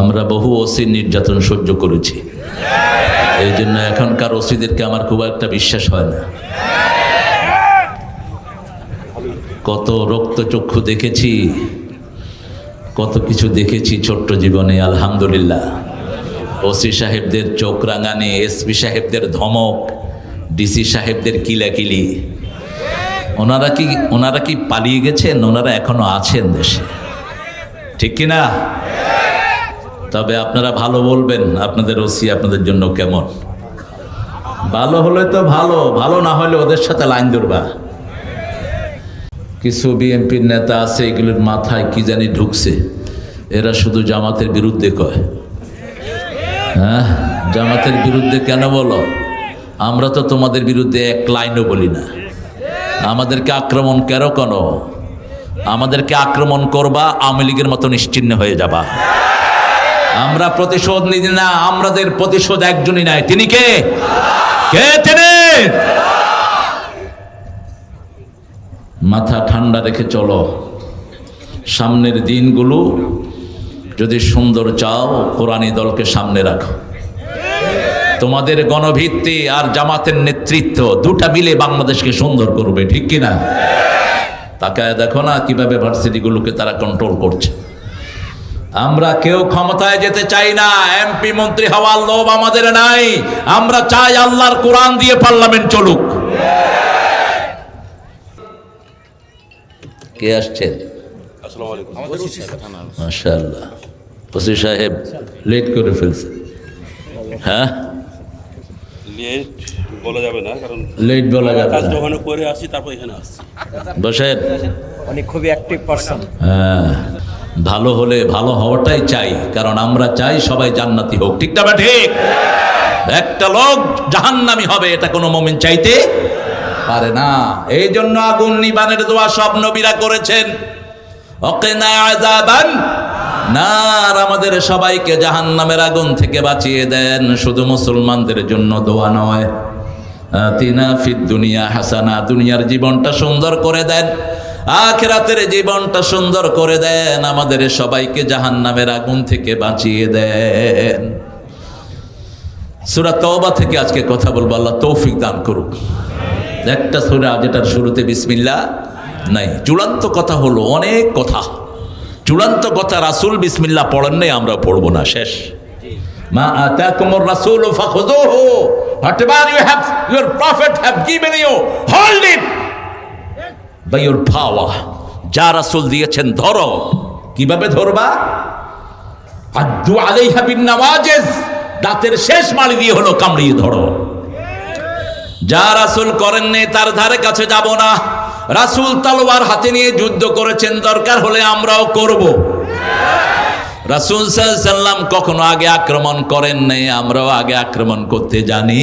আমরা বহু ওসির নির্যাতন সহ্য করেছি, এই জন্য এখনকার ওসিদেরকে আমার খুব একটা বিশ্বাস হয় না। কত রক্তচক্ষু দেখেছি, কত কিছু দেখেছি ছোট্ট জীবনে। আলহামদুলিল্লাহ, ওসি সাহেবদের চোখ রাঙানি, এসপি সাহেবদের ধমক, ডিসি সাহেবদের কিলাকিলি। ওনারা কি পালিয়ে গেছেন? ওনারা এখনো আছেন দেশে, ঠিক কিনা? তবে আপনারা ভালো বলবেন আপনাদের ওসি আপনাদের জন্য কেমন। ভালো হলে তো ভালো, ভালো না হলে ওদের সাথে লাইন ধরবা। কিছু বিএনপির নেতা আছে, এগুলোর মাথায় কি জানি ঢুকছে, এরা শুধু জামাতের বিরুদ্ধে কয়। হ্যাঁ, জামাতের বিরুদ্ধে কেন বলো? আমরা তো তোমাদের বিরুদ্ধে এক লাইনও বলি না। আমাদেরকে আক্রমণ কেন? আমাদেরকে আক্রমণ করবা, আওয়ামী লীগের মতো নিশ্চিহ্ন হয়ে যাবা। আমরা প্রতিশোধ নিই না, আমাদের প্রতিশোধ একজনই নাই। তিনি কে? তিনি। মাথা ঠান্ডা রেখে চলো। সামনের দিনগুলো যদি সুন্দর চাও, কোরআনী দলকে সামনে রাখো। তোমাদের গণভিত্তি আর জামাতের নেতৃত্ব দুটা মিলে বাংলাদেশকে সুন্দর করবে, ঠিক কিনা? তাকায় দেখো না কিভাবে ভার্সিটিগুলোকে তারা কন্ট্রোল করছে। আমরা কেউ ক্ষমতায় যেতে চাই না, এমপি মন্ত্রী হওয়ার লোভ আমাদের নাই। আমরা চাই আল্লাহর কোরআন দিয়ে পার্লামেন্ট চলুক। কে আসছেন? মাশাআল্লাহ, ওসি সাহেব লেট করে ফেলছে। হ্যাঁ, লেট বলা যাবে না, কারণ লেট বলা যাবে না। ওখানে করে আসছি, তারপর এখানে আসছি। বসেন। উনি খুবই অ্যাক্টিভ পারসন। হ্যাঁ, ভালো হলে ভালো হওয়াটাই চাই, কারণ আমরা চাই সবাই জান্নাতি হোক, ঠিক না? ঠিক। একটা লোক জাহান্নামী হবে এটা কোনো মুমিন চাইতে পারে না। এই জন্য আগুন নিবানের দোয়া সব নবীরা করেছেন। ওয়াকিনা আযাবান নার, আমাদের সবাইকে জাহান্নামের আগুন থেকে বাঁচিয়ে দেন। শুধু মুসলমানদের জন্য দোয়া নয়, আতিনা ফিদ দুনিয়া হাসানা, দুনিয়ার জীবনটা সুন্দর করে দেন, আখিরাতের জীবনটা সুন্দর করে দেন, আমাদের সবাইকে জাহান্নামের আগুন থেকে বাঁচিয়ে দেন। সূরা তওবা থেকে আজকে কথা বলবো, আল্লাহ তৌফিক দান করুক। একটা সূরা যেটার শুরুতে বিসমিল্লাহ নাই। চূড়ান্ত কথা হলো, অনেক কথা, চূড়ান্ত কথা রাসূল বিসমিল্লাহ পড়েন নাই, আমরা পড়বো না, শেষ। মা আতাকুমুর রাসূলু ফাখুযুহু, whatever your prophet have given you, hold it by your power। যা রাসূল দিয়েছেন ধরো। কিভাবে ধরবা? আদু আলাইহা বিন নওয়াজিজ, দাঁতের শেষ মাড়ি দিয়ে হলো কামড়িয়ে ধরো। যা রাসূল করেন নাই তার ধারে কাছে যাব না। রাসূল তলোয়ার হাতে নিয়ে যুদ্ধ করেছেন, দরকার হলে আমরাও করব। রাসূল সাল্লাল্লাহু আলাইহি সাল্লাম কখনো আগে আক্রমণ করেন নাই, আমরাও আগে আক্রমণ করতে জানি।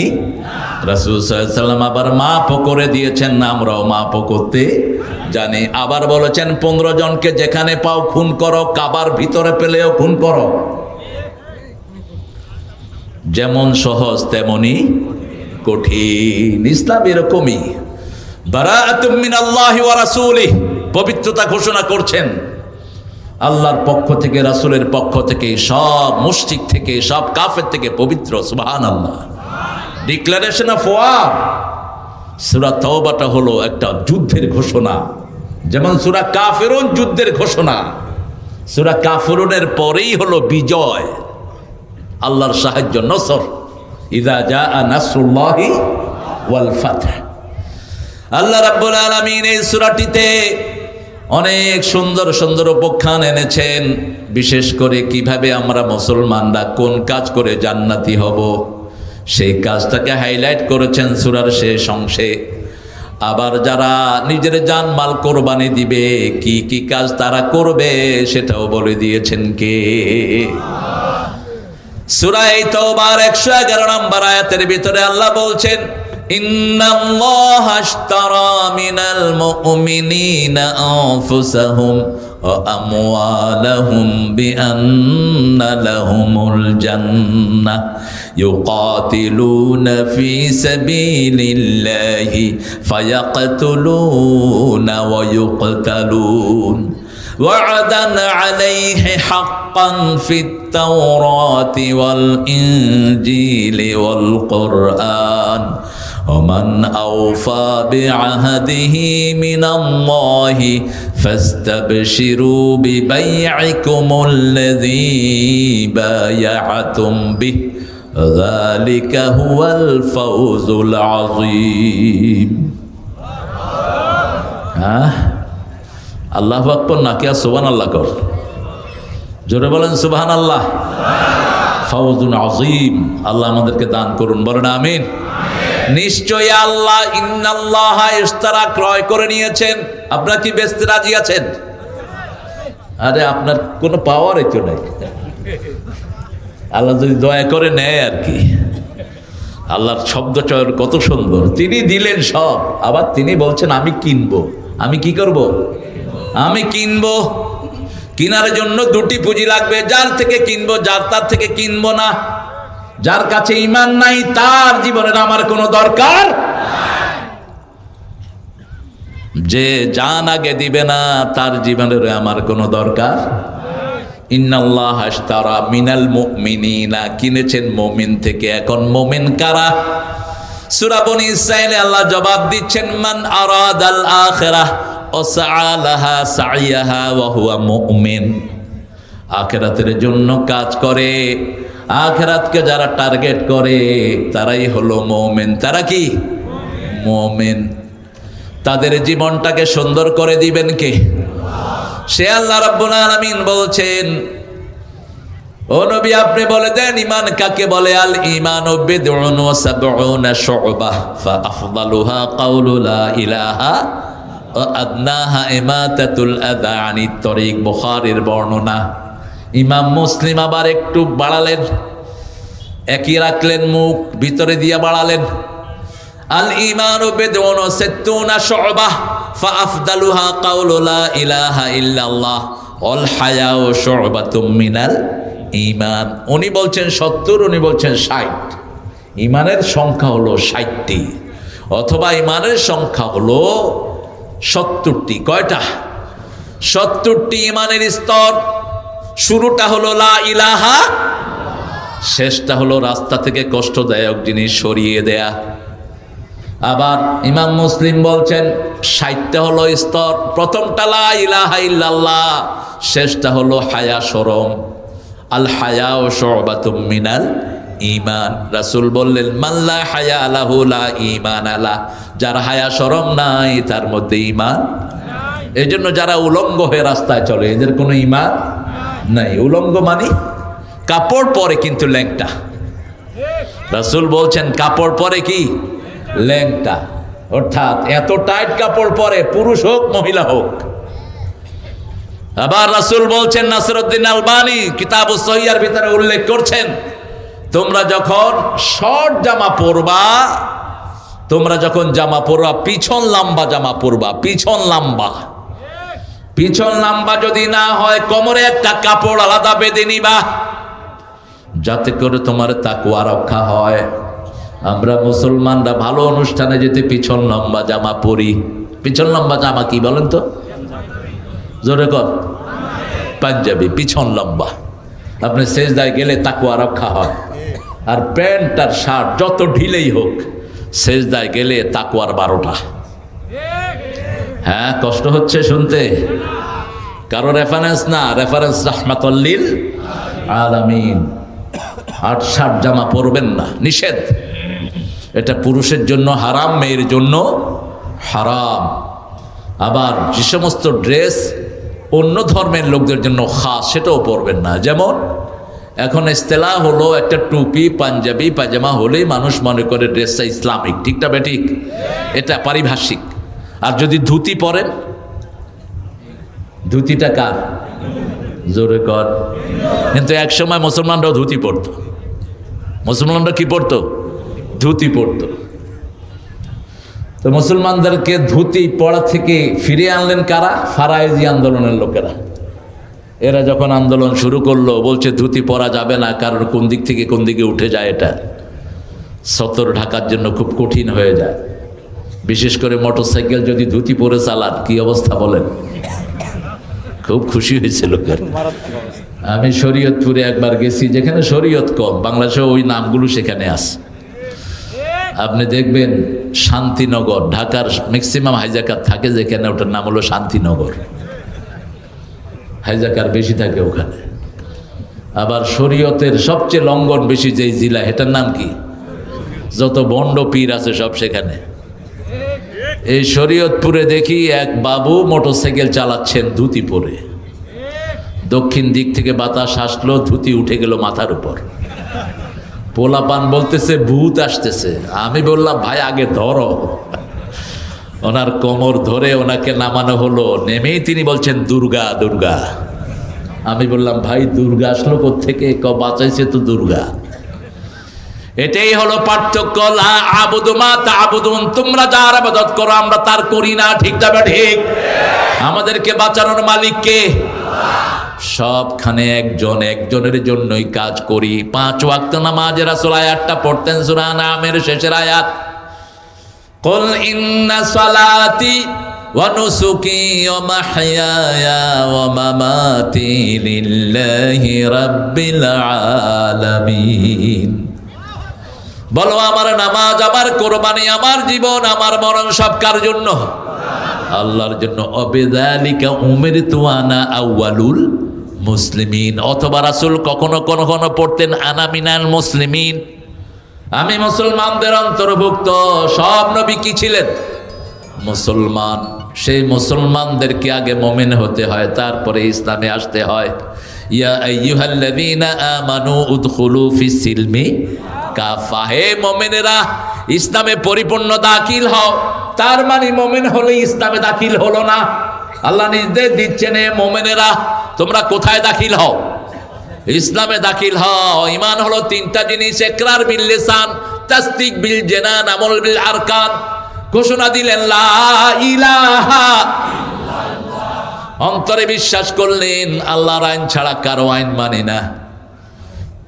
রাসূল সাল্লাল্লাহু আলাইহি সাল্লাম আবার মাফও করে দিয়েছেন, আমরাও মাফও করতে জানি। আবার বলেছেন 15 জনকে যেখানে পাও খুন করো, কাবার ভিতরে পেলেও খুন করো। যেমন সহজ তেমনি কঠিন। ইসলাম এরকমই। বারাআতুম মিনাল্লাহি ওয়া রাসূলিহি, পবিত্রতা ঘোষণা করছেন আল্লাহর পক্ষ থেকে, রাসূলের পক্ষ থেকে, সব মুশরিক থেকে, সব কাফের থেকে পবিত্র। সুবহানাল্লাহ। Declaration of war. সূরা তাওবাটা হলো একটা যুদ্ধের ঘোষণা, যেমন সূরা কাফিরুন যুদ্ধের ঘোষণা। সূরা কাফিরুনের পরেই হলো বিজয়, আল্লাহর সাহায্য, নসর। ইযা জাআ নাসরুল্লাহি ওয়াল ফাতহ। আল্লাহ রাব্বুল আলামিন এই সূরাটিতে অনেক সুন্দর সুন্দর উপাখ্যান এনেছেন, বিশেষ করে কিভাবে আমরা মুসলমানরা কোন কাজ করে জান্নাতি হব, সেই কাজটাকে হাইলাইট করেছেন সূরার শেষ অংশে। আবার যারা নিজের জানমাল কোরবানি দিবে, কি কি কাজ তারা করবে সেটাও বলে দিয়েছেন কে? সূরা তাওবার 111 নম্বর আয়াতের ভিতরে আল্লাহ বলছেন, ইন্নাল্লাহা আশতারা মিনাল মুমিনিনা আনফুসাহুম ওয়া আমওয়ালাহুম বিআন্না লাহুমুল জান্নাহ ইউকাতিলুনা ফি সাবিলিল্লাহি ফায়াকতুলুনা ওয়া ইউকতালুন ওয়া'দান আলাইহি হাক্কান হাক্কান ফিত তাওরাতি ওয়াল ইনজিলি ওয়াল কুরআন ومن أوفى بعهده من الله فاستبشروا ببيعكم الذي بايعتم به ذلك هو الفوز العظيم আল্লাহু আকবার নাকি আর সুবহানাল্লাহ কর জোরে বলেন সুবহানাল্লাহ ফাউজুন আযীম আল্লাহ আমাদেরকে দান করুন বলেন আমিন নিশ্চয়ই আল্লাহ ইন্নাল্লাহ ইশতারা ক্রয় করে নিয়েছেন আপনারা কি বেচতে রাজি আছেন আরে আপনার কোনো পাওয়ারই তো নাই আল্লাহ যদি দয়া করে নেয় আর কি আল্লাহর শব্দ চয়ন কত সুন্দর তিনি দিলেন সব আবার তিনি বলছেন আমি কিনবো আমি কি করব আমি কিনবো কেনার জন্য দুটি পুঁজি লাগবে যার থেকে কিনবো যার তার থেকে কিনবো না যার কাছে ঈমান নাই তার জীবনের আমার কোনো দরকার যে জান আগে দিবে না তার জীবনের আমার কোনো দরকার ইন্নাল্লাহ আশতারা মিনাল মুমিনিনা কিনেছেন মুমিন থেকে এখন মুমিন কারা সূরা বনী ইসরাঈলে আল্লাহ জবাব দিচ্ছেন মান আরাদাল আখিরাহ ওয়াসআলাহা সাইয়াহা ওয়া হুয়া মুমিন আখিরাতের জন্য কাজ করে আখিরাতকে যারা টার্গেট করে তারাই হলো মুমিন তারা কি মুমিন তাদের জীবনটাকে সুন্দর করে দিবেন কে সে আল্লাহ রাব্বুল আলামিন বলছেন ও নবী আপনি বলে দেন ঈমান কাকে বলে আল ঈমানু বিদউন ওয়া সাবউনা শু'বাহ ফা আফদালুহা কাউলু লা ইলাহা ওয়া আদনাহা ইমাতাতুল আযা আনিত তরিক বুখারীর বর্ণনা ইমাম মুসলিম আবার একটু বাড়ালেন একই রাখলেন মুখ ভিতরে দিয়ে বাড়ালেন আল ঈমানু বিদউন ওয়া সিত্তুনা শু'বাহ ফা আফদালুহা কাউলু লা ইলাহা ইল্লাল্লাহ ওয়াল হায়াউ শু'বাতুম মিনাল ঈমান উনি বলছেন 70 উনি বলছেন 60 ঈমানের সংখ্যা হলো 60টি অথবা ঈমানের সংখ্যা হলো 70টি কয়টা 70টি ঈমানের স্তর শুরুটা হলো লা ইলাহা শেষটা হলো রাস্তা থেকে কষ্টদায়ক জিনিস সরিয়ে দেয়া আবার ইমাম মুসলিম বলছেন 60টা হলো স্তর প্রথমটা লা ইলাহা ইল্লাল্লাহ শেষটা হলো হায়া শরম আল হায়া ও শু'বাতুম মিনাল ঈমান রাসূল বললেন মান লা হায়া লাহু লা ঈমান আলা যার হায়া শরম নাই তার মধ্যে ঈমান এইজন্য যারা উলঙ্গ হয়ে রাস্তায় চলে এদের কোনো ঈমান নাই উলঙ্গ মানে কাপড় পরে কিন্তু ল্যাংটা রাসূল বলছেন কাপড় পরে কি ল্যাংটা অর্থাৎ এত টাইট কাপড় পরে পুরুষ হোক মহিলা হোক আবার রাসূল বলছেন নাসিরউদ্দিন আলবানী কিতাবুস সহিহার ভিতরে উল্লেখ করছেন তোমরা যখন শর্ট জামা পরবা তোমরা যখন জামা পরবা পিছন লম্বা জামা পরবা পিছন লম্বা যদি না হয় কোমরে একটা কাপড় আলাদা বেঁধে নিবা যাতে করে তোমার তাকওয়া রক্ষা হয় আমরা মুসলমানরা ভালো অনুষ্ঠানে যেতে পিছন লম্বা জামা পরি পিছন লম্বা জামা কি বলেন তো জোরে কর পাঞ্জাবি পিছন লম্বা আপনি সেজদায় গেলে তাকওয়া রক্ষা হয় আর প্যান্ট আর শার্ট যত ঢিলেই হোক সেজদায় গেলে তাকওয়ার 12টা হ্যাঁ কষ্ট হচ্ছে শুনতে কারো রেফারেন্স না রেফারেন্স রাহমাতুল লিল আলামিন আর শার্ট জামা পরবেন না নিষেধ এটা পুরুষের জন্য হারাম মেয়ের জন্য হারাম আবার যে সমস্ত ড্রেস অন্য ধর্মের লোকদের জন্য খাস সেটাও পরবেন না যেমন এখন ইস্তেলাহ হলো একটা টুপি পাঞ্জাবি পায়জামা হলেই মানুষ মনে করে ড্রেসটা ইসলামিক ঠিকটা বেঠিক এটা পারিভাষিক আর যদি ধুতি পরেন ধুতিটা কার জোরে কর কিন্তু একসময় মুসলমানরাও ধুতি পরতো মুসলমানরা কি পরতো ধুতি পরতো তো মুসলমানদেরকে ধুতি পড়া থেকে ফিরিয়ে আনলেন কারা ফারায়েজি আন্দোলনের লোকেরা এরা যখন আন্দোলন শুরু করলো বলছে ধুতি পরা যাবে না কারণ কোন দিক থেকে কোন দিকে উঠে যায় এটা সতর ঢাকার জন্য খুব কঠিন হয়ে যায় বিশেষ করে মোটরসাইকেল যদি ধুতি পরে চালান কি অবস্থা বলেন খুব খুশি হয়েছে লোকের আমি শরীয়তপুরে একবার গেছি, যেখানে শরীয়ত কম, বাংলাদেশে ওই নামগুলো সেখানে আছে। আপনি দেখবেন শান্তিনগর, ঢাকার ম্যাক্সিমাম হাইজাকার থাকে যেখানে, ওটার নাম হলো শান্তিনগর, হাইজাকার বেশি থাকে ওখানে। আবার শরীয়তের সবচেয়ে লঙ্ঘন বেশি যেই জেলা, এটার নাম কি? যত বন্ড পীর আছে সব সেখানে। এই শরীয়তপুরে দেখি এক বাবু মোটরসাইকেল চালাচ্ছেন ধুতি পরে, দক্ষিণ দিক থেকে বাতাস আসলো, ধুতি উঠে গেল মাথার উপর। পোলাপান বলতেছে ভূত আসতেছে। আমি বললাম ভাই আগে ধরো। ওনার কোমর ধরে ওনাকে নামানো হলো, নেমেই তিনি বলছেন দুর্গা দুর্গা। আমি বললাম ভাই দুর্গা আসলো কোত্থেকে? বাঁচাইছে তো দুর্গা। এটাই হলো পার্থক্য। লা আবুদু মা তা'বুদুন, তোমরা যার ইবাদত করো আমরা তার করি না, ঠিক না ঠিক? আমাদেরকে বাঁচানোর মালিক কে? সবখানে একজন, একজনের জন্যই কাজ করি। 5 ওয়াক্ত নামাজে রাসূল আয়াতটা পড়তেন, সূরা নামের শেষের আয়াত, কুল ইন্না সালাতি ওয়া নুসুকি ওয়া মাহইয়ায়া ওয়া মামাতি লিল্লাহি রাব্বিল আলামিন। বলো আমার নামাজ, আমার কোরবানি, আমার জীবন, আমার মরণ সব কার জন্য? আল্লাহর জন্য। অবিযালিকা উমিরতু আনা আউয়ালুল মুসলিমিন। অথবা রাসূল কখনো কখনো পড়তেন আনা মিনাল মুসলিমিন, আমি মুসলমানদের অন্তর্ভুক্ত। সব নবী কি ছিলেন? মুসলমান। সেই মুসলমানদেরকে আগে মুমিন হতে হয়, তারপরে ইসলামে আসতে হয়। ইয়া আইয়ুহাল্লাযীনা আমানু উদখুলু ফিস সিলমি কাফা। হে মুমিনেরা, ইসলামে পরিপূর্ণ দাখিল হও। তার মানে মুমিন হলে ইসলামে দাখিল হলো না। আল্লাহ নির্দেশ দিচ্ছেন, হে মুমিনেরা তোমরা কোথায় দাখিল হও? ইসলামে দাখিল হও। ঈমান হলো 3টা জিনিস, ইকরার বিল লিসান, তাসদিক বিল জানান, আমল বিল আরকান। ঘোষণা দিলেন লা ইলাহা ইল্লাল্লাহ, অন্তরে বিশ্বাস করলেন আল্লাহর আইন ছাড়া কারো আইন মানে না,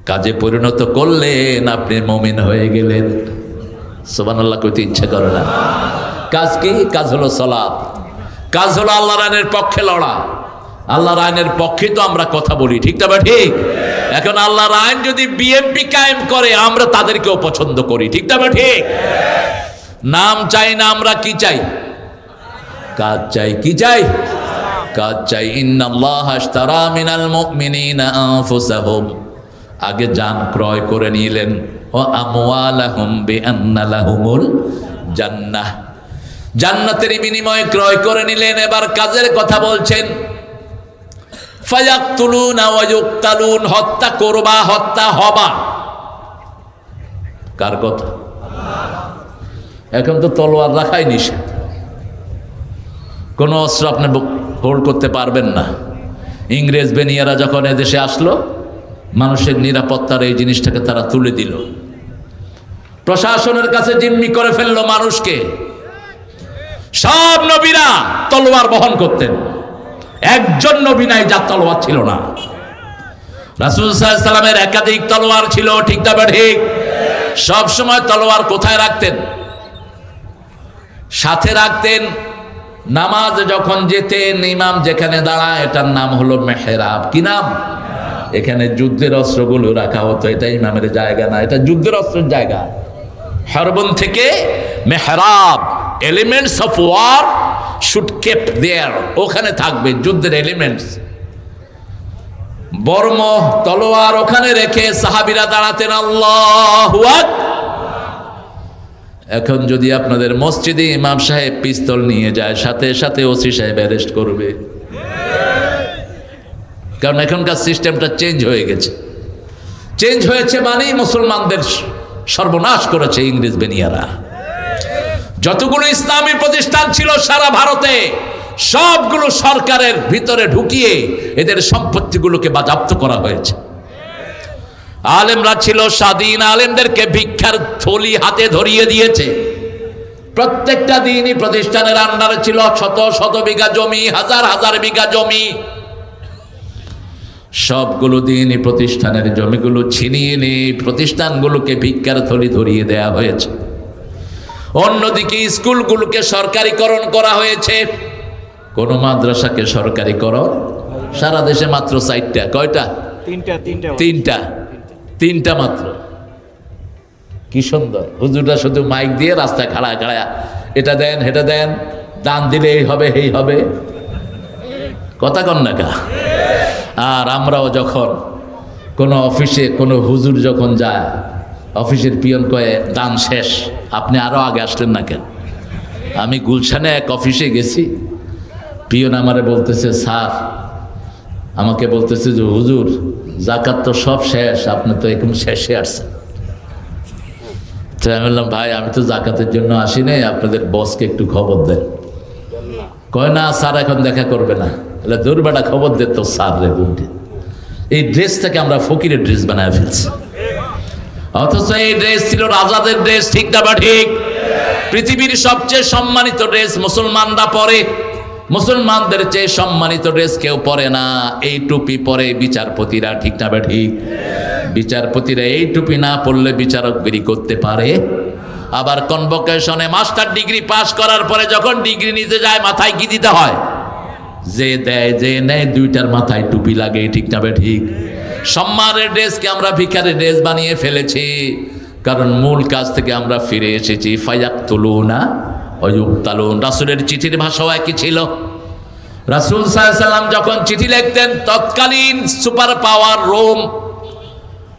কাজে পরিণত করলেন, আপনি মুমিন হয়ে গেলেন। সুবহানাল্লাহ কইতে ইচ্ছা করে না? কাজ কি? কাজ হলো সালাত, কাজ হলো আল্লাহর আইনের পক্ষে লড়া। আল্লাহর আইনের পক্ষে তো আমরা কথা বলি, ঠিক না ঠিক? এখন আল্লাহর আইন যদি বিএমপি কায়েম করে, আমরা তাদেরকেও পছন্দ করি, ঠিক না ঠিক? নাম চাই না, আমরা কি চাই? কাজ চাই। কি চাই? কাজ চাই। ইন্নাল্লাহা আশতারা মিনাল মুমিনিনা আনফুসাহুম, আগে জান ক্রয় করে নিলেন, ও আমওয়ালাহুম বিআন্না লাহুমুল জান্নাহ, জান্নাতের বিনিময়ে ক্রয় করে নিলেন। এবার কাজের কথা বলছেন, ফায়াকতুলুনা ওয়া ইউকতালুন, হত্যা করবা, হত্যা হবা। কার কথা? এখন তো তলোয়ার রাখাই নিষেধ, কোনো অস্ত্র আপনি হোল্ড করতে পারবেন না। ইংরেজ বেনিয়ারা যখন এদেশে আসলো, মানুষের নিরাপত্তার এই জিনিসটাকে তারা তুলে দিল, প্রশাসনের কাছে জিম্মি করে ফেললো মানুষকে। সব নবীরা তলোয়ার বহন করতেন, একজন নবী নাই যার তলোয়ার ছিল না। রাসূল সাল্লাল্লাহু আলাইহি সাল্লামের একাধিক তলোয়ার ছিল, ঠিক না ঠিক? সব সময় তলোয়ার কোথায় রাখতেন? সাথে রাখতেন। নামাজ যখন যেতেন, ইমাম যেখানে দাঁড়ায় এটার নাম হলো মেহরাব। কি নাম? এখানে যুদ্ধের অস্ত্রগুলো রাখা হতো, এটা ইমামের জায়গা না, এটা যুদ্ধের অস্ত্রের জায়গা। হরবন থেকে মেহরাব, elements of war should kept there, ওখানে থাকবে যুদ্ধের এলিমেন্টস। বর্ম, তলোয়ার ওখানে রেখে সাহাবীরা দাঁড়াতেন। আল্লাহু আকবার। এখন যদি আপনাদের মসজিদে ইমাম সাহেব পিস্তল নিয়ে যায়, সাথে সাথে ওসি সাহেব অ্যারেস্ট করবে, কারণ এখনকার সিস্টেমটা চেঞ্জ হয়ে গেছে। চেঞ্জ হয়েছে মানেই মুসলমানদের সর্বনাশ করেছে ইংরেজ বেনিয়ারা। যতগুলো ইসলামী প্রতিষ্ঠান ছিল সারা ভারতে, সবগুলো সরকারের ভিতরে ঢুকিয়ে এদের সম্পত্তিগুলোকে বাজেয়াপ্ত করা হয়েছে। আলেমরা ছিল স্বাধীন, আলেমদেরকে ভিক্ষার থলি হাতে ধরিয়ে দিয়েছে। প্রত্যেকটা দিনই প্রতিষ্ঠানের আন্ডারে ছিল শত শত বিঘা জমি, হাজার হাজার বিঘা জমি। সবগুলো দিনই প্রতিষ্ঠানের জমিগুলো ছিনিয়ে নিয়ে প্রতিষ্ঠানগুলোকে ভিক্ষার থলি ধরিয়ে দেয়া হয়েছে। অন্যদিকে স্কুলগুলোকে সরকারিকরণ করা হয়েছে। কোন মাদ্রাসাকে সরকারিকরণ? সারা দেশে মাত্র 4টা। কয়টা? তিনটা মাত্র। কি সুন্দর, হুজুররা শুধু মাইক দিয়ে রাস্তায় খাড়া খাড়া এটা দেন হেটা দেন, দান দিলে এই হবে এই হবে, কথা কন না কা। আর আমরাও যখন কোনো অফিসে কোনো হুজুর যখন যায়, অফিসের পিয়ন কয়ে দান শেষ, আপনি আরও আগে আসলেন না কেন? আমি গুলশানে এক অফিসে গেছি, পিয়ন আমারে বলতেছে, স্যার আমাকে বলতেছে যে হুজুর জাকাত তো সব শেষ, আপনি তো একদম শেষে আসছেন। তো আমি বললাম, ভাই আমি তো জাকাতের জন্য আসি নাই, আপনাদের বসকে একটু খবর দেন। কয় না স্যার এখন দেখা করবে না। তাহলে দূর বেটা খবর দে তো স্যার রে বুঝতে। এই ড্রেসটাকে আমরা ফকিরের ড্রেস বানায় ফেলছি, অথচ এই ড্রেস ছিল রাজাদের ড্রেস, ঠিক না বা ঠিক? পৃথিবীর সবচেয়ে সম্মানিত ড্রেস মুসলমানরা পরে, মুসলমানদের চেয়ে সম্মানিত ড্রেস কেউ পরে না। এই টুপি পরে বিচারপতিরা, ঠিক না বা ঠিক? বিচারপতিরা এই টুপি না পরলে বিচারকগিরি করতে পারে? আবার কনভোকেশনে মাস্টার ডিগ্রি পাস করার পরে যখন ডিগ্রি নিতে যায়, মাথায় কি দিতে হয়? যে দেয় যে নেয় দুইটার মাথায় টুপি লাগে, ঠিক না বা ঠিক? সম্মানের ড্রেসকে আমরা ভিখারের ড্রেস বানিয়ে ফেলেছি, কারণ মূল কাজ থেকে আমরা ফিরে এসেছি। ফায়াক্তুলুনা ওয়া ইউক্তালুন। রাসূলের চিঠির ভাষাও একই ছিল। রাসূল সাল্লাল্লাহু আলাইহি সাল্লাম যখন চিঠি লিখতেন, তৎকালীন সুপার পাওয়ার রোম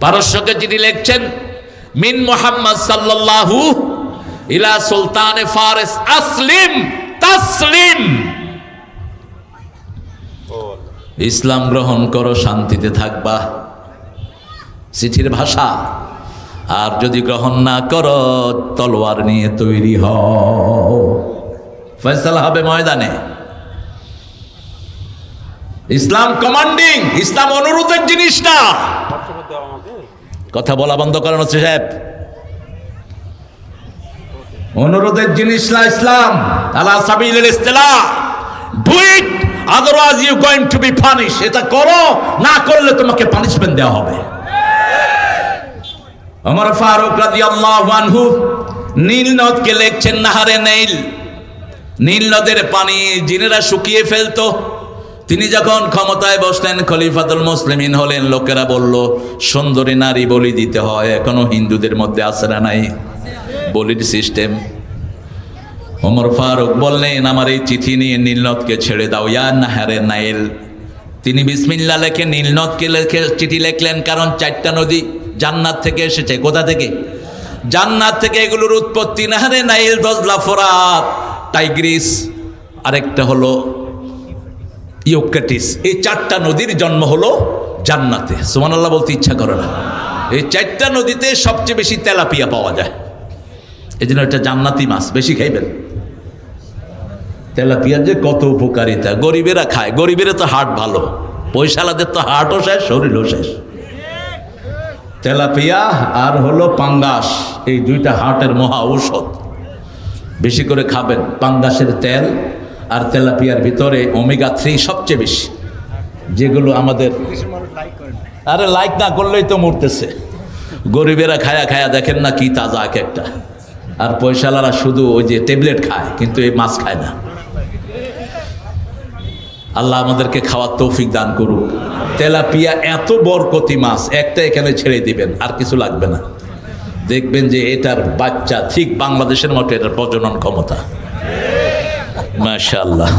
পারস্যকে চিঠি লিখছেন, মিন মুহাম্মদ সাল্লাল্লাহু ইলা সুলতানে ফারিস আসলিম তাসলিম, ইসলাম গ্রহণ করো শান্তিতে থাকবা, চিঠির ভাষা। আর যদি গ্রহণ না করো তলোয়ার নিয়ে তৈরি হও, ফয়সালা হবে ময়দানে। ইসলাম কমান্ডিং, ইসলাম অনুরোধের জিনিস না। কথা বলা বন্ধ করেন হচ্ছে সাহেব, অনুরোধের জিনিস না ইসলাম। আলা সাবিলিল ইসতিলা, do it otherwise you going to be punish. এটা করো, না করলে তোমাকে পানিশমেন্ট দেওয়া হবে। ওমর ফারুক রাদিয়াল্লাহু আনহু নীল নদকে লিখছেন নাহারে নীল। নীল নদের পানি জিনেরা শুকিয়ে ফেলতো। তিনি যখন ক্ষমতায় বসলেন, খলিফাতুল মুসলিমিন হলেন, লোকেরা বলল সুন্দরী নারী বলি দিতে হয়। এখনো হিন্দুদের মধ্যে আছে না নাই বলির সিস্টেম? ওমর ফারুক বললেন, আমার এই চিঠি নিয়ে নীলনদকে ছেড়ে দাও, ইয়া নাহারে নাইল। তিনি বিসমিল্লাহ লেখে নীলনদকে লেখে চিঠি লিখলেন, কারণ চারটা নদী জান্নাত থেকে এসেছে। কোথা থেকে? জান্নাত থেকে এগুলোর উৎপত্তি। নাহারে নাইল, দজলা, ফোরাত, টাইগ্রিস, আরেকটা হলো ইউক্রেটিস। এই চারটা নদীর জন্ম হলো জান্নাতে। সুবহানাল্লাহ বলতে ইচ্ছা করে না। এই চারটা নদীতে সবচেয়ে বেশি তেলাপিয়া পাওয়া যায়, এই জন্য এটা জান্নাতি মাছ, বেশি খাইবেন। তেলাপিয়ার যে কত উপকারিতা, গরিবেরা খায়। গরিবেরা তো হার্ট ভালো, পয়সালাদের তো হার্টও শেষ, শরীরও শেষ। তেলাপিয়া আর হলো পাঙ্গাস, এই দুইটা হার্টের মহা ঔষধ। বেশি করে খাবেন পাঙ্গাসের তেল আর তেলাপিয়ার ভিতরে ওমেগা 3 সবচেয়ে বেশি, যেগুলো আমাদের আরে লাইক না করলেই তো মরতেছে। গরিবেরা খায়া খায়া দেখেন না কি তাজা এক একটা, আর পয়সালারা শুধু ওই যে ট্যাবলেট খায়, কিন্তু এই মাছ খায় না। আল্লাহ আমাদেরকে খাওয়ার তৌফিক দান করুক। তেলাপিয়া এত বরকতি মাছ, একটা এখানে ছেড়ে দিবেন, আর কিছু লাগবে না। দেখবেন যে এটার বাচ্চা ঠিক বাংলাদেশের মতো এটার প্রজনন ক্ষমতা, মাশাআল্লাহ।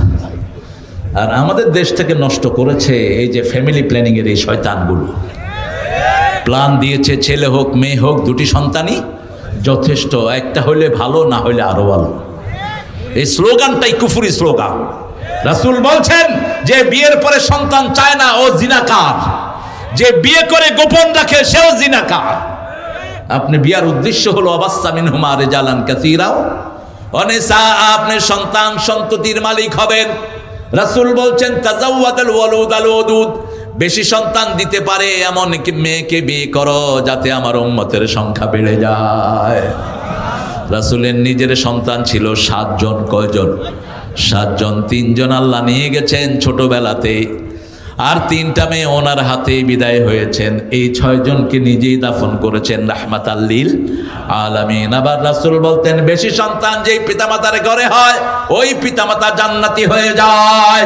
আর আমাদের দেশটাকে নষ্ট করেছে এই যে ফ্যামিলি প্ল্যানিং এর এই শয়তানগুলো। প্ল্যান দিয়েছে ছেলে হোক মেয়ে হোক দুটি সন্তানই যথেষ্ট, একটা হইলে ভালো, না হইলে আরো ভালো। এই স্লোগানটাই কুফরি স্লোগান। রাসূল বলছেন যে বিয়ের পরে সন্তান চায় না ও জিনাকার, যে বিয়ে করে গোপন রাখে সেও জিনাকার। আপনি বিয়ার উদ্দেশ্য হলো আবাসসা মিনহুমা রিজালান কাসীরা অনিসা, আপনি সন্তান সন্ততির মালিক হবেন। রাসূল বলছেন তাজাওয়াদাল ওয়ালুদ আল ওয়াদুদ, বেশি সন্তান দিতে পারে এমন কি মেয়েকে বিয়ে করো যাতে আমার উম্মতের সংখ্যা বেড়ে যায়। রাসূলের নিজের সন্তান ছিল 7 জন। কয়জন? 7 জন। 3 জন আল্লাহ নিয়ে গেছেন ছোটবেলাতে, আর 3টা মেয়ে ওনার হাতে বিদায় হয়েছেন। এই 6 জনকে নিজেই দাফন করেছেন রাহমাতাল লিল আলামিন। আবার রাসূল বলতেন বেশি সন্তান যেই পিতামাতার ঘরে হয় ওই পিতামাতা জান্নাতি হয়ে যায়।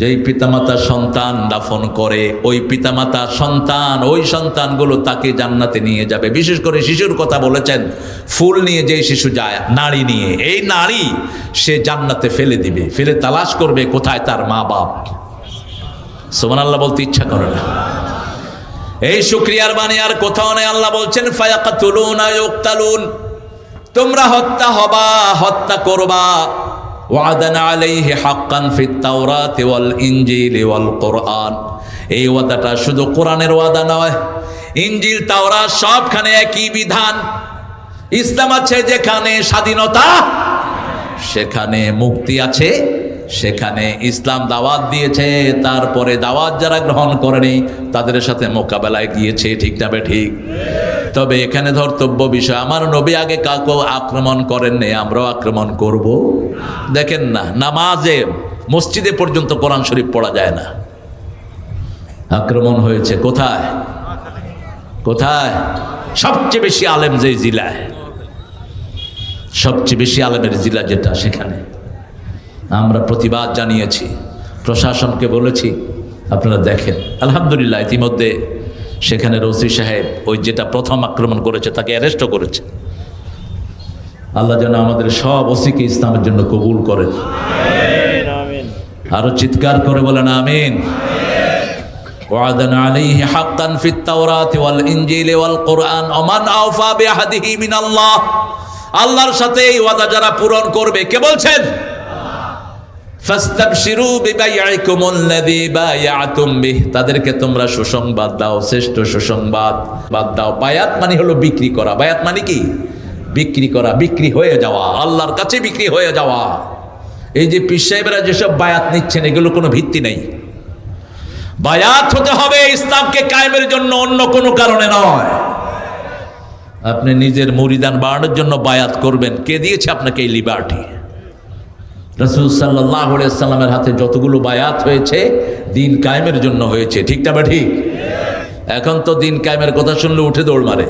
যেই পিতামাতা সন্তান দাফন করে ওই পিতামাতা সন্তান ওই সন্তানগুলো তাকে জান্নাতে নিয়ে যাবে। বিশেষ করে শিশুর কথা বলেছেন, ফুল নিয়ে যেই শিশু যায় নারী নিয়ে, এই নারী সে জান্নাতে ফেলে দিবে, ফেলে তালাশ করবে কোথায় তার মা বাপ। সুবহানাল্লাহ বলতে ইচ্ছা করে না। এই শুকরিয়ার বাণী আর কোথাও নেই। আল্লাহ বলছেন ফায়াকাতুলুনা ইউকতালুন, তোমরা হত্যা হবা, হত্যা করবা। ওয়াদান আলাইহি হাক্কান ফিত তাওরাতি ওয়াল ইনজিলি ওয়াল কোরআন, এই ওয়াদাটা শুধু কোরআনের ওয়াদা নয়, ইনজিল তাওরাত সবখানে একই বিধান। ইসলাম আছে যেখানে স্বাধীনতা, সেখানে মুক্তি আছে, সেখানে ইসলাম দাওয়াত দিয়েছে, তারপরে দাওয়াত যারা গ্রহণ করেনি তাদের সাথে মোকাবেলায় গিয়েছে। ঠিক না ঠিক? তবে এখানে ধর্তব্য বিষয়, আমার নবী আগে কাউকে আক্রমণ করেননি, আমরাও আক্রমণ করব? দেখেন না, নামাজে মসজিদে পর্যন্ত কোরআন শরীফ পড়া যায় না। আক্রমণ হয়েছে কোথায়? কোথায়? সবচেয়ে বেশি আলেম যে জেলায়, সবচেয়ে বেশি আলেমের জেলা যেটা, সেখানে আমরা প্রতিবাদ জানিয়েছি, প্রশাসনকে বলেছি। আপনারা দেখেন আলহামদুলিল্লাহ ইতিমধ্যে সেখানে ওসি সাহেব ওই যেটা প্রথম আক্রমণ করেছে তাকে অ্যারেস্টও করেছে। আল্লাহ যেন আমাদের সব ওসিকে ইসলামের জন্য কবুল করেন। আরো চিৎকার করে বলেন আমিন। ওয়াদান আলাইহি হাক্কান ফিত তাওরাতি ওয়াল ইনজিলি ওয়াল কোরআন ওমান আওফা বিআহদিহি মিনাল্লাহ, আল্লাহর সাথে এই ওয়াদা যারা পূরণ করবে, কে বলছেন? ফাস্তাবশিরু বিবাইআকুমুল্লাযী বায়াতুম বিহ, তাদেরকে তোমরা সুসংবাদ দাও, শ্রেষ্ঠ সুসংবাদ দাও। বায়াত মানে হলো বিক্রি করা। বায়াত মানে কি? বিক্রি করা, বিক্রি হয়ে যাওয়া, আল্লাহর কাছে বিক্রি হয়ে যাওয়া। এই যে পীর সাহেবরা যেসব বায়াত নিচ্ছেন, এগুলো কোনো ভিত্তি নেই। বায়াত হতে হবে ইসলামকে কায়েমের জন্য, অন্য কোনো কারণে নয়। আপনি নিজের মুরিদান বাড়ানোর জন্য বায়াত করবেন, কে দিয়েছে আপনাকে এই লিবার্টি? রাসূল সাল্লাল্লাহু আলাইহি ওয়াসাল্লামের হাতে যতগুলো বায়াত হয়েছে দিন কায়েমের জন্য হয়েছে। ঠিক না বা ঠিক? এখন তো দিন কায়েমের কথা শুনলে উঠে দৌড় মারে।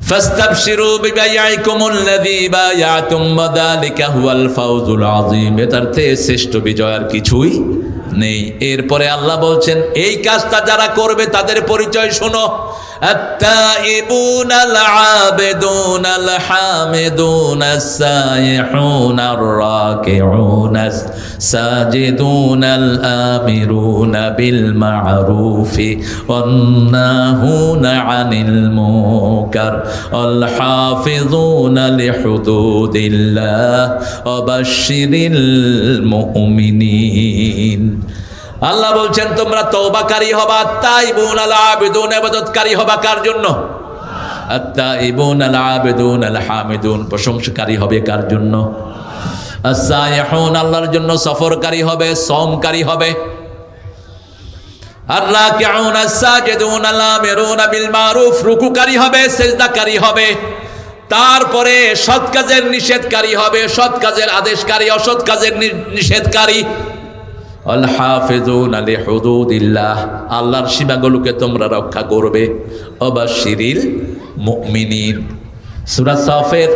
ফাস্তাবশিরু বিবাইআকুমুল্লাযী বায়াতুম ওয়াযালিকা হুয়াল ফাওজুল আযীম, এটার থেকে শ্রেষ্ঠ বিজয় আর কিছুই নেই। এরপরে আল্লাহ বলছেন এই কাজটা যারা করবে তাদের পরিচয় শোনো। আত-তাইবুনাল আবিদুনাল হামিদুনাস সাইহুনার রাকিউনাস সাজিদুনাল আমিরুনা বিল মা'রুফি ওয়ান নাহুনা আনিল মুনকার ওয়াল হাফিজুনা লিহুদুদিল্লাহ ওয়া বাশশিরিল মুমিনিন। আল্লাহ বলছেন তোমরা তওবাকারী হবা, তাইবুন আল আবিদুন, ইবাদতকারী হবা কার জন্য? আত-তাইবুন আল আবিদুন আল হামিদুন, প্রশংসাকারী হবে কার জন্য? আস-সাইহুন, আল্লাহর জন্য সফরকারী হবে, সাওমকারী হবে। আর-রাকিউন আস-সাজিদুন আল আমিরুনা বিল মারুফ, রুকুকারী হবে, সিজদাকারী হবে। তারপরে সৎ কাজের নিষেধকারী হবে, সৎ কাজের আদেশকারী, অসৎ কাজের নিষেধকারী। আল হাফিজুনা লিহুদুদিল্লাহ, আল্লাহর সীমাগুলোকে তোমরা রক্ষা করবে। ওয়াবাশশিরিল মুমিনিন। সূরা সাফের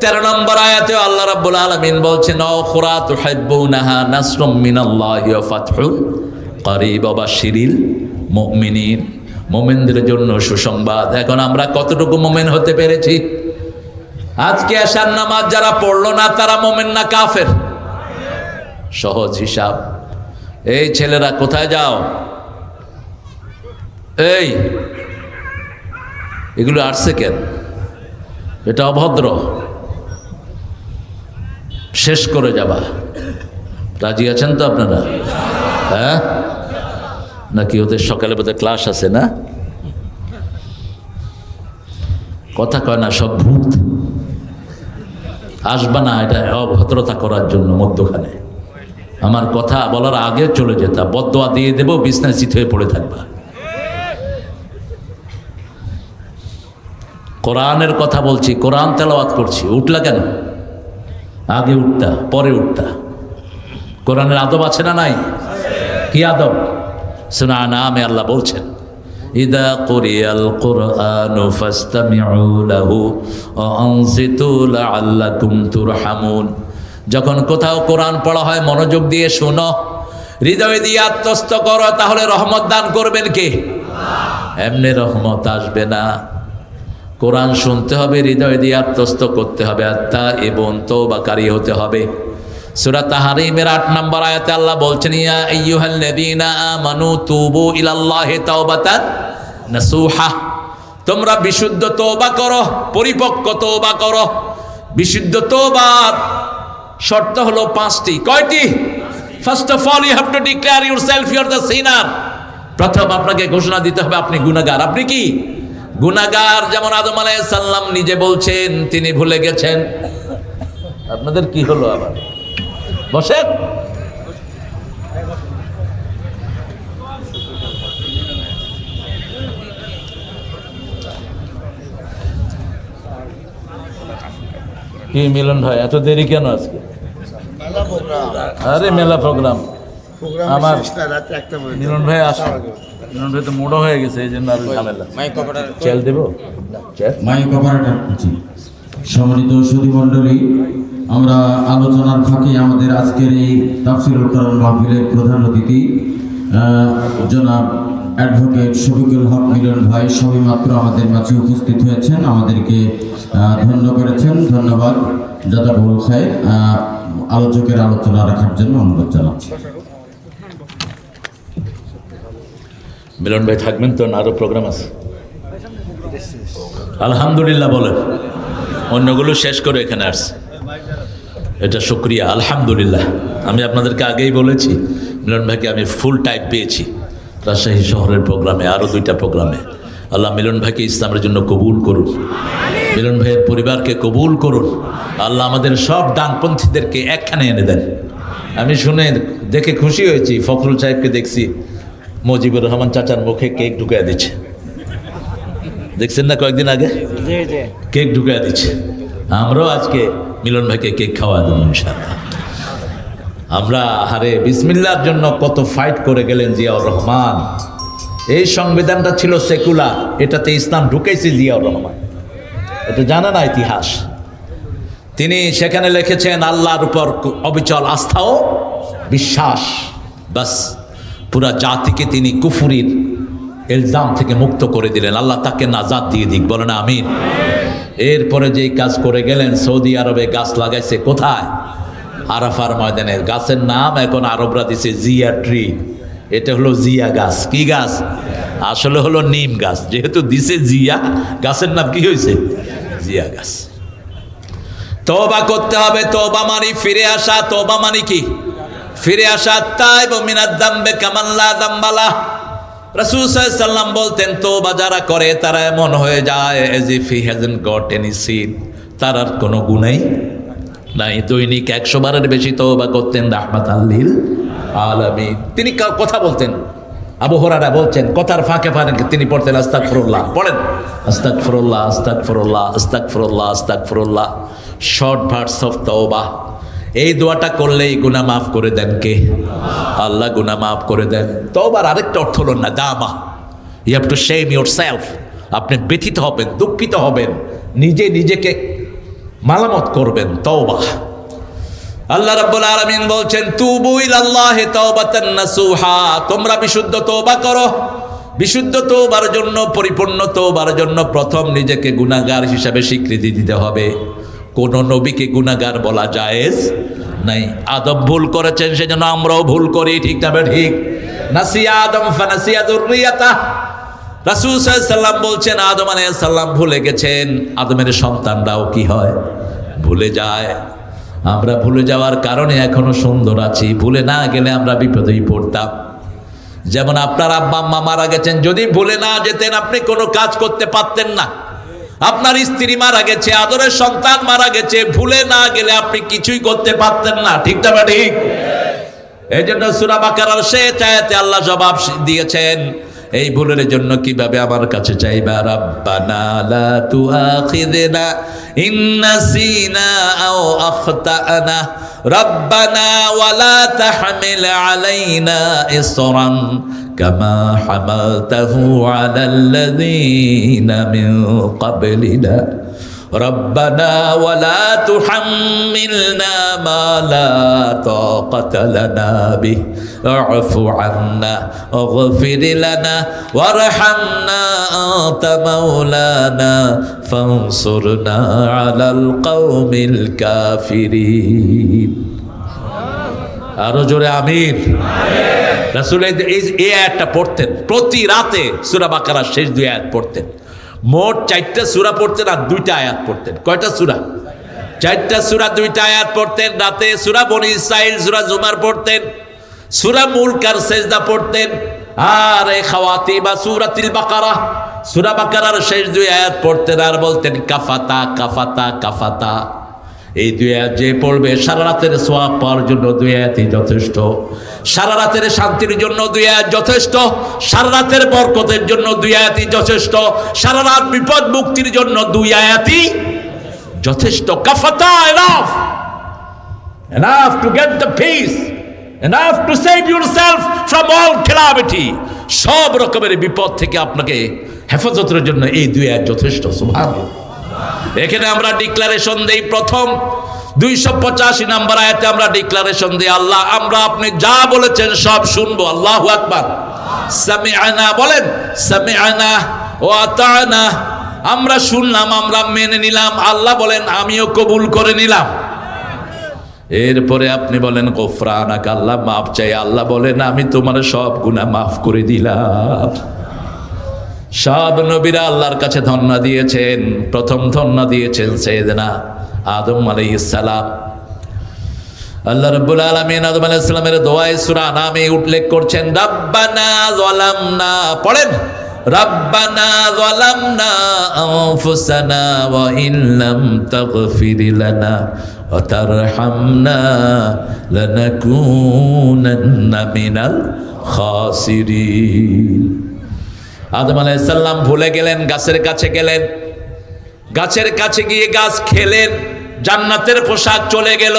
13 নম্বর আয়াতে আল্লাহ রাব্বুল আলামিন বলছেন উখরা তুহিব্বুনাহা নাসরুম মিনাল্লাহি ওয়া ফাতহুন করিব ওয়াবাশশিরিল মুমিনিন, মুমিনদের জন্য সুসংবাদ। এখন আমরা কতটুকু মুমিন হতে পেরেছি? আজকে এশার নামাজ যারা পড়লো না তারা মুমিন না কাফের? সহজ হিসাব। এই ছেলেরা কোথায় যাও? এই এগুলো আসছে কেন? এটা অভদ্র, শেষ করে যাবা। রাজি আছেন তো আপনারা? হ্যাঁ, নাকি ওদের সকালে বোধহয় ক্লাস আছে না? কথা কয় না, সব ভূত। আসবা না, এটা অভদ্রতা করার জন্য মধ্যখানে। আমার কথা বলার আগে চলে যেতা, বদদোয়া দিয়ে দেবো, বিছনায় চিত হয়ে পড়ে থাকবা। কোরআনের কথা বলছি, কোরআন তেলাওয়াত করছি, উঠলা কেন? আগে উঠতা, পরে উঠতা। কোরআনের আদব আছে না নাই? কি আদব? সূরা আনআমে আল্লাহ বলছেন ইদা কুরিয়াল কুরআনু ফাসতামিউ লাহু ওয়া আনসিতু লাআল্লাকুম তুরহামুন, যখন কোথাও কোরআন পড়া হয় মনোযোগ দিয়ে শোনো, হৃদয় দিয়ে আত্মস্থ করো, তাহলে রহমত দান করবেন কে? এমনি রহমত আসবে না। কোরআন শুনতে হবে, হৃদয় দিয়ে আত্মস্থ করতে হবে, আত্মা এবং তওবাকারী হতে হবে। সূরা তাহরিমের 8 নম্বর আয়াতে আল্লাহ বলছেন, ইয়া আইয়ুহাল্লাযীনা আমানু তুবু ইলাল্লাহি তাওবাতান নাসুহা, তোমরা বিশুদ্ধ তওবা করো, পরিপক্ক তওবা করো। বিশুদ্ধ তওবার শর্ত হলো 5টি। কয়টি? First of all you have to declare yourself you are the sinner. প্রথম আপনাকে ঘোষণা দিতে হবে আপনি গুনাহগার। আপনি কি গুনাহগার? যেমন আদম আলাইহিস সালাম নিজে বলছেন তিনি ভুলে গেছেন। আপনাদের কি হলো আবার? বসেন। কি মিলন ভাই, এত দেরি কেন আজকে? আরে মেলা প্রোগ্রাম আমার মিলন ভাই আসে। মিলন ভাই তো মোড়ো হয়ে গেছে, এই জন্য আর ঝামেলা। চেল দেবো মাইক অপারেটর। জি, সম্মানিত সুধী মণ্ডলী, আমরা আলোচনার ফাঁকে আমাদের আজকের এই তাফসীরুল কোরআন মাহফিলের প্রধান অতিথি জনাব অ্যাডভোকেট শফিকুল হক মিলন ভাই সবেমাত্র আমাদের মাঝে উপস্থিত হয়েছেন, আমাদেরকে ধন্য করেছেন। ধন্যবাদ, জাযাকাল্লাহু খায়র। আলোচকের আলোচনা রাখার জন্য অনুরোধ জানাচ্ছি। মিলন ভাই থাকবেন তো, না আরো প্রোগ্রাম আছে? আলহামদুলিল্লাহ বলেন। অন্যগুলো শেষ করে এখানে আসছে, এটা শুকরিয়া। আলহামদুলিল্লাহ। আমি আপনাদেরকে আগেই বলেছি মিলন ভাইকে আমি ফুল টাইম পেয়েছি রাজশাহী শহরের প্রোগ্রামে, আরও 2টা প্রোগ্রামে। আল্লাহ মিলন ভাইকে ইসলামের জন্য কবুল করুন, মিলন ভাইয়ের পরিবারকে কবুল করুন। আল্লাহ আমাদের সব ডানপন্থীদেরকে একখানে এনে দেন। আমি শুনে দেখে খুশি হয়েছি, ফখরুল সাহেবকে দেখছি মুজিবুর রহমান চাচার মুখে কেক ঢুকিয়ে দিচ্ছে, দেখছেন না কয়েকদিন আগে? কেক ঢুকিয়ে দিচ্ছে। আমরাও আজকে মিলন ভাইকে কেক খাওয়া দেবো ইনশাআল্লাহ। আমরা হারে বিসমিল্লাহর জন্য কত ফাইট করে গেলেন জিয়াউর রহমান। এই সংবিধানটা ছিল সেকুলার, এটাতে ইসলাম ঢুকেছে জিয়াউর রহমান, এটা জানা না ইতিহাস। তিনি সেখানে লিখেছেন আল্লাহর উপর অবিচল আস্থা ও বিশ্বাস। বাস পুরা জাতিকে তিনি কুফরির ইলজাম থেকে মুক্ত করে দিলেন। আল্লাহ তাকে নাজাত দিয়ে দিক, বলেন আমিন। এরপরে যেই কাজ করে গেলেন, সৌদি আরবে গাছ লাগাইছে। কোথায়? আরাফার ময়দানে। গাছের নাম এখন আরবরা দিছে জিয়া ট্রি। এটা হলো জিয়া গাছ। কি গাছ? আসলে হলো নিম গাছ, যেহেতু দিছে জিয়া, গাছের নাম কি হয়েছে? জিয়া গাছ। তওবা করতে হবে। তওবা মানে ফিরে আসা। তওবা মানে কি? ফিরে আসা। তাইব মিনাদ যামবি কামান লা যামবা লাহ। রাসূল সাল্লাল্লাহু আলাইহি ওয়াসাল্লাম বলতেন তওবা যারা করে তারা এমন হয়ে যায় as if he hasn't got any sin, তার আর কোনো গুনাহ নাই। দৈনিক 100 বারের বেশি তওবা করতেন রাহমাতাল লিল আলামিন। তিনি কথা বলতেন, আবু হুরায়রা বলছেন কথার ফাঁকে ফাঁকে তিনি পড়তেন আস্তাগফিরুল্লাহ। পড়েন আস্তাগফিরুল্লাহ, আস্তাগফিরুল্লাহ, আস্তাগফিরুল্লাহ, আস্তাগফিরুল্লাহ। শর্ট ভার্স অফ তওবা। এই দোয়াটা করলেই গুনাহ মাফ করে দেন কে? আল্লাহ গুনাহ মাফ করে দেন। তওবার আরেকটা অর্থ হলো নাদামা। You have to shame yourself. আপনি ব্যথিত হবেন, দুঃখিত হবেন, নিজেকে মালামত করবেন। তওবা। আল্লাহ রাব্বুল আলামিন বলছেন তুবু ইলাল্লাহি তাওবাতান নাসুহা, তোমরা বিশুদ্ধ তওবা করো। বিশুদ্ধ তওবার জন্য, পরিপূর্ণ তওবার জন্য প্রথম নিজেকে গুনাহগার হিসাবে স্বীকৃতি দিতে হবে। কোন নবীকে গুনাহগার বলা জায়েজ নাই। আদম ভুল করেছেন, সেজন্য আমরাও ভুল করি, ঠিক না ঠিক? নাসিয়া আদম ফানাসিয়া যুররিয়াতা। রাসূল সাল্লাল্লাহু আলাইহি সাল্লাম বলছেন আদম আলাইহিস সালাম ভুলে গেছেন, আদমের সন্তানরাও কি হয়? ভুলে যায়। আমরা ভুলে যাওয়ার কারণে এখনো সুন্দর আছি। ভুলে না গেলে আমরা বিপদেই পড়তাম। যেমন আপনার আব্বা আম্মা মারা গেছেন, যদি ভুলে না যেতেন আপনি কোনো কাজ করতে পারতেন না। আপনার স্ত্রী মারা গেছে, আদরের সন্তান মারা গেছে, ভুলে না গেলে আপনি কিছুই করতে পারতেন না, ঠিক না ঠিক? এই জন্য সূরা বাকারার শেষ আয়াতে আল্লাহ জবাব দিয়েছেন এই ভুলের জন্য কিভাবে আমার কাছে চাইবা। রাব্বানা লা তুআখিযনা ইন নাসিনা আও আখতানা রাব্বানা ওয়ালা তাহমিল আলাইনা ইসরান কামা হামালতাহু আলাল্লাযীনা মিন ক্বাবলিনা রব্বানা ওয়ালা তুহাম্মিলনা মা লা তাকাতা লানা বিহি ওয়া'ফু আন্না ওয়াগফির লানা ওয়ারহামনা আনতা মাওলানা ফানসুরনা আলাল কওমিল কাফিরিন। আরো জোরে আমিন। রাসূল এই আয়াতটা পড়তেন প্রতি রাতে, সূরা বাকারার শেষ 2 আয়াত পড়তেন। মোট 4টা সূরা পড়তেন আর 2টা আয়াত পড়তেন। কয়টা সূরা? 4টা সূরা 2টা আয়াত পড়তেন রাতে। সূরা বনী ইসরাইল, সূরা জুমার পড়তেন, সূরা মুলক আর সেজদা পড়তেন, আর এই খাওয়াতিম বা সূরাতুল বাকারা, সূরা বাকারার শেষ 2 আয়াত পড়তেন আর বলতেন কাফাতা কাফাতা কাফাতা। এই 2 আয়াত যে পড়বে সারা রাতের সওয়াব পাওয়ার জন্য 2 আয়াতই যথেষ্ট, সারা রাতের শান্তির জন্য 2 আয়াত যথেষ্ট, সারা রাতের বরকতের জন্য 2 আয়াতই যথেষ্ট, সারা রাত বিপদ মুক্তির জন্য 2 আয়াতই যথেষ্ট। কাফাতা, enough to get the peace, enough to save yourself from all calamity, সব রকমের বিপদ থেকে আপনাকে হেফাজতের জন্য এই 2 আয়াত যথেষ্ট। সুবহানাল্লাহ। এখানে আমরা ডিক্লারেশন দেই, প্রথম 285 নম্বর আয়াতে আমরা ডিক্লারেশন দিই, আল্লাহ আমরা আপনি যা বলেছেন সব শুনবো। আল্লাহু আকবার। সামিআনা বলেন, সামিআনা ওয়া আতানা, আমরা শুনলাম, আমরা মেনে নিলাম। আল্লাহ বলেন আমিও কবুল করে নিলাম। এরপরে আপনি বলেন গফরানাক, আল্লাহ মাফ চাই। আল্লাহ বলেন আমি তোমার সব গুনাহ মাফ করে দিলাম। সব নবীরা আল্লাহর কাছে ধন্না দিয়েছেন। প্রথম ধন্না দিয়েছেন সাইয়েদনা আদম আলাইহিস সালাম। আল্লাহ রাব্বুল আলামিন আদম আলাইহিস সালামের দোয়ায়ে সূরা আনামে উল্লেখ করছেন রাব্বানা যালামনা, পড়েন রাব্বানা যালামনা আনফুসানা ওয়া ইল্লাম তাগফির লানা ওয়া তারহামনা লানাকুনান্না মিনাল খাসিরিন। আদম আলাইহিস সালাম ভুলে গেলেন, গাছের কাছে গেলেন, গাছের কাছে গিয়ে গাছ খেলেন, জান্নাতের পোশাক চলে গেল,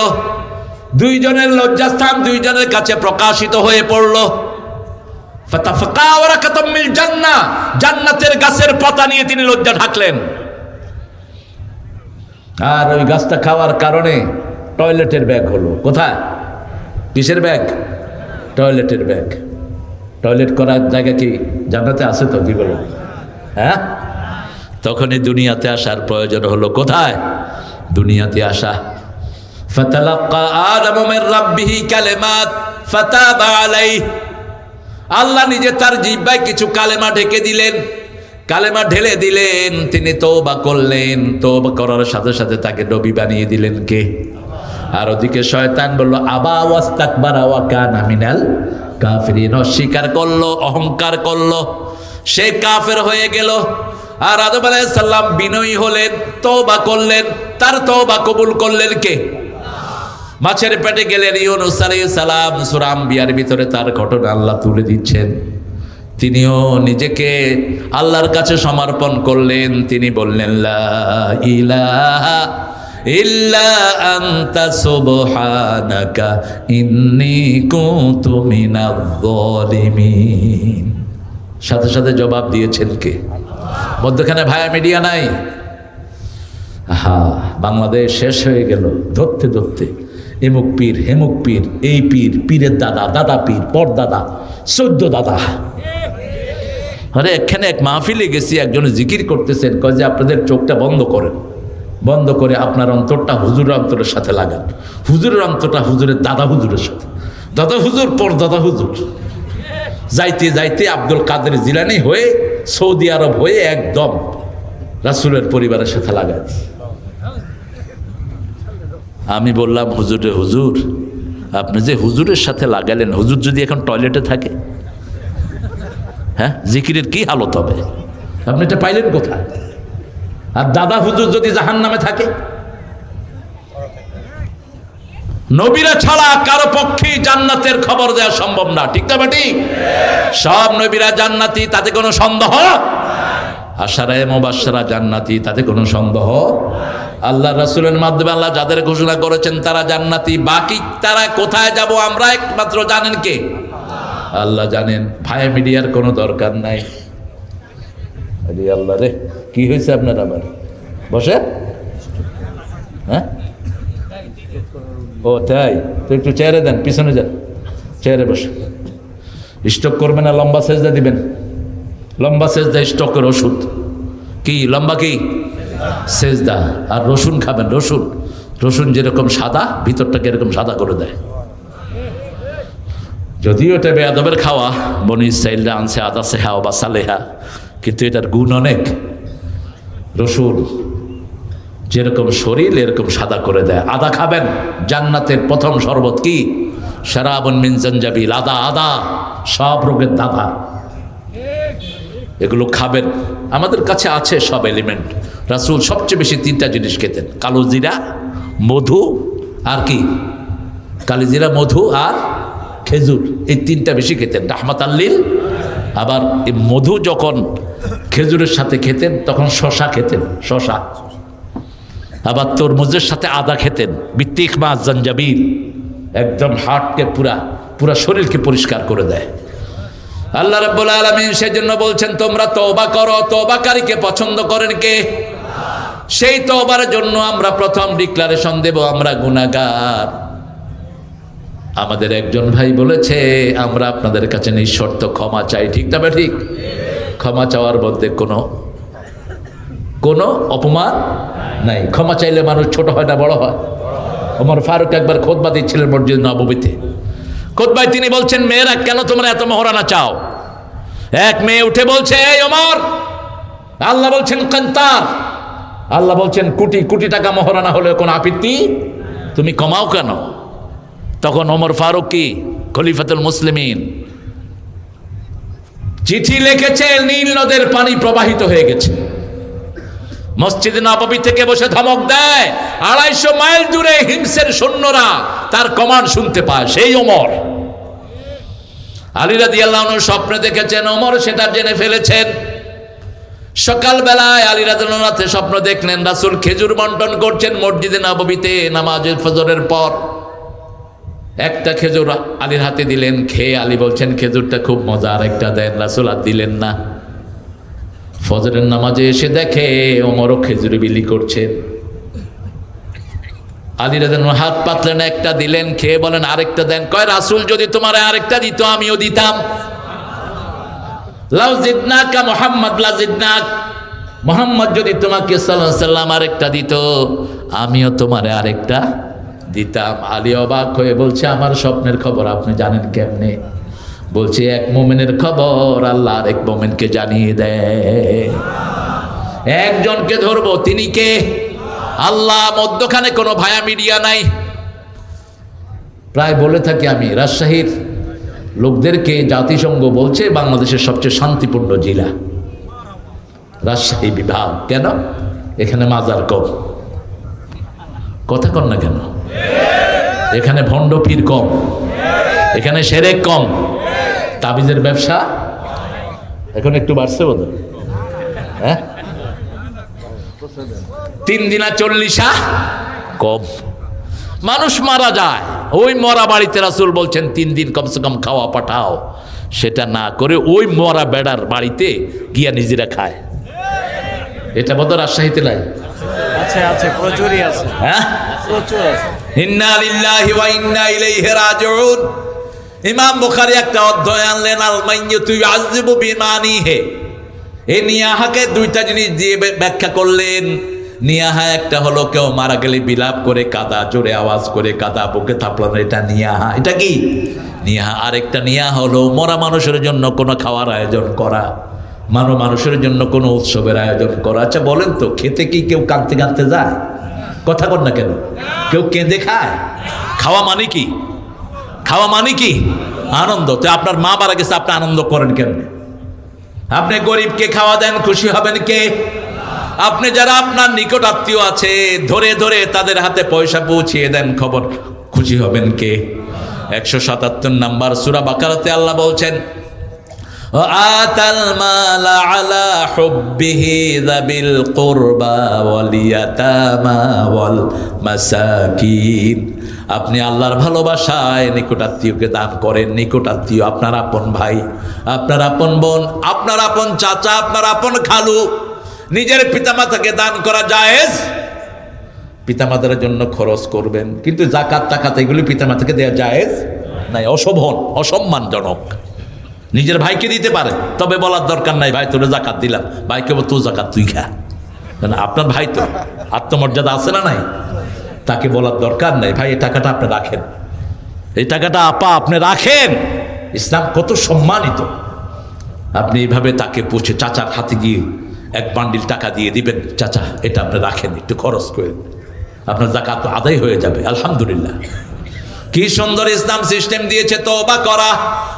2 জনের লজ্জাস্থান 2 জনের কাছে প্রকাশিত হয়ে পড়ল। ফাতাফাকা ওয়ারাকাতুম মিল জান্নাহ, জান্নাতের গাছের পাতা নিয়ে তিনি লজ্জা ঢাকলেন। আর ওই গাছটা খাওয়ার কারণে টয়লেটের ব্যাগ হলো। কোথায়? কিসের ব্যাগ? টয়লেটের ব্যাগ। টয়লেট করার জায়গা কি জান্নাতে আছে? তো কি বলো, হ্যাঁ? তখনই দুনিয়াতে আসার প্রয়োজন হলো। কোথায়? দুনিয়াতে আসা। ফাতালাক্কা আদামু মির রাব্বিহি কালিমাত ফাতাবা আলাইহি, আল্লাহ নিজে তার জিহ্বায় কিছু কালেমা ঢেকে দিলেন, কালেমা ঢেলে দিলেন। তিনি তওবা করলেন, তওবা করার সাথে সাথে তাকে নবী বানিয়ে দিলেন কে? আর ওদিকে শয়তান বলল আবা ওয়াস্তাকবারা ওয়া কানা মিনাল কাফিরিন, অস্বীকার করলো, অহংকার করলো, সে কাফের হয়ে গেল। আর আদম আলাইহিস সালাম বিনয়ী হলেন, তওবা করলেন, তার তওবা কবুল করলেন কে? মাছের পেটে গেলেন ইউনূস আলাইহিস সালাম। সূরা আম্বিয়ার ভিতরে তার ঘটনা আল্লাহ তুলে দিচ্ছেন। তিনিও নিজেকে আল্লাহর কাছে সমর্পণ করলেন। তিনি বললেন লা ইলাহা ইল্লা আনতা সুবহানাকা ইন্নী কুনতু মিনাজ জালিমিন। সাথে সাথে জবাব দিয়েছেন কে? মধ্যখানে ভায়া মিডিয়া নাই। বাংলাদেশ শেষ হয়ে গেল ধরতে ধরতে। এমুক পীর, হেমুক পীর, এই পীর, পীরের দাদা, দাদা পীর, পর দাদা, 14 দাদা। আরে এখানে এক মাহফিলে গেছি, একজন জিকির করতেছেন, কয় যে আপনাদের চোখটা বন্ধ করেন, বন্ধ করে আপনার অন্তরটা হুজুরের অন্তরের সাথে লাগান। হুজুরের অন্তরটা হুজুরের দাদা হুজুরের সাথে, দাদা হুজুর পর দাদা হুজুর। যাইতে যাইতে আব্দুল কাদের জিলানী হয়ে সৌদি আরব হয়ে একদম রাসূলের পরিবারের সাথে লাগাই। আমি বললাম হুজুরে, হুজুর আপনি যে হুজুরের সাথে লাগালেন, হুজুর যদি এখন টয়লেটে থাকে, হ্যাঁ জিকিরের কি হালত হবে? আপনি এটা পাইলেন কোথায়? আর দাদা হুজুর যদি জাহান্নামে থাকে? নবীরা ছাড়া কারো পক্ষে জান্নাতের খবর দেওয়া সম্ভব না, ঠিক না বেটি? সব নবীরা জান্নাতি, তাতে কোনো সন্দেহ। আশারায়ে মুবাশশারা জান্নাতি, তাতে কোনো সন্দেহ। আল্লাহ রাসূলের মাধ্যমে আল্লাহ যাদের ঘোষণা করেছেন তারা জান্নাতি। বাকি তারা কোথায় যাব আমরা একমাত্র জানেন কে? আল্লাহ জানেন। ভাই মিডিয়ার কোনো দরকার নাই। আরে আল্লাহ রে, কি হয়েছে আপনার? আবার বসে হ্যাঁ, ও তাই তো একটু চেয়ারে দেন, পিছনে যান, চেয়ারে বসে। স্টক করবেন না, লম্বা সেজদা দিবেন। লম্বা সেজদা স্টকের ওষুধ। কি লম্বা? কি সেজদা। আর রসুন খাবেন, রসুন। রসুন যেরকম সাদা, ভিতরটাকে এরকম সাদা করে দেয়। যদিও এটা বেয়াদবের খাওয়া, বনি ইসরাইলরা আনছে আদা সেহা বা সালেহা, কিন্তু এটার গুণ অনেক। রসুন যেরকম শরীর এরকম সাদা করে দেয়। আদা খাবেন, জান্নাতের প্রথম শরবত কি? শারাবুন মিন জানজাবিল। আদা, আদা সব রোগের দাদা। এগুলো খাবেন। আমাদের কাছে আছে সব এলিমেন্ট। রাসূল সবচেয়ে বেশি 3টা জিনিস খেতেন: কালো জিরা, মধু, আর কি? কালিজিরা, মধু আর খেজুর। এই 3টা বেশি খেতেন, রাহমাতাল লিল। আবার এই মধু যখন খেজুরের সাথে খেতেন তখন শশা খেতেন, শশা। আবার তরমুজের সাথে আদা খেতেন, বিত্তিক মা জানজাবিল। একদম হার্টকে পুরা শরীরকে পরিষ্কার করে দেয়। আল্লাহ রাব্বুল আলামিন সেজন্য বলছেন, তোমরা তওবা করো। তওবাকারীকে পছন্দ করেন কে? সেই তওবার জন্য আমরা প্রথম ডিক্লারেশন দেব, আমরা গুনাহগার। আমাদের একজন ভাই বলেছে, আমরা আপনাদের কাছে নিঃশর্ত ক্ষমা চাই। ঠিক না বা ঠিক? ক্ষমা চাওয়ার মধ্যে কোনো অপমান নাই। ক্ষমা চাইলে মানুষ ছোট হয় না, বড় হয়। ওমর ফারুক একবার খুতবা দিচ্ছিলেন মসজিদ নববীতে। খুতবায় তিনি বলছেন, মেয়েরা কেন তোমরা এত মহরানা চাও? এক মেয়ে উঠে বলছে, এই ওমর, আল্লাহ বলছেন কান্তার, আল্লাহ বলছেন কোটি কোটি টাকা মহরানা হলে কোন আপত্তি, তুমি কমাও কেন? তখন ওমর ফারুক কি খলিফাতুল মুসলিমিন চিঠি লিখেছে, নীল নদের পানি প্রবাহিত হয়ে গেছে। মসজিদে নববী থেকে বসে ধমক দেয়, 250 মাইল দূরে হিমসের সৈন্যরা তার কমান্ড শুনতে পায়। সেই ওমর। আলী রাদিয়াল্লাহু আনহু স্বপ্নে দেখেছেন, ওমর সেটা জেনে ফেলেছেন। সকালবেলায় আলী রাদিয়াল্লাহু আনহু রাতে স্বপ্ন দেখলেন, রাসূল খেজুর বন্টন করছেন মসজিদে নববীতে নামাজের ফজরের পর। একটা খেজুর আলীর হাতে দিলেন, খেয়ে আলী বলছেন, খেজুরটা খুব মজা, আর একটা দেন। রাসূল আর দিলেন না। ফজরের নামাজে এসে দেখে ওমরও খেজুরি বিলি করছেন। আলী রাদিয়াল্লাহু আনহু হাত পাতলেন, একটা দিলেন, খেয়ে বলেন, আরেকটা দেন। কয়, রাসূল যদি তোমার আরেকটা দিত আমিও দিতাম। লাউ জিদনাকা মুহাম্মদ লা জিদনাক। মুহাম্মদ যদি তোমাকে সাল্লাল্লাহু আলাইহি সাল্লাম আরেকটা দিত আমিও তোমারে আরেকটা দিতাম। আলী অবাক হয়ে বলছে, আমার স্বপ্নের খবর আপনি জানেন কেমনে? বলছে, এক মুমিনের খবর আল্লাহ আরেক মুমিনকে জানিয়ে দেয়। একজনকে ধরবো, তিনি কে? আল্লাহ। মধ্যখানে কোনো ভায়া মিডিয়া নাই। প্রায় বলে থাকি আমি, রাজশাহীর লোকদেরকে জাতিসংঘ বলছে বাংলাদেশের সবচেয়ে শান্তিপূর্ণ জেলা রাজশাহী বিভাগ। কেন? এখানে মাজার কম। কথা কন না কেন? এখানে ভণ্ড পীর কম, এখানে সেরেক কম, তাবিজের ব্যবসা এখন একটু বাড়ছে বোধ। হ্যাঁ, 3 দিনা 40 কম। মানুষ মারা যায়, ওই মরা বাড়িতে রাসূল বলছেন 3 দিন কমসে কম খাওয়া পাঠাও। সেটা না করে ওই মরা বেড়ার বাড়িতে গিয়া নিজেরা খায়। এটা বোধ রাজশাহীতে নাই? আছে, আছে, প্রচুরই আছে। হ্যাঁ, প্রচুর আছে। ইন্না লিল্লাহি ওয়া ইন্না ইলাইহি রাজিউন। ইমাম বুখারী একটা অধ্যায় আনলেন, আল মাইয়িতু ইউআযযিবু বিমানিহি। এই নিয়াহাকে 2টা জিনিস দিয়ে ব্যাখ্যা করলেন। নিয়াহা একটা হলো কেউ মারা গেলে বিলাপ করে কাদা, জোরে আওয়াজ করে কাদা বুকে থাপড়ানো, এটা নিয়াহা। এটা কি নিয়াহা? আরেকটা নিয়াহা হলো মরা মানুষের জন্য কোনো খাওয়ার আয়োজন করা, মানুষের জন্য কোনো উৎসবের আয়োজন করা। আচ্ছা বলেন তো, খেতে কি কেউ কাঁদতে কাঁদতে যায়? কথা কর না কেন? কেউ কেঁদে খায়? খাওয়া মানে কি? খাওয়া মানে কি? আনন্দ। তো আপনার মা মারা গেছে, আপনি আনন্দ করেন কেমনে? আপনি গরিবকে খাওয়া দেন, খুশি হবেন কে? আপনি যারা আপনার নিকট আত্মীয় আছে ধরে ধরে তাদের হাতে পয়সা পৌঁছিয়ে দেন, খবর খুশি হবেন কে? 177 নম্বর সূরা বাকারাতে আল্লাহ বলছেন, আতাল মালা আলা হুব্বিহি যাবিল কুরবা ওয়াল ইয়াতামা ওয়াল মাসাকিন। আপনি আল্লাহর ভালোবাসায় নিকটাত্মীয়কে দান করেন। নিকটাত্মীয় আপনার আপন ভাই, আপনার আপন বোন, আপনার আপন চাচা, আপনার আপন খালু। নিজের পিতামাতাকে দান করা জায়েজ, পিতামাতার জন্য খরচ করবেন, কিন্তু জাকাত টাকাত এগুলি পিতামাতাকে দেওয়া জায়েজ নাই, অশোভন, অসম্মানজনক। নিজের ভাইকে দিতে পারে, তবে বলার দরকার নাই ভাই তোর জাকাত দিলাম, ভাইকে বল তোর জাকাত তুই খা, কারণ আপনার ভাই তো, আত্মমর্যাদা আছে না নাই, তাকে বলার দরকার নাই ভাই এই টাকাটা আপনি রাখেন, এই টাকাটা আপা আপনি রাখেন। ইসলাম কত সম্মানিত। আপনি এইভাবে তাকে পৌঁছে চাচার হাতে গিয়ে এক বান্ডিল টাকা দিয়ে দিবেন, চাচা এটা আপনি রাখেন, একটু খরচ করেন, আপনার জাকাত আদায় হয়ে যাবে। আলহামদুলিল্লাহ, কি সুন্দর ইসলাম সিস্টেম দিয়েছে। তওবা করা,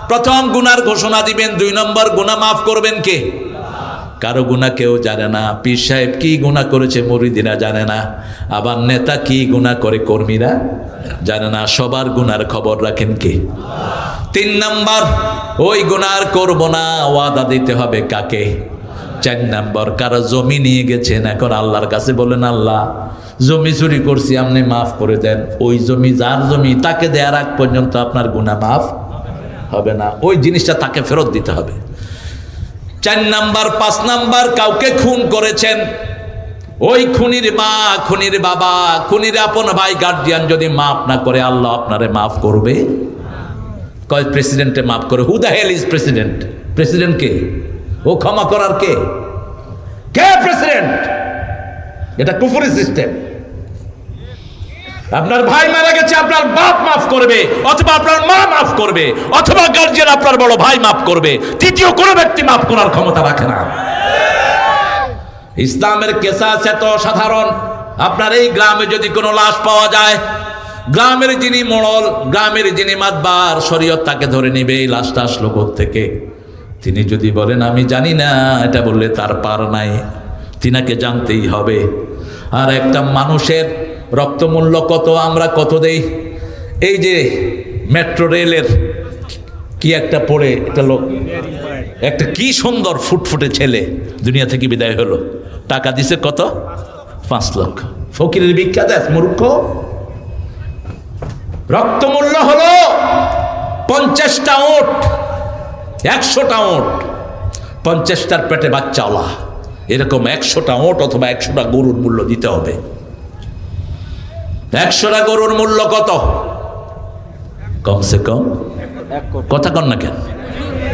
প্রথম গুনার ঘোষণা দিবেন, 2 নম্বর গুনাহ মাফ করবেন কে? কারো গুনাহ কেউ জানে না। পীর সাহেব কি গুনাহ করেছে মুরিদিরা জানে না, আবার নেতা কি গুনাহ করে কর্মীরা জানে না। সবার গুনার খবর রাখেন কে? 3 নম্বর, ওই গুনাহ আর করব না, ওয়াদা দিতে হবে কাকে? 4 নম্বর, কারো জমি নিয়ে গেছেন, এখন আল্লাহর কাছে বলেন আল্লাহ জমি চুরি করছি, আপনি মাফ করে দেন। ওই জমি যার জমি, তাকে দেওয়ার আগ পর্যন্ত আপনার গুনাহ মাফ হবে না, ওই জিনিসটা তাকে ফেরত দিতে হবে। 4 নম্বর। 5 নম্বর, কাউকে খুন করেছেন, ওই খুনির মা, খুনির বাবা, খুনির আপন ভাই, গার্জিয়ান যদি মাফ না করে, আল্লাহ আপনারে মাফ করবে? কয় প্রেসিডেন্টে মাফ করে? Who the hell is president? President কে? ও ক্ষমা করার কে? কে প্রেসিডেন্ট? এটা কুফরি সিস্টেম। আপনার ভাই মারা গেছে, আপনার বাপ মাফ করবে, অথবা আপনার মা মাফ করবে, অথবা গার্জিয়ান আপনার বড় ভাই মাফ করবে, তৃতীয় কোনো ব্যক্তি মাফ করার ক্ষমতা রাখে না। ইসলামের কেসাস এত সাধারণ। আপনার এই গ্রামে যদি কোনো লাশ পাওয়া যায়, গ্রামের যিনি মোড়ল, গ্রামের যিনি মাতবার, শরীয়ত তাকে ধরে নিবে এই লাশটা আসলো থেকে। তিনি যদি বলেন আমি জানি না, এটা বললে তার পার নাই, তিনাকে জানতেই হবে। আর একটা মানুষের রক্তমূল্য কত, আমরা কত দেই? এই যে মেট্রো রেলের কি একটা পড়ে, একটা লোক, একটা কি সুন্দর ফুটফুটে ছেলে দুনিয়া থেকে বিদায় হলো, টাকা দিছে কত? 5 লক্ষ। ফকিরের ভিক্ষা দেয় মূর্খ। রক্তমূল্য হলো 50টা ওট, 100টা ওট, 50টার পেটে বাচ্চাওয়ালা, এরকম 100টা ওট অথবা 100টা গরুর মূল্য দিতে হবে। 100টা গরুর মূল্য কত? কমসে কম, কথা কন না কেন,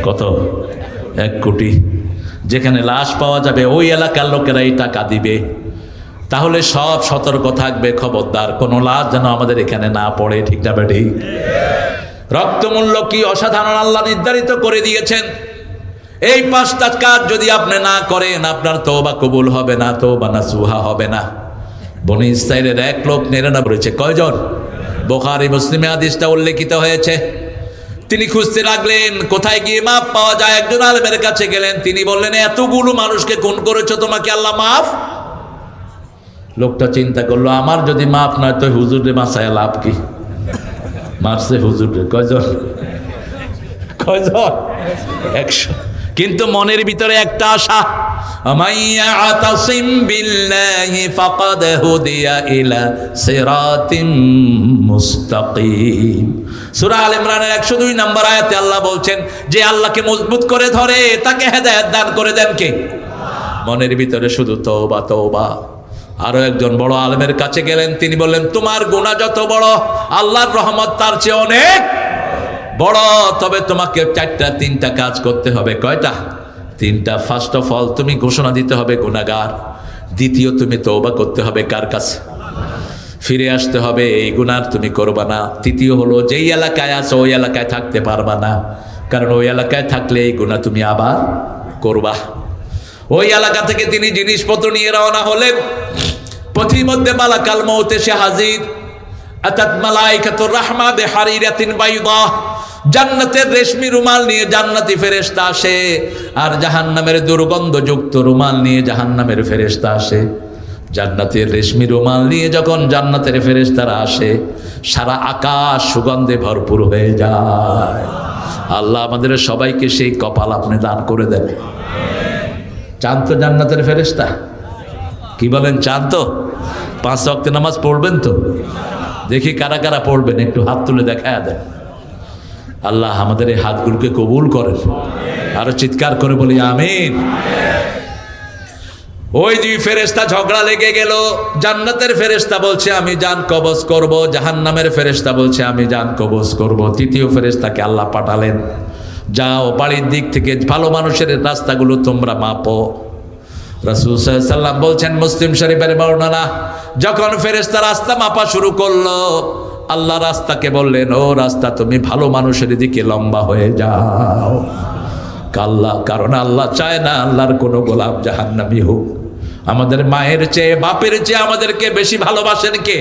কত? 1 কোটি। যেখানে লাশ পাওয়া যাবে ওই এলাকার লোকেরাই টাকা দিবে। তাহলে সব সতর্ক থাকবে, খবরদার কোনো লাশ যেন আমাদের এখানে না পড়ে, ঠিক না বেঠি? রক্তমূল্য কি অসাধারণ আল্লাহ নির্ধারিত করে দিয়েছেন। এই 5টা কাজ যদি আপনি না করেন, আপনার তওবা কবুল হবে না, তওবা নাসুহা হবে না। বনি ইসরাইলের এক লোক নেরানা পড়েছে, কয়জন? বুখারী মুসলিমে হাদিসটা উল্লেখিত হয়েছে। তিনি খুঁজতে লাগলেন কোথায় গিয়ে মাপ পাওয়া যায়। একজন আলেমের কাছে গেলেন, তিনি বললেন এতগুলো মানুষকে খুন করেছো, তোমাকে আল্লাহ মাফ? লোকটা চিন্তা করলো, আমার যদি মাফ নয় তো হুজুরে মাসায় লাভ কি? মারছে হুজুরে। কয়জন? 100। কিন্তু মনের ভিতরে একটা আশা, আমাইয়া আতাসিম বিল্লাহি ফাকাদ হুদিয়া ইলা সিরাতিম মুস্তাকিম। সূরা আল ইমরানের 102 নম্বর আয়াতে আল্লাহ বলছেন যে আল্লাহকে মজবুত করে ধরে তাকে হেদায়েত দান করে দেন কে? মনের ভিতরে শুধু তওবা তওবা। আরো একজন বড় আলেমের কাছে গেলেন, তিনি বললেন তোমার গুনাহ যত বড়, আল্লাহর রহমত তার চেয়ে অনেক বড়, তবে তোমাকে 3টা কাজ করতে হবে। কয়টা? 3টা। ফার্স্ট অফ অল, তুমি ঘোষণা দিতে হবে গুনাহগার। দ্বিতীয়, তুমি তওবা করতে হবে কার কাছে? ফিরে আসতে হবে, এই গুনাহ তুমি করবা না। তৃতীয় হলো, যেই এলাকায় আছো ওই এলাকায় থাকতে পারবা না, কারণ ওই এলাকায় থাকলে এই গুনাহ তুমি আবার করবা। ওই এলাকা থেকে তিনি জিনিসপত্র নিয়ে রওনা হলেন। পথির মধ্যে মালাকাল মউত এসে হাজির। আতাত মালাইকাতুর রাহমা বিহারিরাতিন বাইদা, জান্নাতের রেশমি রুমাল নিয়ে জান্নাতি ফেরেশতা আসে, আর জাহান্নামের দুর্গন্ধযুক্ত রুমাল নিয়ে জাহান্নামের ফেরেশতা আসে। জান্নাতের রেশমি রুমাল নিয়ে যখন জান্নাতের ফেরেশতারা আসে, সারা আকাশ সুগন্ধে ভরপুর হয়ে যায়। আল্লাহ আমাদের সবাইকে সেই কপাল আপনি দান করে দেন। চান তো জান্নাতের ফেরেশতা? কি বলেন, চান তো? 5 ওয়াক্ত নামাজ পড়বেন তো? দেখি কারা কারা পড়বেন, একটু হাত তুলে দেখায় দেন। আল্লাহ আমাদের এই হাতগুলোকে কবুল করেন। আরো চিৎকার করে বলি আমিন। ওই দুই ফেরেশতা ঝগড়া লেগে গেল। জান্নাতের ফেরেশতা বলছে আমি জান কবজ করব, জাহান্নামের ফেরেশতা বলছে আমি জান কবজ করব। তৃতীয় ফেরেশতাকে আল্লাহ পাঠালেন, যাও বাড়ির দিক থেকে ভালো মানুষের রাস্তাগুলো তোমরা মাপো। রাসূল সাল্লাল্লাহু আলাইহি ওয়াসাল্লাম বলছেন, মুসলিম শরীফের বর্ণনা, যখন ফেরেশতা রাস্তা মাপা শুরু করলো, আল্লাহ রাস্তাকে বললেন, ও রাস্তা তুমি ভালো মানুষের দিকে লম্বা হয়ে যাও। কারণ আল্লাহ চায় না আল্লাহর কোনো গোলাম জাহান্নামী হোক। আমাদের মায়ের চেয়ে বাপের চেয়ে আমাদেরকে বেশি ভালোবাসেন কে?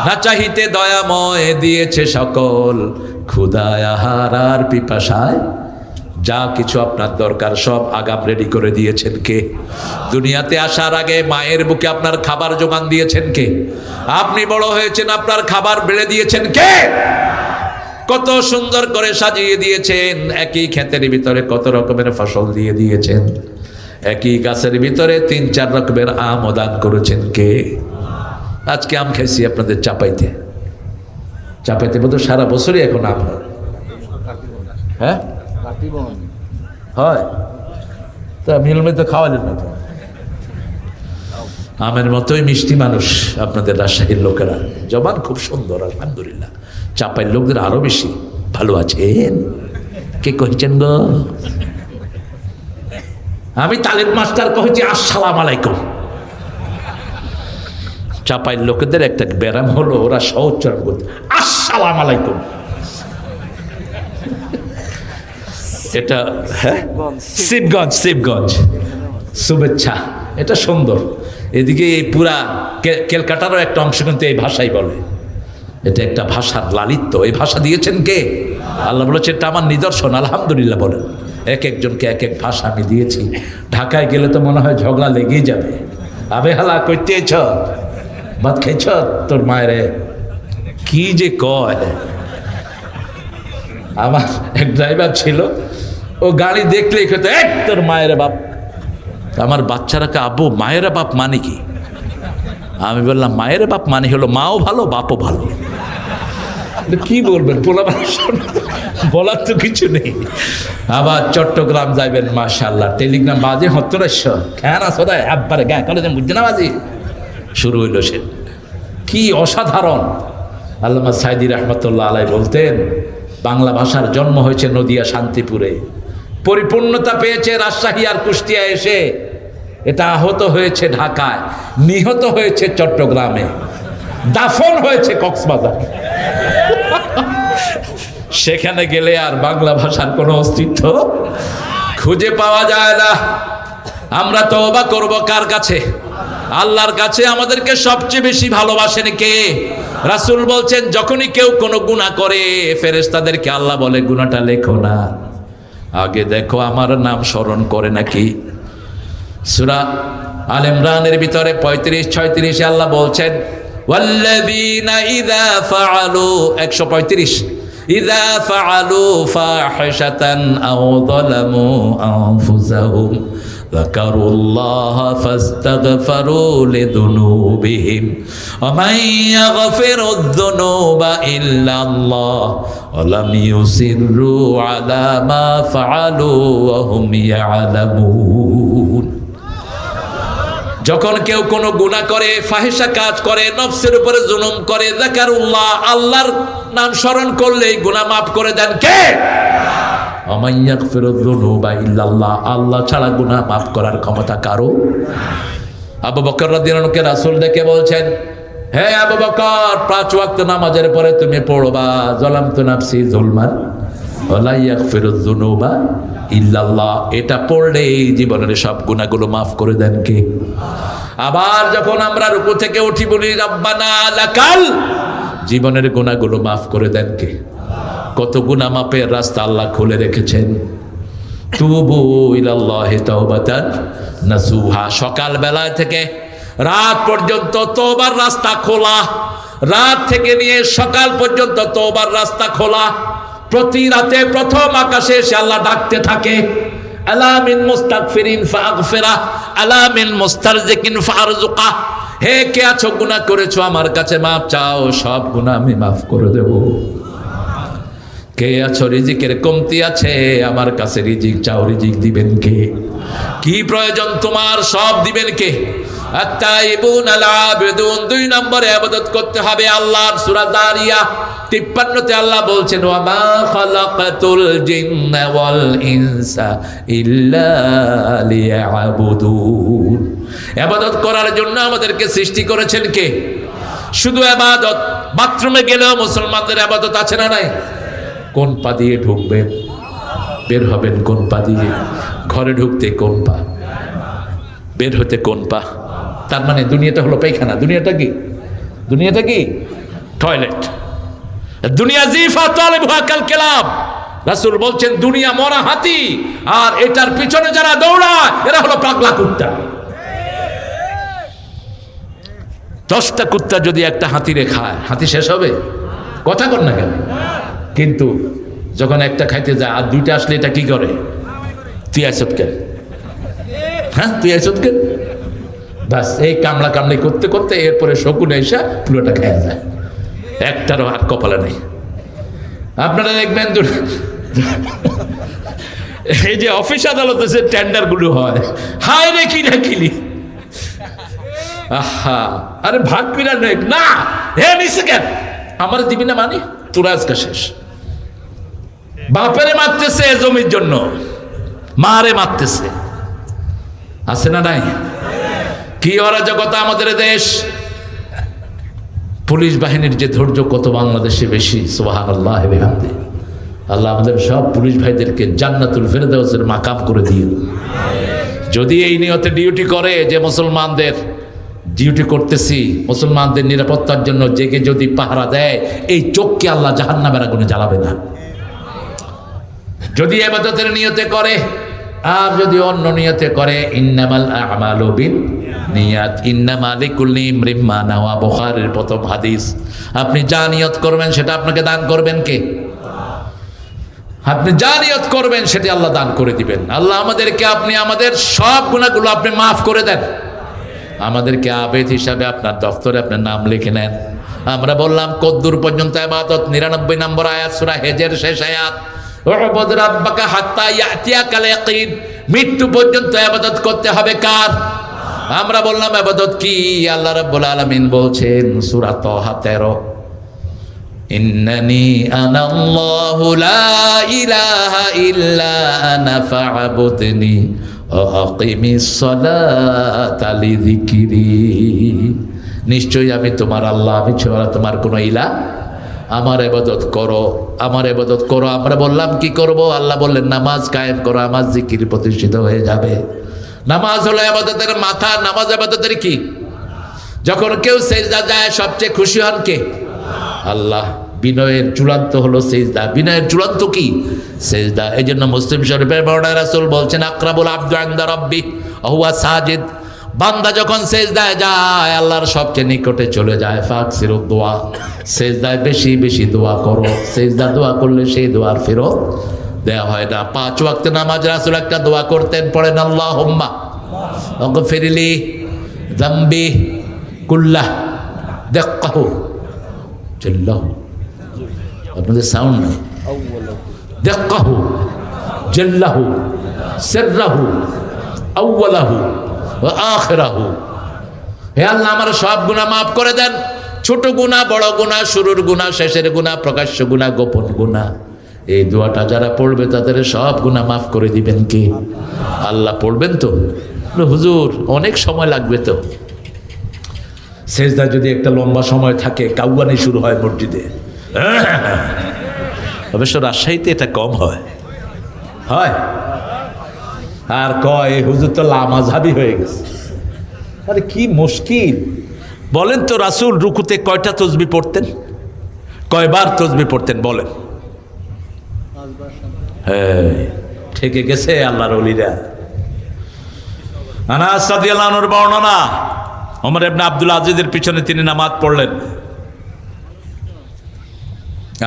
না চাহিতে দয়াময় দিয়েছে সকল, ক্ষুধায় আহার আর পিপাসায় যা কিছু আপনার দরকার সব আগাম রেডি করে দিয়েছেন কে? দুনিয়াতে আসার আগে মায়ের বুকে আপনার খাবার জোগান দিয়েছেন কে? আপনি বড় হয়েছেন, আপনার খাবার বেড়ে দিয়েছেন কে? কত সুন্দর করে সাজিয়ে দিয়েছেন। একই ক্ষেতের ভিতরে কত রকমের ফসল দিয়ে দিয়েছেন। একই গাছের ভিতরে 3-4 রকমের আম দান করেছেন কে? আজকে আম খাইছি আপনাদের চাপাইতে বোধ সারা বছরই এখন আম হয়। হ্যাঁ হয়, তা মিলমে তো খাওয়ালেন না তো। আমের মতোই মিষ্টি মানুষ আপনাদের রাজশাহীর লোকেরা, জবান খুব সুন্দর আলহামদুলিল্লাহ। চাপাইয়ের লোকদের আরো বেশি ভালো আছেন। কে কইছেন গো? আমি তালিম মাস্টার কইছি আসসালাম আলাইকুম। চাপাইয়ের লোকেদের একটা ব্যারাম হলো, ওরা সহচরণ করতে আসসালাম আলাইকুম। এটা হ্যাঁ শিবগঞ্জ শুভেচ্ছা, এটা সুন্দর। এদিকে এই পুরা ক্যালকাটারও একটা অংশ কিন্তু এই ভাষাই বলে। এটা একটা ভাষার লালিত্য। এই ভাষা দিয়েছেন কে? আল্লাহ বলেছে এটা আমার নিদর্শন। আলহামদুলিল্লাহ বলেন। এক একজনকে এক এক ভাষা আমি দিয়েছি। ঢাকায় গেলে তো মনে হয় ঝগড়া লেগেই যাবে। আবে হালা কইতেছ ভাত খাইছ তোর মায়েরে, কি যে কয়। আমার এক ড্রাইভার ছিল, ও গাড়ি দেখলেই খেতে এক তোর মায়ের বাপ। আমার বাচ্চারাকে আব্বু মায়ের বাপ মানে কি? আমি বললাম মায়ের বাপ মানে হলো মাও ভালো বাপও ভালো। কি বলবেন, বলার তো কিছু নেই। আবার চট্টগ্রাম যাইবেন, মাশাআল্লাহ টেলিগ্রাম বাজে হত্তরেশ খেয়ান আসে একবারে গায়ে কলেজে বুঝছে না বাজি শুরু হইল। সে কি অসাধারণ। আল্লামা সাইদি রহমতুল্লাহ আলাই বলতেন, বাংলা ভাষার জন্ম হয়েছে নদিয়া শান্তিপুরে, পরিপূর্ণতা পেয়েছে রাজশাহী আর কুষ্টিয়া এসে, এটা আহত হয়েছে ঢাকায়, নিহত হয়েছে চট্টগ্রামে, দাফন হয়েছে কক্সবাজার। সেখানে গেলে আর বাংলা ভাষার কোনো অস্তিত্ব খুঁজে পাওয়া যায় না। আমরা তওবা করব কার কাছে? আল্লাহর কাছে। আমাদেরকে সবচেয়ে বেশি ভালোবাসেন কে? রাসূল বলছেন, যখনই কেউ কোনো গুনাহ করে ফেরেশতাদেরকে আল্লাহ বলে গুনাহটা লেখো না, আগে দেখো আমার নাম স্মরণ করে নাকি। সূরা আল ইমরানের ভিতরে 35-36 আল্লাহ বলছেন, ওয়াল্লাযীনা ইযা ফাআলু 135 ইযা ফাআলু ফাহিশাতান আও যালামু আনফুসাহুম যাকারুল্লাহা ফাস্তাগফিরু লিযুনুবিহিম ওয়া মান ইয়াগফিরুয যুনুবা ইল্লাল্লাহ ওয়া লাম ইউসিররু আলা মা ফাআলু ওয়া হুম ইয়ালামুন। যখন কেউ কোনো গুনাহ করে, ফাহিশা কাজ করে, নফসের উপরে জুলুম করে, যাকারুল্লাহ আল্লাহর নাম স্মরণ করলেই গুনাহ মাফ করে দেন কে? ওয়া মান ইয়াগফিরুয যুনুবা ইল্লাল্লাহ, আল্লাহ ছাড়া গুনাহ মাফ করার ক্ষমতা কারো। আবু বকর রাদিয়াল্লাহু আনহু রাসূল ডেকে বলছেন, হে আবু বকর, 5 ওয়াক্ত নামাজের পরে তুমি পড়বা যালামতু নাফসি যুলমান ওয়া লা ইয়াগফিরুয যুনুবা ইল্লাল্লাহ। এটা পড়লেই জীবনের সব গুনাহগুলো মাফ করে দেন কে? আবার যখন আমরা রুকু থেকে উঠি বলি রব্বানা লাকাল, জীবনের গুনাহগুলো মাফ করে দেন কে? কত গুনাহ মাপের রাস্তা আল্লাহ খুলে রেখেছেন। তুবু ইলাল্লাহি তাওবাতান নাসুহা, সকাল বেলা থেকে রাত পর্যন্ত তওবার রাস্তা খোলা। রাত থেকে নিয়ে সকাল পর্যন্ত তওবার রাস্তা খোলা। প্রতি রাতে প্রথম আকাশে এসে আল্লাহ ডাকতে থাকে, আলা মিন মুস্তাগফিরিন ফাগফিরা আলা মিন মুস্তারজিকিন ফারজুকা। হে কে আছো গুনাহ করেছো আমার কাছে মাফ চাও, সব গুনাহ আমি মাফ করে দেব। কে কে আছো রিজিকের কমতি আছে, আমার কাছে রিজিক চাও, রিজিক দিবেন কে? কি প্রয়োজন তোমার, সব দিবেন কে? আত-তাইবুন আল-আবিদুন, 2 নম্বরে ইবাদত করতে হবে আল্লাহর। সূরা যারিয়াহ 53-তে আল্লাহ বলছেন, ওয়া মা খালাকাতুল জিন্না ওয়াল ইনসা ইল্লা লিয়াবুদুন। ইবাদত করার জন্য আমাদেরকে সৃষ্টি করেছেন কে? শুধু ইবাদত। বাথরুমে গেলেও মুসলমানদের ইবাদত আছে না নাই? কোন পা দিয়ে ঢুকবেন, বের হবেন কোন পা দিয়ে? ঘরে ঢুকতে কোন পা, বের হতে কোন পা? তার মানে দুনিয়াটা হলো পায়খানা। দুনিয়াটা কি? দুনিয়াটা কি? টয়লেট। দুনিয়া জিফা তালিবুহা কাল কিলাব। রাসূল বলছেন দুনিয়া মরা হাতি, আর এটার পিছনে যারা দৌড়ায় এরা হলো পাগলা কুত্তা। 10টা কুত্তা যদি একটা হাতিরে খায়, হাতি শেষ হবে? কথা কর না কেন? কিন্তু যখন একটা খাইতে যায় আর 2টা আসলে এটা কি করে? তুই আইছত কেন? হ্যাঁ, তুই আইছত কেন? বাস এই কামলা কামলি করতে করতে এরপরে শকুনে এসে পুরোটা খেয়ে যায়, একটারও আর কপালে নেই। আপনারা দেখবেন এই যে অফিস আদালতে যে টেন্ডার গুলো হয়, হায় রে কি না কিলি, আহা, আরে ভাগ কিনা নেই না, হে নিছে কেন? আমার দিবি না মানে? তোরা আজকে শেষ। বাপেরে মারতেছে জমির জন্য, মারে মারতেছে, আছে না নাই? কি অরাজকতা আমাদের দেশ। পুলিশ বাহিনীর যে ধৈর্য কত বাংলাদেশে বেশি, সুবহানাল্লাহ ওয়া বিহামদিহি। আল্লাহ আমাদের সব পুলিশ ভাইদেরকে জান্নাতুল ফেরদাউসের মাকাম করে দিন। যদি এই নিয়তে ডিউটি করে যে মুসলমানদের ডিউটি করতেছি, মুসলমানদের নিরাপত্তার জন্য জেগে যদি পাহারা দেয়, এই চোখকে আল্লাহ জাহান্নামের আগুনে জ্বালাবে না। যদি ইবাদতের নিয়তে করে, আর যদি অন্য নিয়তে করে, ইন্নামাল আমালু বিন্নিয়াত ইন্নামা লিকুল্লি ইমরিম মা নাওয়া, বুখারীর প্রথম হাদিস। আপনি যা নিয়ত করবেন সেটা আপনাকে দান করবেন কে? আপনি যা নিয়ত করবেন সেটা আল্লাহ দান করে দিবেন। আল্লাহ আমাদেরকে, আপনি আমাদের সব গুনাহগুলো আপনি মাফ করে দেন, আমাদেরকে আবেদ হিসাবে আপনার দফতরে আপনার নাম লিখে নেন। আমরা বললাম কদ্দুর পর্যন্ত ইবাদত, 99 নম্বর আয়াত সূরা হেজের শেষ আয়াত, উবুদ রাব্বাকা হাত্তা ইয়াতিয়াকাল ইয়াকিন। মৃত্যু পর্যন্ত ইবাদত করতে হবে কার? আমরা বললাম ইবাদত কি? আল্লাহ রাব্বুল আলামিন বলছেন সূরা তাহা 13, ইন্নানি আনাল্লাহু লা ইলাহা ইল্লা আনা ফা'বুদনি ওয়া আকিমিস সালাতা লিযিকরি। নিশ্চয়ই আমি তোমার আল্লাহ, আমি ছাড়া তোমার কোনো ইলাহ, আমার ইবাদত করো, আমার ইবাদত করো। আমরা বললাম কি করব? আল্লাহ বললেন নামাজ কায়েম করো, আমার জিকির প্রতিষ্ঠিত হয়ে যাবে। নামাজ হলো ইবাদতের মাথা। নামাজ ইবাদতের কি? যখন কেউ সেজদা যায় সবচেয়ে খুশি হন কে? আল্লাহ। বিনয়ের চূড়ান্ত হলো সেজদা। বিনয়ের চূড়ান্ত কি? সেজদা। এই জন্য মুসলিম শরীফের বর্ণনায় রাসূল বলছেন আকরাবুল আবদু ইনদা রাব্বি ওয়া হুয়া সাজিদ। বান্দা যখন সেজদায় যায় আল্লাহর সবচেয়ে নিকটে চলে যায়। ফাকসিরু দোয়া, সেজদায় বেশি বেশি দোয়া করো। সেজদা দোয়া করলে সেই দোয়ার ফেরত দেয়া হয় না। 5 ওয়াক্ত নামাজ রাসূল একটা দোয়া করতেন, পড়েন আল্লাহুম্মা আগফিরলি যামবি কুল্লাহ দাক্কাহু জাল্লাহু। আপনাদের সাউন্ড নাই। দাক্কাহু জাল্লাহু সিররাহু আউওয়ালাহু ওয়া আখিরাহু। হে আল্লাহ আমার সব গুনাহ মাফ করে দেন, ছোট গুনাহ, বড় গুনাহ, শুরুর গুনাহ, শেষের গুনাহ, প্রকাশ্য গুনাহ, গোপন গুনাহ। এই দোয়াটা যারা পড়বে তাদের সব গুনাহ মাফ করে দিবেন কে? আল্লাহ। পড়বেন তো? হুজুর অনেক সময় লাগবে তো। সেজদা যদি একটা লম্বা সময় থাকে, কাউয়ানি শুরু হয় মসজিদে। অবশ্য রাজশাহীতে এটা কম হয়। আর কয় হুজুর তো লামাঝাবি হয়ে গেছে। আরে কি মুশকিল বলেন তো। রাসূল রুকুতে কয়টা তাসবিহ পড়তেন? কয়বার তাসবিহ পড়তেন বলেন? হ্যাঁ, ঠেকে গেছে আল্লাহর ওলিরা। আনাস রাদিয়াল্লাহু আনহুর বর্ণনা, ওমর ইবনে আব্দুল আজিজের পিছনে তিনি নামাজ পড়লেন।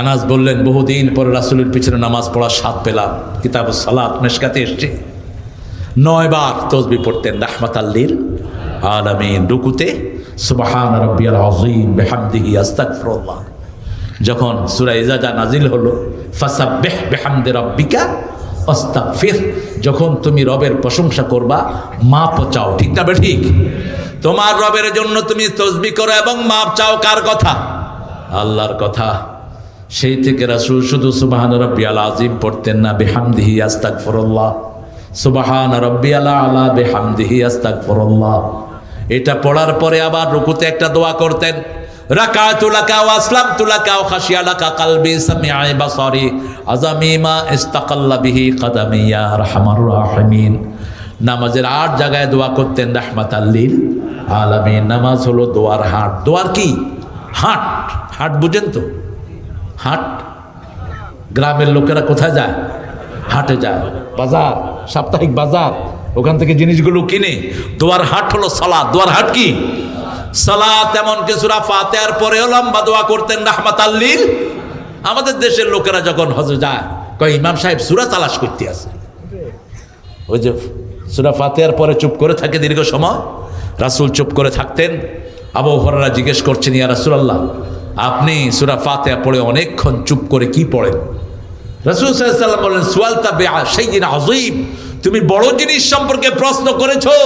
আনাস বললেন বহুদিন পরে রাসূলের পিছনে নামাজ পড়ার স্বাদ পেলাম। কিতাবুস সালাত মিশকাতে এসেছে। 9 বার তাসবিহ পড়তেন রাহমাতাল লিল আলামিন। রুকুতে সুবহান রাব্বিয়াল আযীম বিহামদিহি আস্তাগফিরুল্লাহ। যখন সূরা ইজাজা নাজিল হলো, ফাসাব্বিহ বিহামদি রাব্বিকা আস্তাগফির, যখন তুমি রবের প্রশংসা করবা মাপ চাও। ঠিক না ঠিক? তোমার রবের জন্য তুমি তসবিহ করো এবং মাপ চাও। কার কথা? আল্লাহর কথা। সেই থেকে রাসূল শুধু সুবহান রাব্বিয়াল আযীম পড়তেন না, বিহামদিহি আস্তাগফিরুল্লাহ, সুবহান রাব্বিয়াল আলা বিহামদিহি আস্তাগফিরুল্লাহ। এটা পড়ার পরে আবার রুকুতে একটা দোয়া করতেন, রাকাতু লাকা ওয়া আসলামতু লাকা ওয়া খাশিয়া লাকা কলবি সামিআ বাসারি আযামি মা ইস্তাকাল্লা বিহি কদমি ইয়া আরহামার রাহিমিন। নামাজের 8 জায়গায় দোয়া করতেন রাহমাতাল লিল আলামিন। নামাজ হলো দোয়ার হাট। দোয়ার কি হাট? হাট বুঝেন তো? হাট গ্রামের লোকেরা কোথায় যায়? হাটে যায়, বাজার, সাপ্তাহিক বাজার, ওখান থেকে জিনিসগুলো কিনে। দোয়ার হাট হলো সালাত। দোয়ার হাট কি? সালাত। এমনকি সূরা ফাতিহার পরেও লম্বা দোয়া করতেন রাহমাতাল লিল। আমাদের দেশের লোকেরা যখন হজে যায় কয় ইমাম সাহেব সূরা তালাশ করতে আছে। ওই যে সূরা ফাতিহার পরে চুপ করে থাকে দীর্ঘ সময়, রাসূল চুপ করে থাকতেন। আবু হুরায়রা জিজ্ঞেস করছেন, ইয়া রাসূলুল্লাহ, আপনি সূরা ফাতিহা পড়ে অনেকক্ষণ চুপ করে কি পড়েন? রাসূল সাল্লাল্লাহু আলাইহি ওয়াসাল্লাম বলেন, সুয়ালতা বিশাইইন আযীম, তুমি বড় জিনিস সম্পর্কে প্রশ্ন করেছো।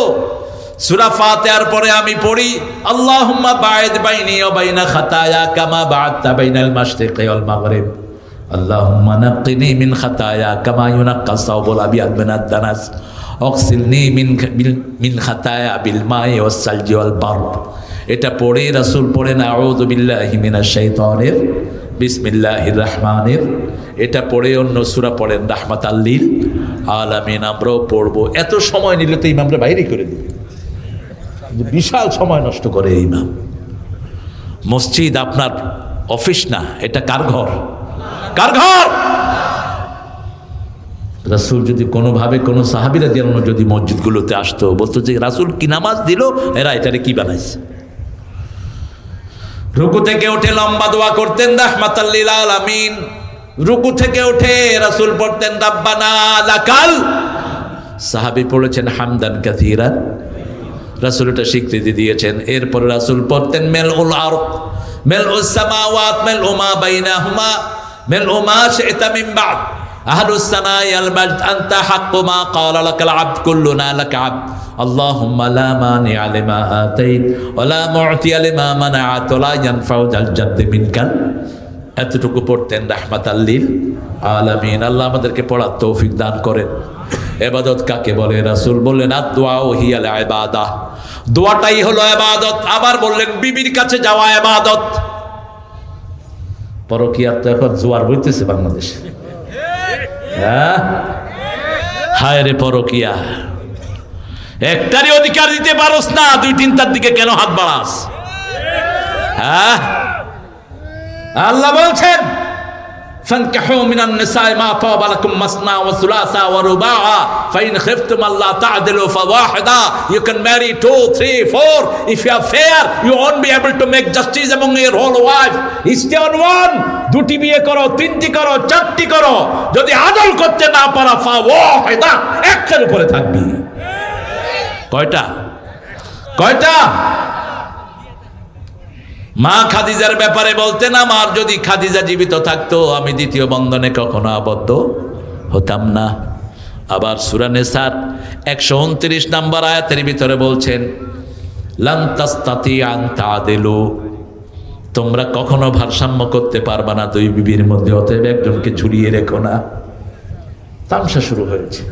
সূরা ফাতিহার পরে আমি পড়ি, আল্লাহুম্মা বা'id বাইনি ওয়া বাইনা খাতায়া কামা বা'adতা বাইনাল মাশরিকি ওয়াল মাগরিব, আল্লাহুম্মা নাক্কিনি মিন খাতায়া কামা ইউনাক্কাস সাওবুল আবিয়াদ মিনাদ দানাস, অগসিলনি মিন খাতায়া বিল মাই ওয়াস সালজি ওয়াল বারদ। এটা পড়ে রাসূল পড়েন আউযু বিল্লাহি মিনাশ শাইতানির বিসমিল্লাহির রহমানির। এটা পড়ে অন্য সূরা পড়েন রাহমাতাল লিল আলামিন। আমরাও পড়বো। এত সময় নিলে তো ইমামরা বাইরে করে দেবে, বিশাল সময় নষ্ট করে এই ইমাম। মসজিদ আপনার অফিস না, এটা কার ঘর? কার ঘর? রাসূল যদি কোনোভাবে কোনো সাহাবীরা যেন যদি মসজিদগুলোতে আসতো, বলতো যে রাসূল কি নামাজ দিল, এরা এটারে কি বানাইছে। রুকু থেকে উঠে লম্বা দোয়া করতেন রাহমাতাল লিল আলামিন। রুকু থেকে উঠে রাসূল পড়তেন রাব্বানা লাকাল, সাহাবী পড়েছেন হামদান কাসীরান, রাসূল এটা স্বীকৃতি দিয়েছেন। এরপর রাসূল পড়তেন মিলউল আরদ, মিলউস সামাওয়াত, মিলউ মা বাইনাহুমা, মিলউ মা শি'তা মিন বা'দ, আহলুস সানাই আল মাজদ, আনতা হাক্কু মা ক্বালা লাকাল আবদ, কুল্লুনা লাকা আবদ, আল্লাহুম্মা লা মানিআ লিমা আতাইত ওয়া লা মু'তিয়া লিমা মানা'ত ওয়া লা ইয়ানফা'ু যাল জাদ্দি মিনকাল। এতটুকু পড়তেন রাহমাতাল লিল আলামিন। আল্লাহ আমাদেরকে পড়ার তৌফিক দান করেন। ইবাদত কাকে বলে? রাসূল বললেন আদ-দুআউ হিয়াল ইবাদাহ, দোয়াটাই হলো ইবাদত। আবার বললেন বিবির কাছে যাওয়া ইবাদত। পরকীয়ার তো এখন জোয়ার বইতেছে বাংলাদেশে। হ্যাঁ, হায় রে পরকীয়া, একটারই অধিকার দিতে পারোস না, 2-3টার দিকে কেন হাত বাড়াস? হ্যাঁ, আল্লাহ বলছেন ফানকিহু মিনান নিসাই মা তাবা লাকুম মাসনা ওয়া সুলাসা ওয়া রুবাআ ফাইন খিফতুম আল্লা তা'দিলু ফাওয়াহিদা। You can marry 2, 3, 4. If you are fair, you won't be able to make justice among your whole wife. Stay on one. 2টি বিয়ে করো, 3টি করো, 4টি করো। যদি আদল করতে না পারা ফাওয়াহিদা, একটার উপরে থাকবি। কয়টা? কয়টা? মা খাদিজার ব্যাপারে বলতেন, আমার যদি খাদিজা জীবিত থাকতো আমি দ্বিতীয় বন্ধনে কখনো আবদ্ধ হতাম না। আবার সূরা নিসার 129 নম্বর আয়াতের ভিতরে বলছেন লান তাস্তাতি'আ আন তা'দিলু, তোমরা কখনো ভারসাম্য করতে পারবা না 2 বিবির মধ্যে, অতএব একজনকে ঝুলিয়ে রেখো না। তামসা শুরু হয়েছে।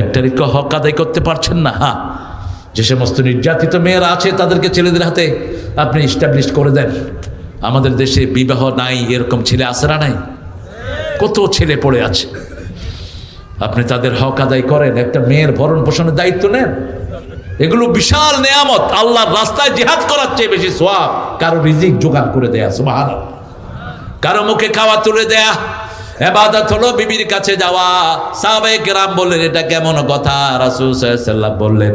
একটারই হক আদায় করতে পারছেন না। হ্যাঁ, যে সমস্ত নির্যাতিত মেয়েরা আছে তাদেরকে ছেলেদের হাতে আপনি ইস্টাবলিশ করে দেন। আমাদের দেশে বিবাহ নাই, এরকম ছেলে আছে না নাই? কত ছেলে পড়ে আছে, আপনি তাদের হক আদায় করেন। একটা মেয়ের ভরণ পোষণের দায়িত্ব নেন। এগুলো বিশাল নেয়ামত। আল্লাহর রাস্তায় জিহাদ করার চেয়ে বেশি সওয়াব কারো রিজিক জোগাড় করে দেয়া, সুবহানাল্লাহ, কারো মুখে খাওয়া তুলে দেয়া। ইবাদত হলো বিবির কাছে যাওয়া। সাহাবায়ে কেরাম বললেন এটা কেমন কথা? রাসূল সাল্লাল্লাহু আলাইহি ওয়াসাল্লাম বললেন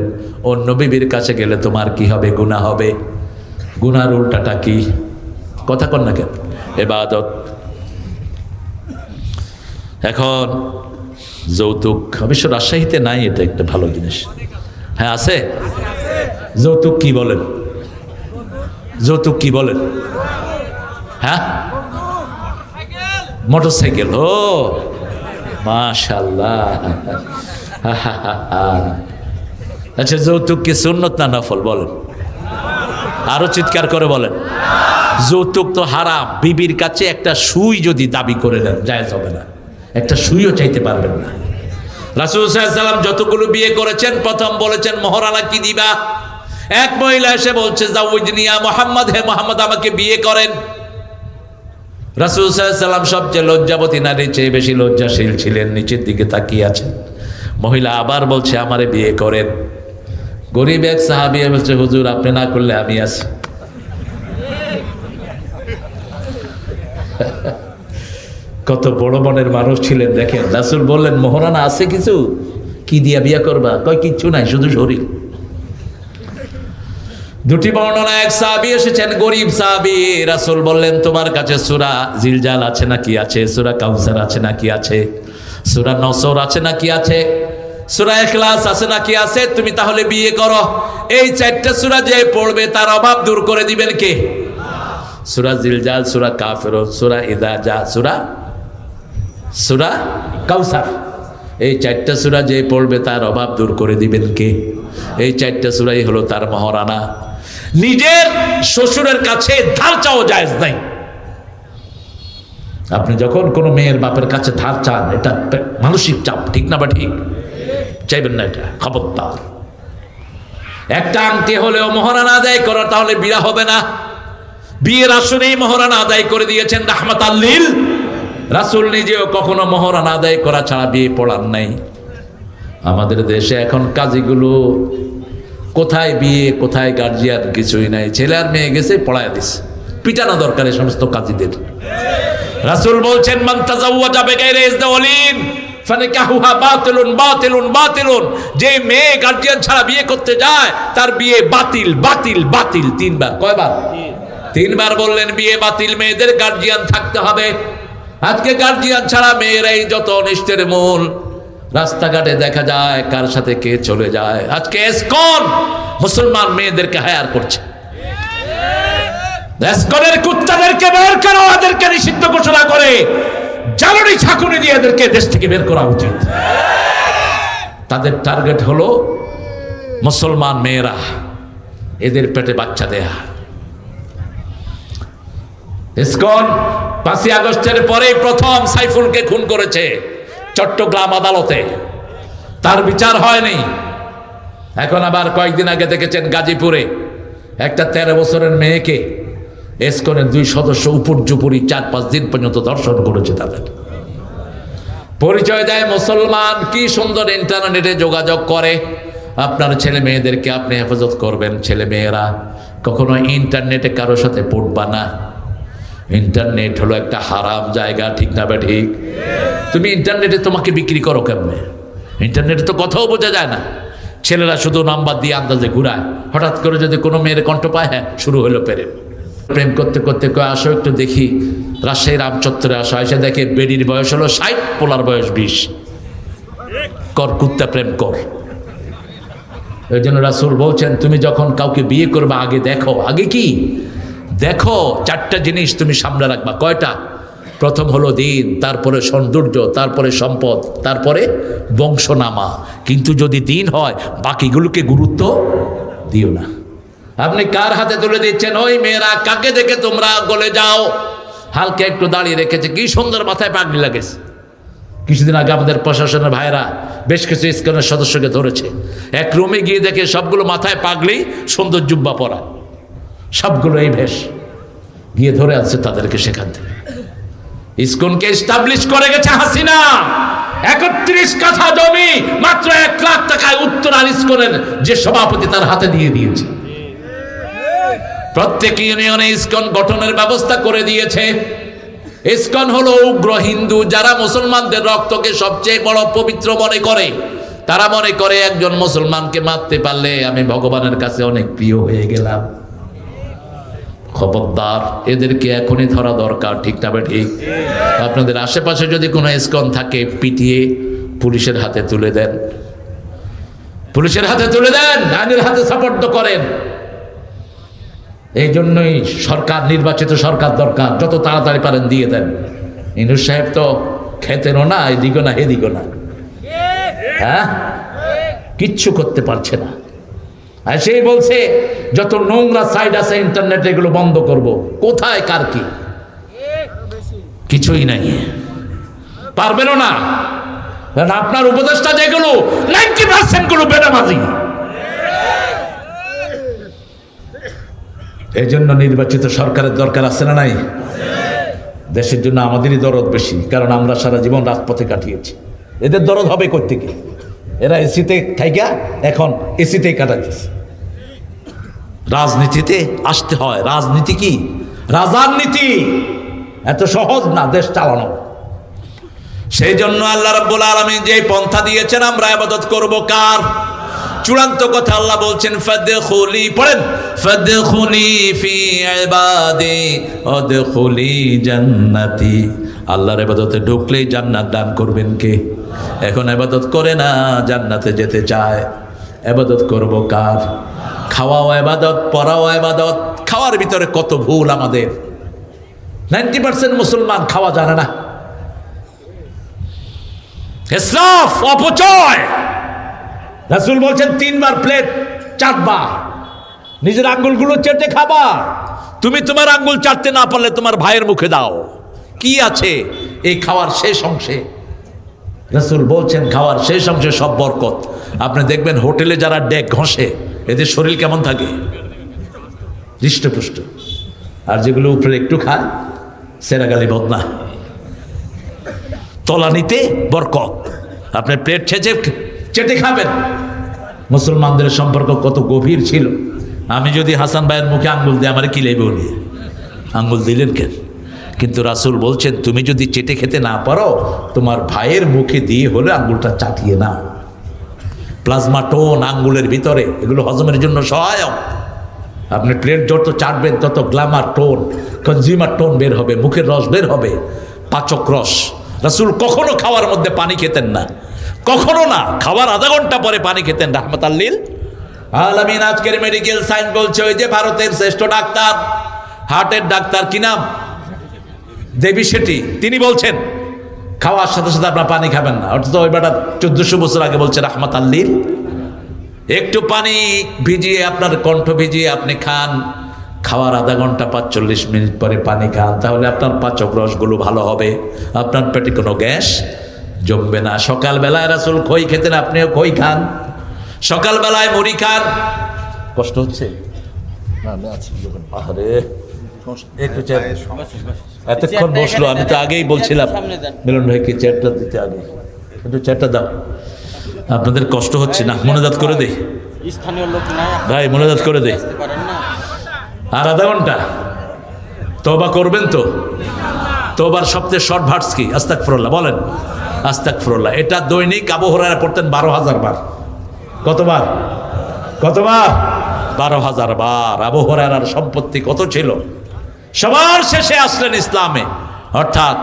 অন্য বিবির কাছে গেলে তোমার কি হবে? গুনাহ হবে। গুনার উল্টাটা কি? কথা কন না কেন? ইবাদত। এখন যৌতুক অবশ্য রাজশাহীতে নাই, এটা একটা ভালো জিনিস। হ্যাঁ আছে। যৌতুক কি বলেন? যৌতুক কি বলেন? হ্যাঁ, মোটরসাইকেল, ও মাশাআল্লাহ। আচ্ছা, যৌতুক কি সুন্নত না নফল বলেন? আরো চিৎকার করে বলেন। যৌতুক তো হারাম। বিবির কাছে একটা সুই যদি দাবি করে নেন জায়েজ হবে না, একটা সুইও চাইতে পারবেন না। রাসূল সাল্লাল্লাহু আলাইহি ওয়াসাল্লাম যতগুলো বিয়ে করেছেন প্রথম বলেছেন মহরানা কি দিবা। এক মহিলা এসে বলছে জাওয়াজনি ইয়া মুহাম্মদ, হে মুহাম্মদ আমাকে বিয়ে করেন। রাসূল সাল্লাল্লাহু আলাইহি ওয়াসাল্লাম সবচেয়ে লজ্জাবতী নারীর চেয়ে বেশি লজ্জাশীল ছিলেন, নিচের দিকে তাকিয়ে আছেন। মহিলা আবার বলছে আমারে বিয়ে করেন। গরিব এক সাহাবী বলছে হুজুর আপনি না করলে আমি আছি। কত বড় মনের মানুষ ছিলেন দেখেন। রাসূল বললেন মোহরানা আছে কিছু, কি দিয়া বিয়ে করবা? কয় কিচ্ছু নাই, শুধু শরীর। দুটি বর্ণনা, এক সাহাবী এসেছেন গরিব সাহাবী, রাসূল বললেন তোমার কাছে সূরা জিলজাল আছে নাকি আছে, সূরা কাউসার আছে নাকি আছে, সূরা নসর আছে নাকি আছে, সূরা ইখলাস আছে নাকি আছে, তুমি তাহলে বিয়ে করো। এই চারটা সূরা যে পড়বে তার অভাব দূর করে দিবেন কে? সূরা জিলজাল, সূরা কাফিরুন, সূরা ইযা জা, সূরা কাউসার। এই চারটা সূরা যে পড়বে তার অভাব দূর করে দিবেন কে? এই চারটা সূরাই হলো তার মহারানা। নিজের শ্বশুরের কাছে ধার চাও জায়েজ নাই। আপনি যখন কোনো মেয়ের বাপের কাছে ধার চান এটা মানসিক চাপ, ঠিক না বা ঠিক? চাইবেন না, এটা খবরদার। একটা আংটি হলেও মহারানা আদায় করা, তাহলে বিয়ে হবে না। বিয়ের আসরেই মহারানা আদায় করে দিয়েছেন রাহমাতাল লিল। রাসূল নিজেও কখনো মহারানা আদায় করা ছাড়া বিয়ে পড়ান নাই। আমাদের দেশে এখন কাজীগুলো কোথায় বিয়ে কোথায় গার্জিয়ান কিছুই নাই, ছেলে আর মেয়ে গেছে পড়ায় দিছে। পিটানো দরকার এই সমস্ত কাজীদের। রাসূল বলছেন মান তাজাওয়াজা বিগাইরি ইজদাওয়ালিন ফানিকাহুহা বাতিলুন বাতিলুন বাতিলুন। যে মেয়ে গার্জিয়ান ছাড়া বিয়ে করতে যায় তার বিয়ে বাতিল বাতিল বাতিল। তিনবার। কয়বার? তিনবার বললেন বিয়ে বাতিল। মেয়েদের গার্জিয়ান থাকতে হবে। আজকে গার্জিয়ান ছাড়া মেয়েরাই যত অনিষ্টের মূল। রাস্তাঘাটে দেখা যায় কার সাথে কে চলে যায়। আজকে ইসকন মুসলমান মেয়েদেরকে হায়ার করছে। ইসকনের কুত্তাদেরকে বের করো, ওদেরকে নিষিদ্ধ ঘোষণা করে জ্বালানি ছাকুনি দিয়ে এদেরকে দেশ থেকে বের করা উচিত। তাদের টার্গেট হলো মুসলমান মেয়েরা, এদের পেটে বাচ্চা দেয়া। ইসকন 5ই আগস্টের পরে প্রথম সাইফুলকে খুন করেছে চট্টগ্রাম আদালতে, তার বিচার হয়নি। এখন আবার কয়েকদিন আগে দেখেছেন গাজীপুরে একটা 13 বছরের মেয়েকে ইসকনের 2 সদস্য উপর্যুপরি 4-5 দিন পর্যন্ত ধর্ষণ করেছে। তাদের পরিচয় দেয় মুসলমান। কি সুন্দর ইন্টারনেটে যোগাযোগ করে। আপনার ছেলে মেয়েদেরকে আপনি হেফাজত করবেন। ছেলে মেয়েরা কখনো ইন্টারনেটে কারোর সাথে পড়বা না। ইন্টারনেট হলো একটা হারাম জায়গা, ঠিক না বা ঠিক? তুমি ইন্টারনেটে তোমাকে বিক্রি করো কেমনে? ইন্টারনেটে তো কথাও বোঝা যায় না। ছেলেরা শুধু নাম্বার দিয়ে আন্দাজে ঘুরায়। হঠাৎ করে যদি কোনো মেয়ের কণ্ঠ পায়, হ্যাঁ শুরু হলো প্রেম করতে করতে কয় আসো একটু দেখি। রাজশাহী রামচত্বরে আসো, এসে দেখে বেডির বয়স হলো 60, পোলার বয়স 20। কর কুত্তা প্রেম কর। এই জন্য রাসূল বলছেন তুমি যখন কাউকে বিয়ে করবে আগে দেখো। আগে কি দেখো? 4টা জিনিস তুমি সামনে রাখবা। কয়টা? প্রথম হলো দিন, তারপরে সৌন্দর্য, তারপরে সম্পদ, তারপরে বংশনামা। কিন্তু যদি দিন হয় বাকিগুলোকে গুরুত্ব দিও না। আপনি কার হাতে তুলে দিচ্ছেন? ওই মেয়েরা কাকে দেখে তোমরা গলে যাও। হালকা একটু দাঁড়িয়ে রেখেছে, কি সুন্দর মাথায় পাগড়ি লাগেছে। কিছুদিন আগে আমাদের প্রশাসনের ভাইরা বেশ কিছু ইসকনের সদস্যকে ধরেছে। এক রুমে গিয়ে দেখে সবগুলো মাথায় পাগড়ি, সুন্দর জুব্বা পরা, সবগুলো এই ভেষ। গিয়ে ধরে আছে তাদেরকে সেখান থেকে। ইসকনকে এস্টাবলিশ করে গেছে হাসিনা। 31 কাঠা জমি মাত্র 1 লাখ টাকায় উত্তরার ইসকনের যে সভাপতি তার হাতে দিয়ে দিয়েছে। প্রত্যেক ইউনিয়নে ইসকন গঠনের ব্যবস্থা করে দিয়েছে। ইসকন হলো উগ্র হিন্দু, যারা মুসলমানদের রক্তকে সবচেয়ে বড় পবিত্র মনে করে। তারা মনে করে একজন মুসলমানকে মারতে পারলে আমি ভগবানের কাছে অনেক প্রিয় হয়ে গেলাম। খবরদার, এদেরকে এখনই ধরা দরকার, ঠিক না ঠিক? আপনাদের আশেপাশে যদি কোনো ইসকন থাকে পিটিয়ে পুলিশের হাতে তুলে দেন। পুলিশের হাতে তুলে দেন, আইনের হাতে সাপোর্ট করেন। এই জন্যই সরকার, নির্বাচিত সরকার দরকার। যত তাড়াতাড়ি পারেন দিয়ে দেন। ইনুস সাহেব তো খেতেনও না, এদিকও না এদিকও না, হ্যাঁ, কিচ্ছু করতে পারছে না। আর সেই বলছে যত নোংরা সাইট আছে ইন্টারনেটে এগুলো বন্ধ করব। কোথায় কার কি, কিছুই নাই, পারবেনও না। কারণ আপনার উপদেষ্টা যেগুলো 90% গুলো বেনামাজি। এই জন্য নির্বাচিত সরকারের দরকার আছে না নাই? দেশের জন্য আমাদেরই দরদ বেশি, কারণ আমরা সারা জীবন রাজপথে কাটিয়েছি। এদের দরদ হবে কোত্থেকে? এরা এসিতে থাইকা এখন এসিতেই কাটাইতেছে। রাজনীতিতে আসতে হয়। রাজনীতি কি? রাজার নীতি। এত সহজ না দেশ চালানো। সেই জন্য আল্লাহ রাব্বুল আলামিন যে পন্থা দিয়েছেন, আমরা ইবাদত করব কার? চূড়ান্ত কথা আল্লাহ বলছেন ফাদখুলি, পড়েন, ফাদখুলি ফি ইবাদি ওয়াদখুলি জান্নাতি। আল্লাহর ইবাদতে ঢুকলেই জান্নাত দান করবেন কে? এখন ইবাদত করে না, জান্নাতে যেতে চায়। ইবাদত করব কার? খাওয়াও ইবাদত, পড়াও ইবাদত। খাওয়ার ভিতরে কত ভুল আমাদের। 90% মুসলমান খাওয়া জানে না। ইসরাফ, অপচয়। রাসূল বলছেন 3 বার প্লেট চাটবা, নিজের আঙ্গুলগুলো চেটে খাবা। তুমি তোমার আঙ্গুল চাটতে না পারলে তোমার ভাইয়ের মুখে দাও। কি আছে এই খাওয়ার শেষ অংশে? রাসূল বলছেন খাওয়ার শেষ অংশে সব বরকত। আপনি দেখবেন হোটেলে যারা ডেক ঘষে এদের শরীর কেমন থাকে? হৃষ্টপুষ্ট। আর যেগুলো উপরে একটু খায় সেরাগালি বদনা। তলানিতে বরকত। আপনি প্লেট চেটে খাবেন। মুসলমানদের সম্পর্ক কত গভীর ছিল। আমি যদি হাসান ভাইয়ের মুখে আঙ্গুল দিই, আমার কি লেবে বলি, আঙ্গুল দিলেন কেন? কিন্তু রাসূল বলছেন তুমি যদি চেটে খেতে না পারো, তোমার ভাইয়ের মুখে দিয়ে হলে আঙ্গুলটা চাটিয়ে না। প্লাজমা টোন আঙ্গুলের ভিতরে, এগুলো হজমের জন্য সহায়ক। আপনি প্লেট যত চাটবেন তত গ্ল্যামার টোন, কনজিউমার টোন বের হবে, মুখের রস বের হবে, পাচক রস। রাসূল কখনো খাওয়ার মধ্যে পানি খেতেন না, কখনো না। খাওয়ার আধা ঘন্টা পরে পানি খেতেন। রাহমাতাল লিল আলামিন। আজকের মেডিকেল সায়েন্স বলছে ওই যে ভারতের শ্রেষ্ঠ ডাক্তার, হার্টের ডাক্তার, কি নাম, দেবী শেঠি, তিনি বলছেন খাওয়ার সাথে সাথে আপনার পানি খাবেন না। অর্থাৎ ওই বেটা 1400 বছর আগে বলছে রাহমাতাল লিল। একটু পানি ভিজিয়ে, আপনার কণ্ঠ ভিজিয়ে আপনি খান, খাওয়ার আধা ঘন্টা 45 মিনিট পরে পানি খান, তাহলে আপনার পাচক রসগুলো ভালো হবে, আপনার পেটে কোনো গ্যাস জমবে না। সকালবেলায় রাসূল খই খেতেন, আপনিও খই খান। সকালবেলায় মুড়ি খান। কষ্ট হচ্ছে? আরে একটু এতক্ষণ বসলো, আমি তো আগেই বলছিলাম মিলন ভাইকে চেয়ারটা দিতে, আগে একটু চেয়ারটা দাও। আপনাদের কষ্ট হচ্ছে না? মোনাজাত করে দে স্থানীয় লোক নাই ভাই, মোনাজাত করে দে। আসতে পারেন না। আর আধা ঘন্টা তওবা করবেন তো? তওবার সবচেয়ে শর্ট ভার্স কি? আস্তাগফিরুল্লাহ বলেন, আস্তাগফিরুল্লাহ। এটা দৈনিক আবু হুরায়রা পড়তেন 12,000 বার। কতবার? 12,000 বার। আবু হুরায়রার সম্পত্তি কত ছিল? সবার শেষে আসলেন ইসলামে, অর্থাৎ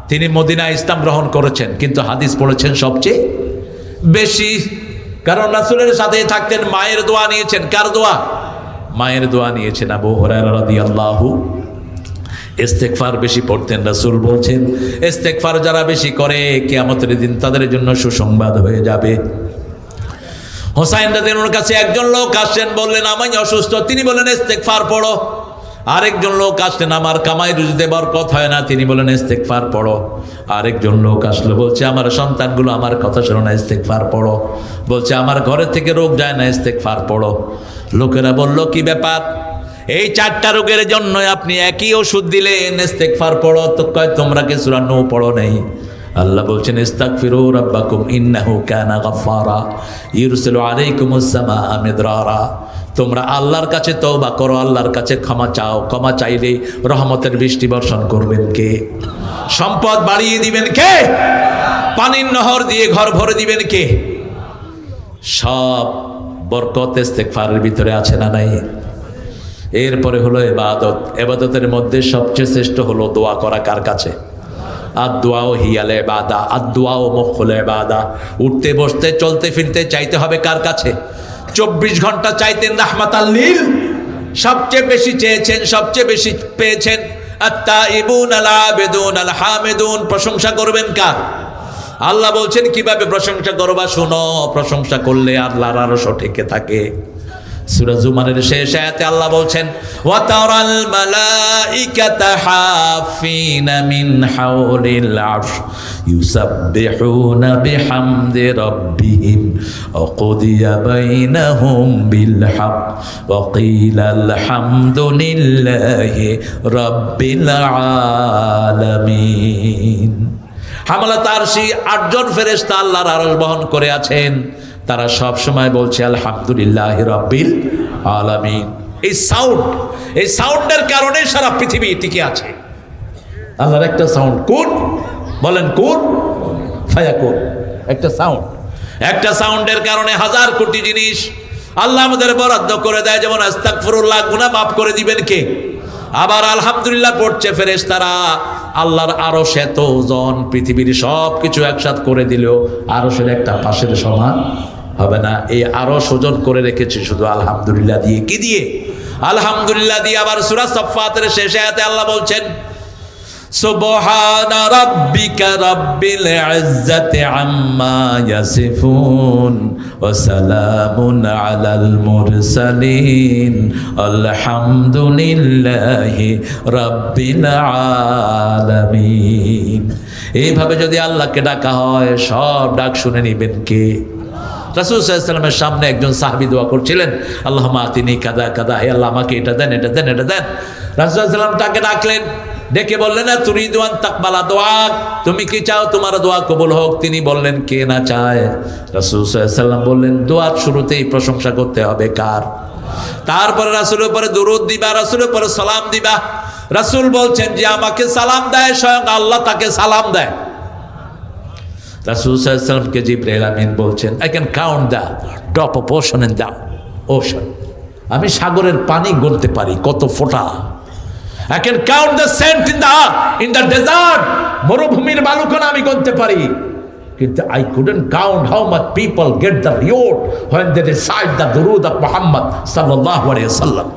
তিনি মদিনায় ইসলাম গ্রহণ করেছেন, কিন্তু হাদিস পড়েছেন সবচেয়ে বেশি। কারণ রাসূলের সাথে থাকতেন, মায়ের দোয়া নিয়েছেন। কার দোয়া? মায়ের দোয়া নিয়েছেন। আবু হুরায়রা রাদিয়াল্লাহু ইস্তেগফার বেশি পড়তেন। রাসূল বলছেন ইস্তেগফার যারা বেশি করে কিয়ামতের দিন তাদের জন্য সুসংবাদ হয়ে যাবে। হোসাইন রাদিয়াল্লাহু কাছে একজন লোক আসলেন, বললেন আমি অসুস্থ। তিনি বললেন ইস্তেগফার পড়ো। আরেকজন লোক আসলেন, আমার কামাই রুজিতে বরকত হয় না। তিনি বললেন ইস্তেগফার পড়ো। আরেকজন লোক আসলো, বলছে আমার সন্তানগুলো আমার কথা শোনে না, ইস্তেগফার পড়ো। বলছে আমার ঘরের থেকে রোগ যায় না, ইস্তেগফার পড়ো। লোকেরা বলল কি ব্যাপার? এই 4টা রোগের জন্য আপনি একই ওষুধ দিলেন, ইস্তেগফার পড়ো। তো কয় তোমরা কি সূরা নূহ পড়ো নাই? আল্লাহ বলছেন ইস্তাগফিরু রাব্বাকুম ইন্নাহু কানা গাফফারা ইরসিলু আলাইকুমুস সামাআ মিদরারা। তোমরা আল্লাহর কাছে তওবা করো, আল্লাহর কাছে ক্ষমা চাও। ক্ষমা চাইলে রহমতের বৃষ্টি বর্ষণ করবেন কে? সম্পদ বাড়িয়ে দিবেন কে? পানির নহর দিয়ে ঘর ভরে দিবেন কে? সব বরকত ইস্তেগফারের ভিতরে আছে না নাই? এরপরে হলো ইবাদত। ইবাদতের মধ্যে সবচেয়ে শ্রেষ্ঠ হলো দোয়া করা। কার কাছে? আদ-দুআউ হিয়াল ইবাদা, আদ-দুআউ মুখুল ইবাদা। উঠতে বসতে চলতে ফিরতে চাইতে হবে কার কাছে? 24 ঘন্টা চাইতেন রাহমাতাল লিল। সবচেয়ে বেশি চেয়েছেন, সবচেয়ে বেশি পেয়েছেন। আত-তাইবুন আল-আবিদুন আল-হামিদুন। প্রশংসা করবেন কার? আল্লাহ বলছেন কিভাবে প্রশংসা করবা শোনো। প্রশংসা করলে আল্লাহর আরশ ঠেকে থাকে। সূরা জুমারের শেষ আয়াতে আল্লাহ বলছেন ওয়া তারাল মালাইকাতা হাফিনা মিন হাওলিল আরশ ইউসাব্বিহুনা বিহামদি রাব্বিহিম ওয়া কুদিয়া বাইনাহুম বিল হক ওয়া কিলা আলহামদুলিল্লাহি রাব্বিল আলামিন। হামালাত আরশি 8 জন ফেরেশতা আল্লাহর আরশ বহন করে আছেন। তারা সব সময় বলছে আলহামদুলিল্লাহ রাব্বিল আলামিন। এই সাউন্ডের কারণে সারা পৃথিবী টিকে আছে। আল্লাহর একটা সাউন্ড, কোন বলেন, কোন ফায়াকুন। একটা সাউন্ডের কারণে হাজার কোটি জিনিস আল্লাহ আমাদের বরাদ্দ করে দেয়। যেমন আস্তাগফিরুল্লাহ, গুনাহ মাফ করে দিবেন কে? আবার আলহামদুলিল্লাহ পড়ছে ফেরেশতারা। আল্লাহর আরশ এত ওজন, পৃথিবীর সব কিছু একসাথ করে দিলেও আরশের একটা পাশের সমান হবে না। এই আরশ ওজন করে রেখেছে শুধু আলহামদুলিল্লাহ দিয়ে। কি দিয়ে? আলহামদুলিল্লাহ দিয়ে। আবার সূরা সাফফাতের শেষ আয়াতে আল্লাহ বলছেন সুবহানা রাব্বিকা রাব্বিল ইজ্জাতি আম্মা ইয়াসিফুন ওয়া সালামুন আলাল মুরসালিন আলহামদুলিল্লাহি রাব্বিল আলামিন। এইভাবে যদি আল্লাহকে ডাকা হয় সব ডাক শুনে নিবেন কে? রাসূল সাল্লাল্লাহু আলাইহি ওয়াসাল্লামের সামনে একজন সাহাবী দোয়া করছিলেন আল্লাহুম্মা আতিনি কাদা কাদা, হে আল্লাহ আমাকে এটা দেন, এটা দেন, এটা দেন। রাসূল সাল্লাল্লাহু আলাইহি ওয়াসাল্লাম তাকে ডাকলেন, ডেকে বললেন না তুরিদু আন তাকবালা দোয়া, তুমি কি চাও তোমার দোয়া কবুল হোক? তিনি বললেন কে না চায়? রাসূল সাল্লাল্লাহু আলাইহি ওয়াসাল্লাম বললেন দোয়ার শুরুতেই প্রশংসা করতে হবে কার? তারপরে রাসূলের উপরে দরুদ দিবা, রাসূলের উপরে সালাম দিবা। রাসূল বলছেন যে আমাকে সালাম দেয় স্বয়ং আল্লাহ তাকে সালাম দেয়। রাসূল সাল্লাল্লাহু আলাইহি ওয়াসাল্লামকে জিবরাইল আমিন বলছেন I can count the drop of ocean in the ocean. আমি সাগরের পানি গুনতে পারি কত ফোঁটা। I can count the sand in the desert. মরুভূমির বালুকণা আমি গুনতে পারি, কিন্তু I couldn't count how much people get the reward when they recite the durud of Muhammad sallallahu alaihi wasallam.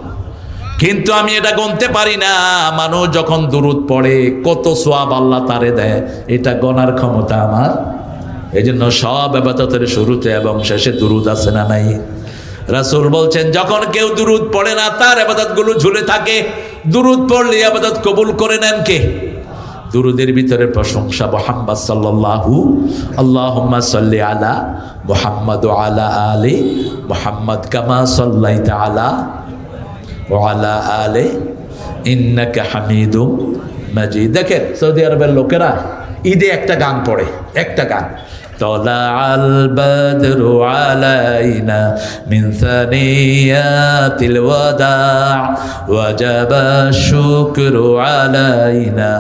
কিন্তু আমি এটা গুনতে পারি না মানুষ যখন দুরুদ পড়ে কত সওয়াব আল্লাহ তারে দেয়, এটা গণার ক্ষমতা আমার। এজন্য সব ইবাদতের শুরুতে এবং শেষে দুরুদ আছে না নাই? রাসূল বলছেন যখন কেউ দুরুদ পড়ে না তার ইবাদতগুলো ঝুলে থাকে। দুরুদ পড়লে ইবাদত কবুল করে নেন কে? দুরুদের ভিতরে প্রশংসা মুহাম্মদ সাল্লাল্লাহু আল্লাহুম্মা সাল্লি আলা মুহাম্মদ ওয়া আলা আলি মুহাম্মদ কামা সাল্লাইতা আলা ওয়া আলা আলি ইন্নাকা হামিদুম মাজিদ। দেখেন সৌদি আরবের লোকেরা ঈদে একটা গান পড়ে, একটা গান طلع البدر علينا من ثنيات الوداع وجب الشكر علينا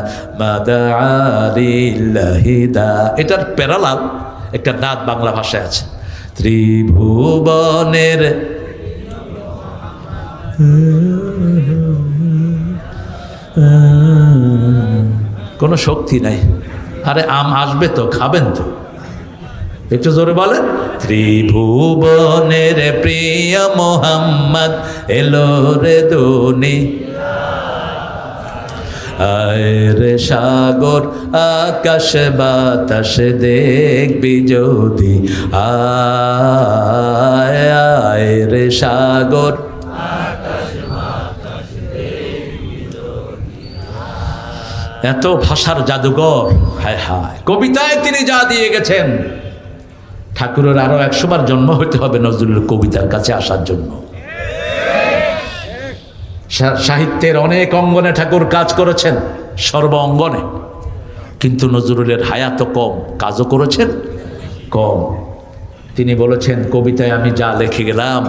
ما دعا لله داع। এটার প্যারালাল একটা নাত বাংলা ভাষায় আছে, ত্রিভুবনের কোনো শক্তি নাই। আরে আম আসবে তো, খাবেন তো, একটু জোরে বলেন। ত্রিভুবনের প্রিয় মোহাম্মদ এলো রে দুনি, আয় রে সাগর আকাশ বাতাস দেখবি যদি, আয় আয় রে সাগর। এত ভাষার জাদুঘর, হায় হায়। কবিতায় তিনি যা দিয়ে গেছেন, ঠাকুরের আরো 100 বার জন্ম হইতে হবে নজরুলের কবিতার কাছে আসার জন্য। সাহিত্যের অনেক অঙ্গনে ঠাকুর কাজ করেছেন, সর্ব অঙ্গনে, কিন্তু নজরুলের হায়াত কম, কাজও করেছেন কম। তিনি বলেছেন কবিতায় আমি যা লিখে গেলাম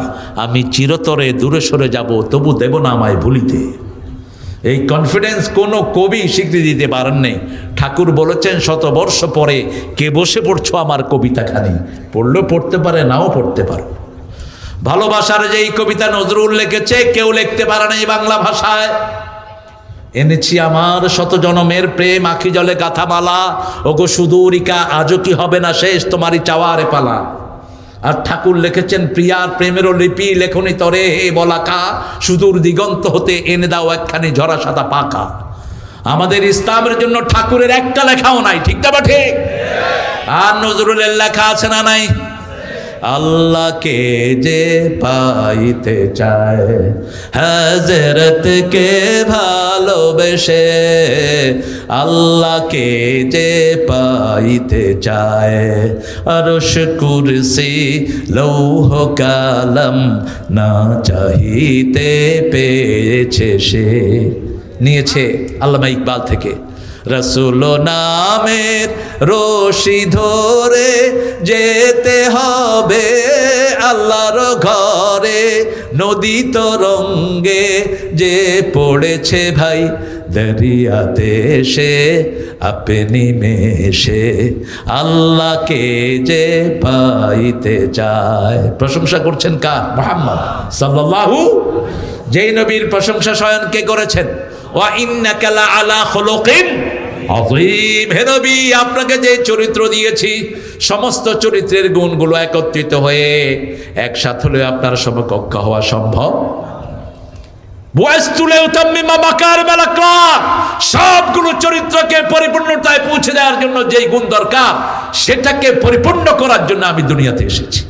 আমি চিরতরে দূরে সরে যাব তবু দেব না আমায় ভুলিতে। এই কনফিডেন্স কোনো কবি স্বীকৃতি দিতে পারেন নাই। ঠাকুর বলেছেন 100 বর্ষ পরে কে বসে পড়ছো আমার কবিতাখানি, পড়লেও পড়তে পারে নাও পড়তে পারো। ভালোবাসার যে এই কবিতা নজরুল লিখেছে কেউ লিখতে পারে না এই বাংলা ভাষায়। এনেছি আমার 100 জনমের প্রেম আখি জলে গাথা মালা, ওগো সুদূরিকা আজও কি হবে না শেষ তোমারই চাওয়ারে পালা। আর ঠাকুর লিখেছেন প্রিয়ার প্রেমেরও লিপি লেখনি তরে হে বলাকা, সুদূর দিগন্ত হতে এনে দাও একখানি ঝরা সাদা পাকা। আমাদের ইসলামের জন্য ঠাকুরের একটা লেখাও নাই, ঠিক না ঠিক? আর নজরুলের লেখা আছে না নাই? আল্লাহকে যে পাইতে চায় হযরতকে ভালোবেসে, আল্লাহকে যে পাইতে চায় আরশ কুরসি লৌহ কালাম না চাহিতে পেয়েছে সে। নিয়েছে আল্লামা ইকবাল থেকে। রসুল নামের রশি ধরে যেতে হবে আল্লাহর ঘরে, নদী তরঙ্গে যে পড়েছে ভাই দরিয়াতে সে আপনি মেশে, আল্লাহকে যে পাইতে চায়। প্রশংসা করছেন কার? মুহাম্মদ সাল্লাল্লাহু। যেই নবীর প্রশংসা স্বয়ং কে করেছেন? ওয়া ইন্নাকা লা আলা খুলুকিন আযীম। হে নবী, আপনাকে যে চরিত্র দিয়েছি সমস্ত চরিত্রের গুণগুলো একত্রিত হয়ে একসাথে হলে আপনার সমকক্ষ হওয়া সম্ভব। সবগুলো চরিত্রকে পরিপূর্ণতায় পৌঁছে দেওয়ার জন্য যেই গুণ দরকার সেটাকে পরিপূর্ণ করার জন্য আমি দুনিয়াতে এসেছি।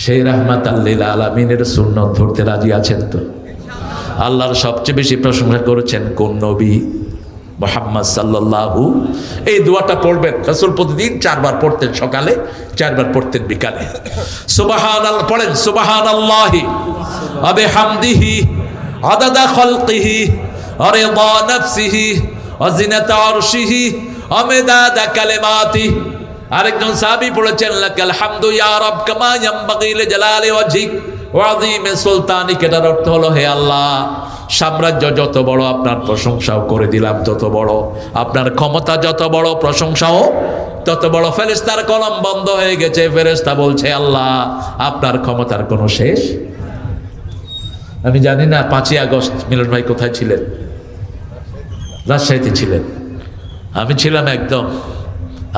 সেই রাহমাতাল লিল আলামিনের সুন্নাত ধরতে রাজি আছেন তো? আল্লাহর সবচেয়ে বেশি প্রশংসা করেছেন কোন নবী? মুহাম্মদ সাল্লাল্লাহু। এই দোয়াটা পড়বেন। রাসূল প্রতিদিন 4 বার পড়তেন, সকালে 4 বার পড়তেন, বিকালে। সুবহানাল্লাহ পড়েন, সুবহানাল্লাহি ওয়া বিহামদিহি আদাদা খালকিহি ওয়া রিদা নাফসিহি ওয়া জিনাতা আরশিহি ওয়া মিদাদা কালিমাতিহি। আরেকজন সাহাবী পড়েছেন লাকাল হামদু ইয়া রাব কামা ইয়ামবাগি লিজালালি ওয়াজহিক ওয়া আযীমি সুলতানিক। এটার অর্থ হলো, হে আল্লাহ, সাম্রাজ্য যত বড় আপনার প্রশংসাও করে দিলাম তত বড়, আপনার ক্ষমতা যত বড় প্রশংসাও তত বড়। ফেরেশতার কলম বন্ধ হয়ে গেছে, ফেরেশতা বলছে আল্লাহ আপনার ক্ষমতার কোনো শেষ। আমি জানি না 5ই আগস্ট মিলন ভাই কোথায় ছিলেন? রাজশাহীতে ছিলেন। আমি ছিলাম একদম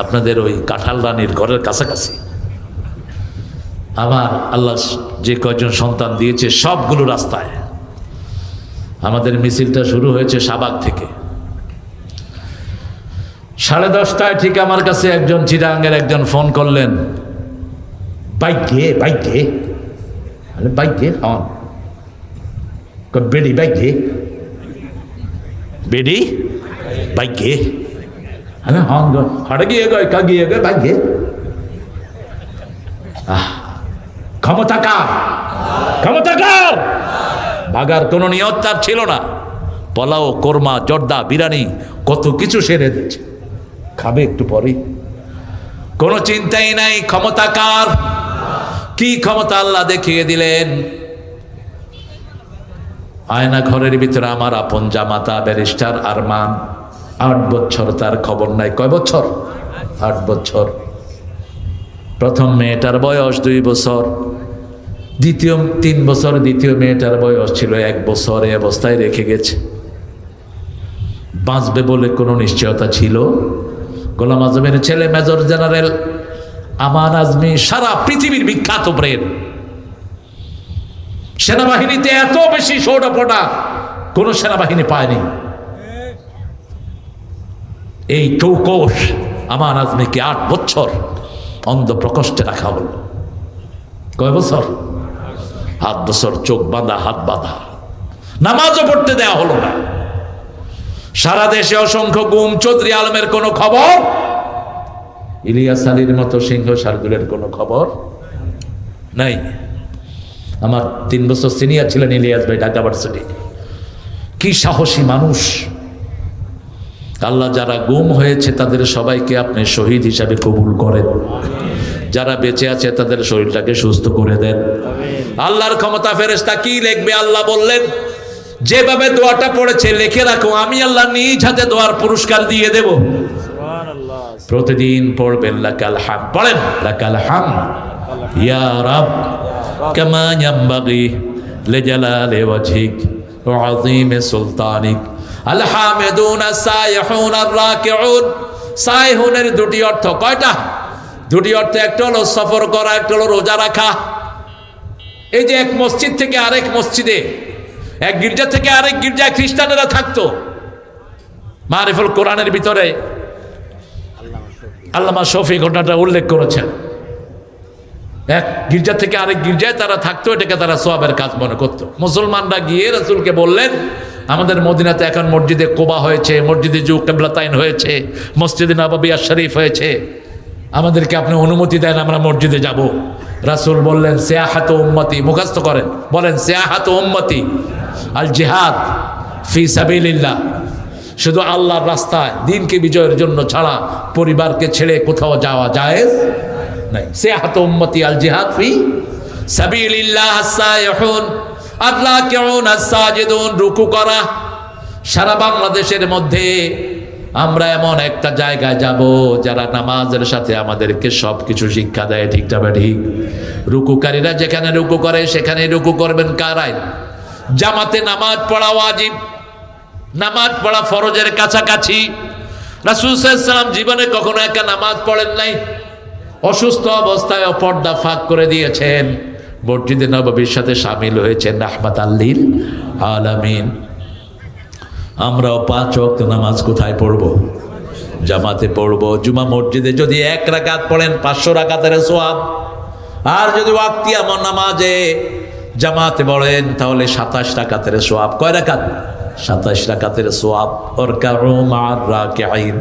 আপনাদের ওই কাঁঠাল রানীর ঘরের কাছাকাছি। আমার আল্লাহ যে কয়জন সন্তান দিয়েছে সবগুলো রাস্তায়। আমাদের মিছিলটা শুরু হয়েছে শাহবাগ থেকে। 10:30টায় ঠিক আমার কাছে একজন চিটাগাঙ্গের একজন ফোন করলেন, বাইকে বাইকে বাইকে হন বেডি বাইকে বেডি বাইকে হ্যাঁ হন হটে গিয়ে গয় কা গিয়ে গয় বাইকে। ক্ষমতা কার? ক্ষমতা কার? ভাগার কোনো নিয়ত তার ছিল না। পোলাও, কোরমা, জর্দা, বিরিয়ানি কত কিছু সেরে দিচ্ছে, খাবে একটু পরে। কোনো চিন্তাই নাই। ক্ষমতা কার? কি ক্ষমতা আল্লাহ দেখিয়ে দিলেন। আয়না ঘরের ভিতরে আমার আপন জামাতা ব্যারিস্টার আরমান, 8 বছর তার খবর নাই। কয় বছর? 8 বছর। প্রথম মেয়েটার বয়স 2 বছর, দ্বিতীয় 3 বছর, দ্বিতীয় মেয়েটার বয়স ছিল 1 বছর। এই অবস্থায় রেখে গেছে। বাঁচবে বলে কোনো নিশ্চয়তা ছিল? গোলাম আজমের ছেলে মেজর জেনারেল আমান আজমি, সারা পৃথিবীর বিখ্যাত ব্রেন। সেনাবাহিনীতে এত বেশি সৌরপটা কোন সেনাবাহিনী পায়নি। এই চৌকস আমান আজমিকে 8 বছর অন্ধ প্রকোষ্ঠে রাখা হলো। কয় বছর? 8 বছর। চোখ বাঁধা, হাত বাঁধা, নামাজও পড়তে দেওয়া হলো না। সারা দেশে অসংখ্য গুম। চৌধুরী আলমের কোনো খবর, ইলিয়াস আলীর মতো সিংহ শার্দুলের কোনো খবর নাই। আমার 3 বছর সিনিয়র ছিলেন ইলিয়াস ভাই, ঢাকা ভার্সিটি। কি সাহসী মানুষ। আল্লাহ যারা গুম হয়েছে তাদের সবাইকে আপনি শহীদ হিসাবে কবুল করেন। যারা বেঁচে আছে তাদের শরীরটাকে সুস্থ করে দেন। আল্লাহর ক্ষমতা। ফেরেশতা কি লিখবে? আল্লাহ বললেন, যেভাবে দোয়াটা পড়েছে লিখে রাখো, আমি আল্লাহ নিজ হাতে দোয়ার পুরস্কার দিয়ে দেব। প্রতিদিন পড়বেন লাকাল হামদ। পড়েন লাকাল হামদ ইয়া রাব কামা ইয়ামবাগি লিজালালি ওয়াজহিক ওয়া আযীমি সুলতানিক। আল হামিদুন আস-সাইহুন আর-রাকিউন। সাইহুনের 2টি অর্থ। কয়টা? 2টি অর্থ। একটা হলো সফর করা, একটা হলো রোজা রাখা। এই যে এক মসজিদ থেকে আরেক মসজিদে এক গির্জা থেকে আরেক গির্জায় খ্রিস্টানেরা থাকতো। মারিফুল কোরআনের ভিতরে আল্লামা শফি ঘটনাটা উল্লেখ করেছেন। এক গির্জা থেকে আরেক গির্জায় তারা থাকতো, এটাকে তারা সওয়াবের কাজ মনে করতো। মুসলমানরা গিয়ে রাসূলকে বললেন, আমাদের মদিনাতে এখন মসজিদে কোবা হয়েছে, মসজিদে জু কিবলাতাইন হয়েছে, মসজিদে নববী শরীফ হয়েছে, আমাদেরকে আপনি অনুমতি দেন, আমরা মসজিদে যাব। রাসূল বললেন, সিয়াহাতু উম্মতি, মুখস্থ করেন, বলেন সিয়াহাতু উম্মতি আল জিহাদ ফি সাবিলিল্লাহ। শুধু আল্লাহর রাস্তায় দ্বীনকে বিজয়ের জন্য ছাড়া পরিবারকে ছেড়ে কোথাও যাওয়া জায়েজ নাই। সিয়াহাতু উম্মতি আল জিহাদ ফি সাবিলিল্লাহ, আস-সাইহুন আল-রাকিউন আস-সাজিদুন, রুকু করা। সারা বাংলাদেশের মধ্যে আমরা এমন একটা জায়গায় যাব যারা নামাজের সাথে আমাদেরকে সব কিছু শিক্ষা দেয়, ঠিক যাবে ঠিক। রুকুকারীরা যেখানে রুকু করে সেখানে রুকু করবেন কারাই। জামাতে নামাজ পড়া ওয়াজিব, নামাজ পড়া ফরজের কাছাকাছি। রাসূল সাল্লাল্লাহু আলাইহি ওয়াসাল্লাম জীবনে কখনো একা নামাজ পড়েন নাই, অসুস্থ অবস্থায় পর্দা ফাঁক করে দিয়েছেন, মসজিদে নববীর সাথে শামিল হয়েছেন রাহমাতাল লিল আলামিন। আমরাও 5 ওয়াক্ত নামাজ কোথায় পড়ব? জামাতে পড়ব। জুমা মসজিদে যদি 1 রাকাত পড়েন 500 রাকাতের সওয়াব, আর যদি ওয়াক্তিয়া নামাজে জামাতে পড়েন তাহলে 27 রাকাতের সওয়াব। কয় রাকাত? 27 রাকাতের সওয়াব। ওয়ারকাউ মা'আর রাকিঈন,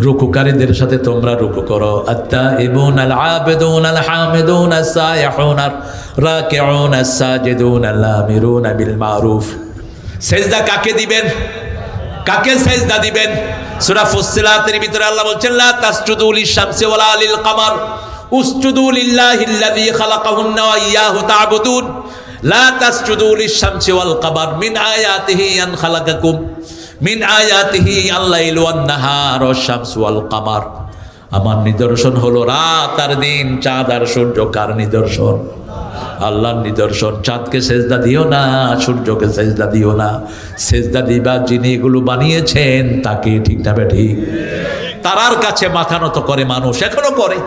রুকুকারীদের সাথে তোমরা রুকু করো। আত-তাইবুন আল-আবিদুন আল-হামিদুন আস-সাইহুন আর-রাকিউন আস-সাজিদুন আল-আমিরুন বিল মারুফ। সেজদা কাকে দিবেন? কাকে সেজদা দিবেন? সূরা ফুসসিলাতের ভিতরে আল্লাহ বলছেন, লা তাসজুদু লিশ-শামসি ওয়ালা লিল-কামার উসজুদু লিল্লাহিল্লাযী খালাকাহুন্না ওয়া ইয়্যাহু তা'বুদুন। লা তাসজুদু লিশ-শামসি ওয়াল-কামার মিন আয়াতিহি আন খালাকাকুম মিন আয়াতিহি আল-লাইলু ওয়ান-নাহার ওয়াশ-শামসু ওয়াল-কামার। আমার নিদর্শন হলো রাত আর দিন, চাঁদ আর সূর্য। কার নিদর্শন? আল্লাহর নিদর্শন। চাঁদকে সেজদা দিও না, সূর্যকে সেজদা দিও না। সেজদা দিবা যিনি এগুলো বানিয়েছেন তাকে, ঠিক না ঠিক? তারার কাছে মাথা নত করে মানুষ, এখনো করে,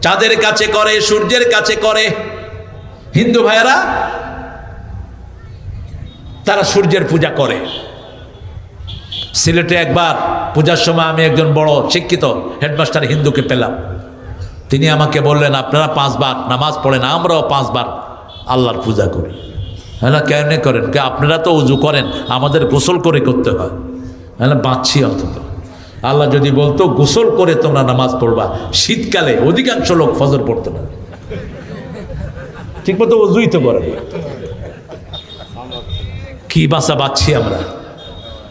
চাঁদের কাছে করে, সূর্যের কাছে করে। হিন্দু ভাইয়েরা তারা সূর্যের পূজা করে। সিলেটে একবার পূজার সময় আমি একজন বড় শিক্ষিত হেডমাস্টার হিন্দুকে পেলাম। তিনি আমাকে বললেন, আপনারা 5 বার নামাজ পড়েন, আমরাও 5 বার আল্লাহর পূজা করি। হ্যাঁ, কেমনে করেন? আপনারা তো উজু করেন, আমাদের গোসল করে করতে হয়। হ্যাঁ, বাঁচছি অন্তত। আল্লাহ যদি বলতো গোসল করে তোমরা নামাজ পড়বা, শীতকালে অধিকাংশ লোক ফজর পড়তো না, ঠিক মতো উজুই তো করে। কি বাঁচা বাঁচছি আমরা।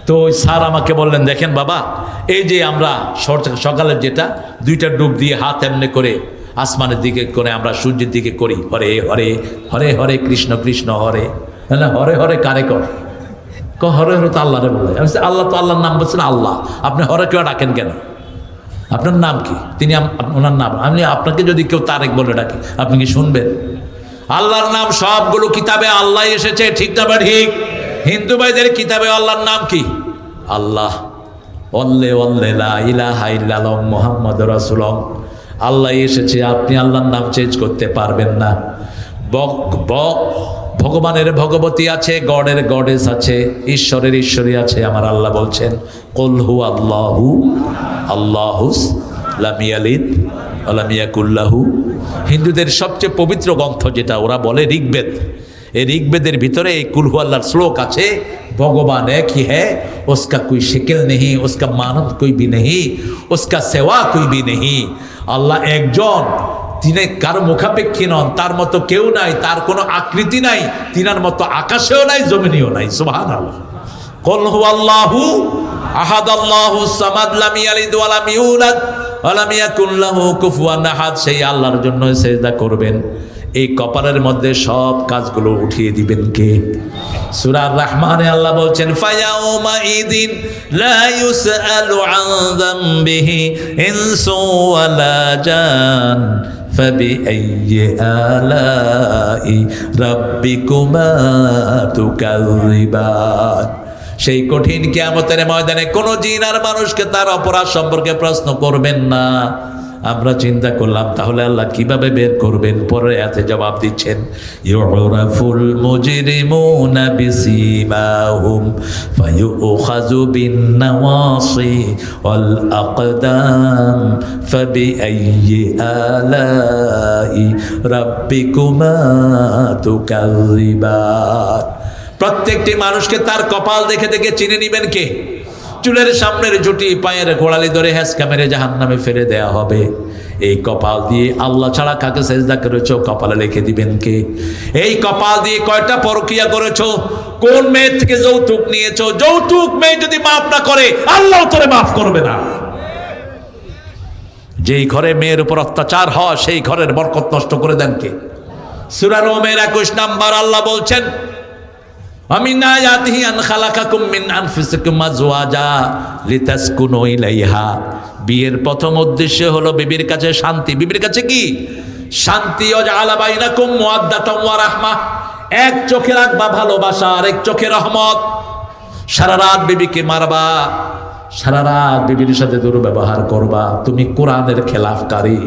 তো ওই স্যার আমাকে বললেন, দেখেন বাবা, এই যে আমরা সকালের যেটা 2টা ডুব দিয়ে হাত এমনি করে আসমানের দিকে করে আমরা সূর্যের দিকে করি, হরে হরে হরে হরে কৃষ্ণ কৃষ্ণ হরে। না, হরে হরে কারে কর? হরে হরে তো আল্লাহরে বলে। আমি আল্লাহ তো আল্লাহর নাম বলছেন আল্লাহ, আপনি হরে কেউ ডাকেন কেন? আপনার নাম কি? তিনি ওনার নাম। আমি আপনাকে যদি কেউ তারেক বলে ডাকি, আপনি কি শুনবেন? আল্লাহর নাম সবগুলো কিতাবে আল্লাহ এসেছে, ঠিক না ঠিক? হিন্দু ভাইদের কিতাবে আল্লাহর নাম কি? আল্লাহ। অল্লে অল্লে লা ইলাহা ইল্লাল্লাহ মুহাম্মাদুর রাসূলুল্লাহ। আল্লাহ এসেছে, আপনি আল্লাহর নাম চেঞ্জ করতে পারবেন না। ভগবানের ভগবতী আছে, গডের গডেস আছে, ঈশ্বরের ঈশ্বরী আছে। আমার আল্লাহ বলছেন, কুল হু আল্লাহু আল্লাহুস লাম ইয়ালিদ ওয়া লাম ইয়াকুল লাহু। হিন্দুদের সবচেয়ে পবিত্র গ্রন্থ যেটা ওরা বলে ঋগ্বেদ, এই ঋগ্বেদের ভিতরে এই কুল হু আল্লাহর শ্লোক আছে, भगवान एक ही है, उसका कोई शिकल नहीं, उसका मानव कोई भी नहीं, उसका सेवा कोई भी नहीं। আল্লাহ একজন, তিনি কারো মুখাপেক্ষী নন, তার মতো কেউ নাই, তার কোনো আকৃতি নাই, তিনার মতো আকাশেও নাই, জমিনেও নাই। সুবহানাল্লাহ। কুল হুয়াল্লাহু আহাদ আল্লাহুস সামাদ লাম ইয়ালিদ ওয়া লাম ইউলাদ ওয়া লাম ইয়াকুল লাহু কুফুয়ান আহাদ। সেই আল্লাহর জন্য সিজদা করবেন। এই কপালের মধ্যে সব কাজগুলো উঠিয়ে দিবেন কে? সূরা আর-রহমানে আল্লাহ বলছেন, ফায়াউমা ইদিন লা ইউসআলু আন যামবিহি ইনসু ওয়ালা জান ফাবিআইয়ি আলাই রাব্বিকুমা তুকাযযিবান। সেই কঠিন কিয়ামতের ময়দানে কোনো জিন আর মানুষকে তার অপরাধ সম্পর্কে প্রশ্ন করবেন না। আমরা চিন্তা করলাম তাহলে আল্লাহ কিভাবে বের করবেন, পরে এতে জবাব দিচ্ছেন ইউরাফুল মুজরিমুনা বিসিমাহুম ফায়ুখাযু বিন নাওয়াসি ওয়াল আকদাম ফাবিআইয়ি আলাই রাব্বিকুমা তুকাযযিবান। প্রত্যেকটি মানুষকে তার কপাল দেখে দেখে চিনে নিবেন কে? চুলের সামনের জুটি, পায়ের গোড়ালি ধরে হ্যাঁচকা মেরে জাহান্নামে ফেলে দেয়া হবে। এই কপাল দিয়ে আল্লাহ ছাড়া কাকে সেজদা করেছো কপালে লিখে দিবেন কে? এই কপাল দিয়ে কয়টা পরকিয়া করেছো, কোন মেয়ে থেকে যৌতুক নিয়েছো, যৌতুক মেয়ে যদি মাফ না করে আল্লাহ তোরে মাফ করবে না। যেই ঘরে মেয়ের উপর অত্যাচার হয় সেই ঘরের বরকত নষ্ট করে দেন কে? সূরা রোমের 21 নাম্বার আল্লাহ বলছেন আমিন আয়াতিহি আন খালাকাকুম মিন আনফুসিকুম আজওয়াজা লিতাসকুনু ইলাইহা। বিয়ের প্রথম উদ্দেশ্য হলো বিবির কাছে শান্তি। বিবির কাছে কি শান্তি? ওয়াজআলা বাইনাকুম মুওয়াদ্দাতাম ওয়া রাহমা। এক চোখে রাখবা ভালোবাসা, আর এক চোখে রহমত। সারা রাত বিবিকে মারবা, সারা রাত বিবির সাথে দুর্ব্যবহার করবা, তুমি কোরআনের খেলাফকারী।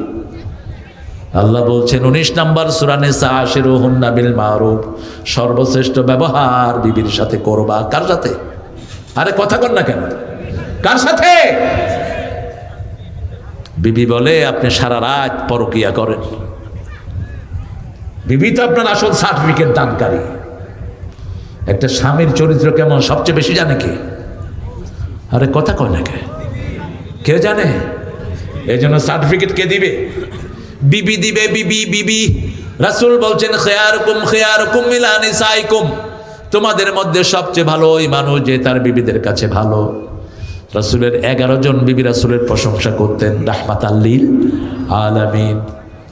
আল্লাহ বলছেন 19 নম্বর সূরা নিসা আশিরুহুন্না বিল মারুফ, সর্বশ্রেষ্ঠ ব্যবহার বিবির সাথে করবা। কার সাথে? আরে কথা কর না কেন? কার সাথে? বিবি বলে আপনি সারা রাত পরকিয়া করেন। বিবি তো আপনার আসল সার্টিফিকেট দানকারী। একটা স্বামীর চরিত্র কেমন সবচেয়ে বেশি জানে কে? আরে কথা কয় না কে জানে? এই জন্য সার্টিফিকেট কে দিবে? বিবি দিবে। বিবি বিবি রাসূল বলছেন খিয়ারুকুম খিয়ারুকুম মিলা নিসাইকুম, তোমাদের মধ্যে সবচেয়ে ভালো ওই মানুষ যে তার বিবিদের কাছে ভালো। রাসূলের 11 জন বিবি রাসূলের প্রশংসা করতেন, রাহমাতাল লিল আলামিন।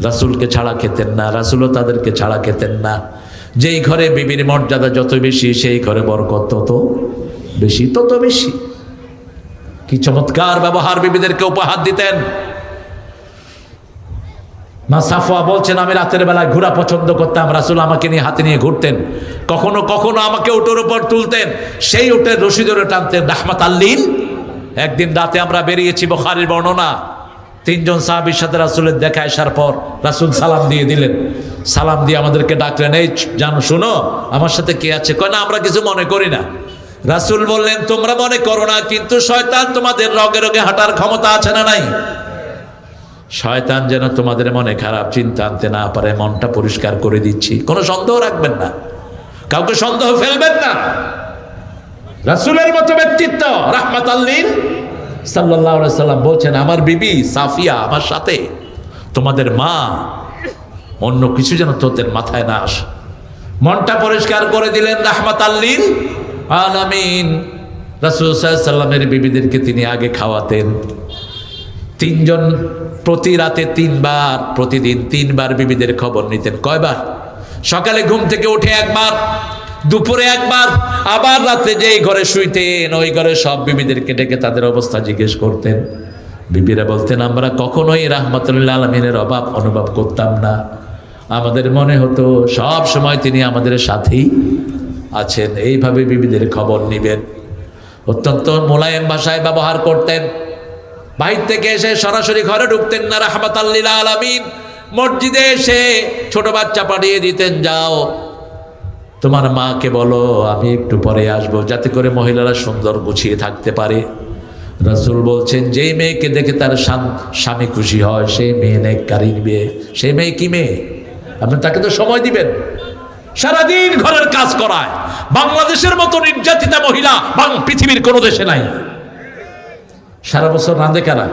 রাসূলকে ছাড়া খেতেন না, রাসূলও তাদেরকে ছাড়া খেতেন না। যেই ঘরে বিবির মর্যাদা যত বেশি সেই ঘরে বরকত তত বেশি, তত বেশি। কি চমৎকার ব্যবহার বিবিদেরকে উপহার দিতেন। মা সাফওয়া বলছেন আমি রাতের বেলায় ঘোরা পছন্দ করতাম, রাসূল আমাকে নিয়ে হাতে নিয়ে ঘুরতেন, কখনো কখনো আমাকে উটের উপর তুলতেন, সেই উটের রশি ধরে টানতেন, রাহমাতাল লিল। একদিন রাতে আমরা বেরিয়েছি, বুখারীর বর্ণনা, 3 জন সাহাবীর সাথে রাসূলের দেখা আসার পর রাসূল সালাম দিয়ে দিলেন। সালাম দিয়ে আমাদেরকে ডাকলেন, এই জানো শোনো আমার সাথে কে আছে? কয় না আমরা কিছু মনে করি না। রাসূল বললেন তোমরা মনে করো না, কিন্তু শয়তান তোমাদের রগে রগে হাঁটার ক্ষমতা আছে না নাই? শয়তান যেন তোমাদের মনে খারাপ চিন্তা আনতে না পারে, মনটা পরিষ্কার করে দিচ্ছি। কোনো সন্দেহ রাখবেন না, কাউকে সন্দেহ ফেলবেন না। রাসূলের মতো ব্যক্তিত্ব রাহমাতাল লিল সাল্লাল্লাহু আলাইহি সাল্লাম বলছেন আমার বিবি সাফিয়া আমার সাথে, তোমাদের মা, অন্য কিছু যেন তোদের মাথায় না আসে। মনটা পরিষ্কার করে দিলেন রাহমাতাল লিল আলামিন। রাসূল সাল্লাল্লাহু আলাইহি সাল্লামের বিবিদেরকে তিনি আগে খাওয়াতেন। 3 জন প্রতি রাতে 3 বার, প্রতিদিন 3 বার বিবিদের খবর নিতেন। কয়বার? সকালে ঘুম থেকে উঠে একবার, দুপুরে একবার, আবার রাতে যেই ঘরে শুইতেন ওই ঘরে সব বিবিদেরকে ডেকে তাদের অবস্থা জিজ্ঞেস করতেন। বিবিরা বলতেন আমরা কখনোই রাহমাতুল আলামিনের অভাব অনুভব করতাম না, আমাদের মনে হতো সব সময় তিনি আমাদের সাথেই আছেন। এইভাবে বিবিদের খবর নিবেন। অত্যন্ত মোলায়েম ভাষায় ব্যবহার করতেন। বাহির থেকে এসে সরাসরি ঘরে ঢুকতেন না, রাহমাতাল লিল আলামিন। মসজিদে এসে ছোট বাচ্চা পাঠিয়ে দিতেন, যাও তোমার মাকে বলো আমি একটু পরে আসবো, যাতে করে মহিলারা সুন্দর গুছিয়ে থাকতে পারে। রাসূল বলছেন যেই মেয়েকে দেখে তার স্বামী খুশি হয় সেই মেয়ে নেককারী মেয়ে। সেই মেয়ে কি মেয়ে? আপনি তাকে তো সময় দিবেন। সারাদিন ঘরের কাজ করায়। বাংলাদেশের মতো নির্যাতিতা মহিলা পৃথিবীর কোনো দেশে নাই। সারা বছর রাঁধে কারা?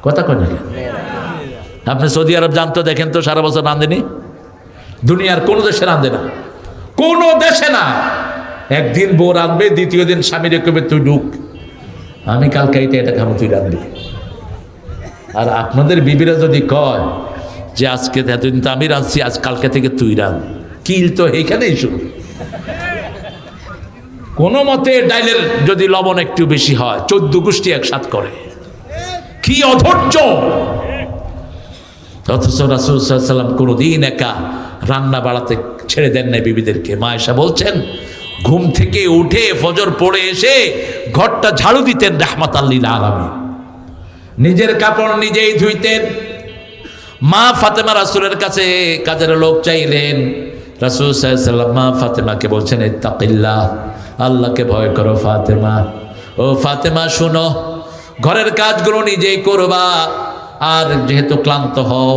কথা কয় না? আপনি সৌদি আরব যান তো দেখেন তো, সারা বছর রাঁধেনি? দুনিয়ার কোনো দেশে রাঁধে না, কোনো দেশে না। একদিন বউ রাঁধবে, দ্বিতীয় দিন স্বামীরে কবে তুই ঢুক, আমি কালকে এটা খাবো, তুই রাঁধবি। আর আপনাদের বিবিরা যদি কয় যে আজকে এতদিন তো আমি রাঁধছি, আজ কালকে থেকে তুই রাঁধ, কিল তো এইখানেই শুরু। কোনো মতে ডাইলের যদি লবণ একটু বেশি হয় 14 গোষ্ঠী একসাথ করে, কি অধৈর্য! অথচ রাসূল সাল্লাল্লাহু আলাইহি ওয়াসাল্লাম কোনোদিন একা রান্না বাড়াতে ছেড়ে দেন নাই বিবিদেরকে। মা আয়েশা বলছেন ঘুম থেকে উঠে ফজর পড়ে এসে ঘরটা ঝাড়ু দিতেন রাহমাতাল লিল আলামিন। নিজের কাপড় নিজেই ধুইতেন। মা ফাতেমা রাসূলের কাছে কাজের লোক চাইলেন। রাসূল সাল্লাল্লাহু আলাইহি ওয়াসাল্লাম মা ফাতেমাকে বলছেন, ইত্তাকিল্লাহ, আল্লাহকে ভয় করো ফাতেমা। ও ফাতেমা শুনো, ঘরের কাজগুলো নিজেই করবা, আর যেহেতু ক্লান্ত হও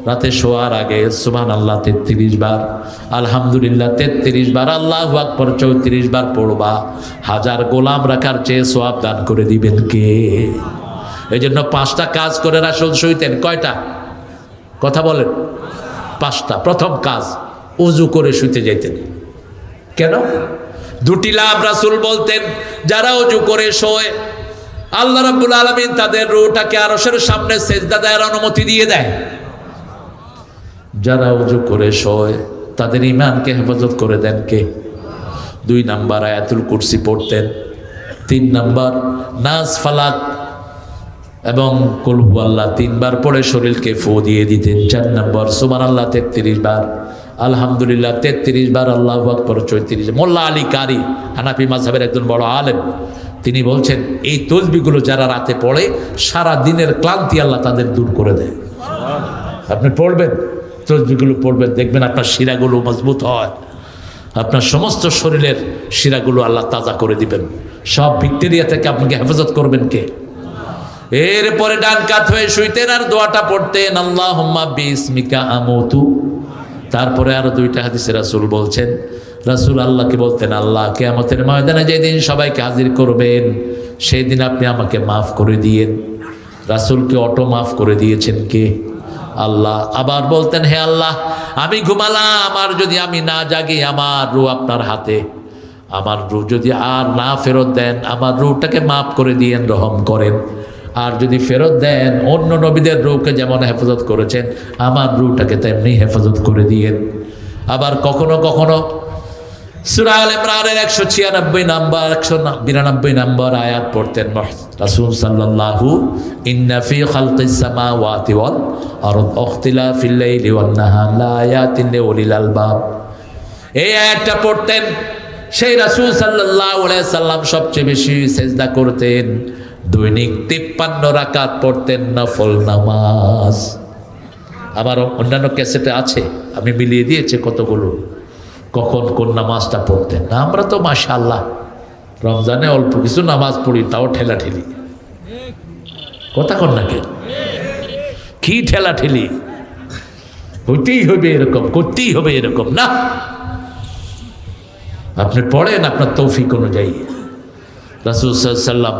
রাতে শোয়ার আগে সুবহানাল্লাহ 33 বার, আলহামদুলিল্লাহ 33 বার, আল্লাহু আকবার 34 বার পড়বা। 1000 গোলাম রাখার চেয়ে সওয়াব দান করে দিবেন কে? এই জন্য 5টা কাজ করে রাসূল শুইতেন। কয়টা? কথা বলেন। 5টা। প্রথম কাজ, ওযু করে শুইতে যাইতেন। কেন? 2টি লাভ রাসূল বলতেন। যারা ওযু করে শোয়, আল্লাহ রাব্বুল আলামিন তাদের রূহটাকে আরশের সামনে সিজদা দেওয়ার অনুমতি দিয়ে দেয়। যারা ওযু করে শোয় তাদের ঈমানকে হেফাজত করে দেন কে? 2 নাম্বার আয়াতুল কুরসি পড়তেন। 3 নাম্বার নাস ফালাক এবং কুল হুয়াল্লাহ 3 বার পড়ে শরীরকে ফু দিয়ে দিতেন। 4 নাম্বার সুবহানাল্লাহ 33 বার, আলহামদুলিল্লাহ 33 বার, আল্লাহু আকবার 34। মোল্লা আলী কারি, হানাফি মাযহাবের একজন বড় আলেম, তিনি বলছেন এই তসবিহগুলো যারা রাতে পড়ে সারা দিনের ক্লান্তি আল্লাহ তাদের দূর করে দেয়। আপনি পড়বেন, তসবিহগুলো পড়বেন, দেখবেন আপনার শিরাগুলো মজবুত হয়, আপনার সমস্ত শরীরের শিরাগুলো আল্লাহ তাজা করে দিবেন। সব ব্যাকটেরিয়া থেকে আপনাকে হেফাজত করবেন কে? এরপরে ডান কাত হয়ে শুইতেন আর দোয়াটা পড়তেন, আল্লাহুম্মা বিসমিকা আমুতু। তারপরে আরো 2টা হাদিসে রাসূল বলছেন, রাসূল আল্লাহকে বলতেন, আল্লাহ কিয়ামতের ময়দানে যেদিন সবাইকে হাজির করবেন সেই দিন আপনি আমাকে মাফ করে দিয়েন। রাসূলকে অটো মাফ করে দিয়েছেন কে? আল্লাহ। আবার বলতেন, হে আল্লাহ, আমি ঘুমালাম, আর যদি আমি না জাগি আমার রূহ আপনার হাতে, আমার রূহ যদি আর না ফেরত দেন আমার রূহটাকে মাফ করে দিয়েন, রহম করেন। আর যদি ফেরত দেন অন্য নবীদের রূহকে যেমন হেফাজত করেছেন আমার রূহটাকে তেমনি হেফাজত করে দিয়েন। আবার কখনো কখনো সূরা আল ইমরানের 196 নাম্বার 192 নাম্বার আয়াত পড়তেন রাসূল সাল্লাল্লাহু, ইন্না ফি খালকিস সামাওয়াতি ওয়াল আরদ ইখতিলাফিল লাইলি ওয়ান নাহার লাআয়াতিন লিউলিল আলবাব। এই আয়াতটা পড়তেন। সেই রাসূল সাল্লাল্লাহু আলাইহি সাল্লাম সবচেয়ে বেশি সিজদা করতেন। দৈনিক 53 রাকাত পড়তেন নফল নামাজ। আমার অন্যান্য ক্যাসেটে আছে, আমি মিলিয়ে দিয়েছি কতগুলো, কখন কোন নামাজটা পড়তেন। আমরা তো মাশাআল্লাহ রমজানে অল্প কিছু নামাজ পড়ি, তাও ঠেলাঠেলি। কথা কন না কেন? কি ঠেলাঠেলি? হইতেই হবে এরকম, করতেই হবে এরকম না। আপনি পড়েন আপনার তৌফিক অনুযায়ী। রাসূল সাল্লাল্লাহু আলাইহি সাল্লাম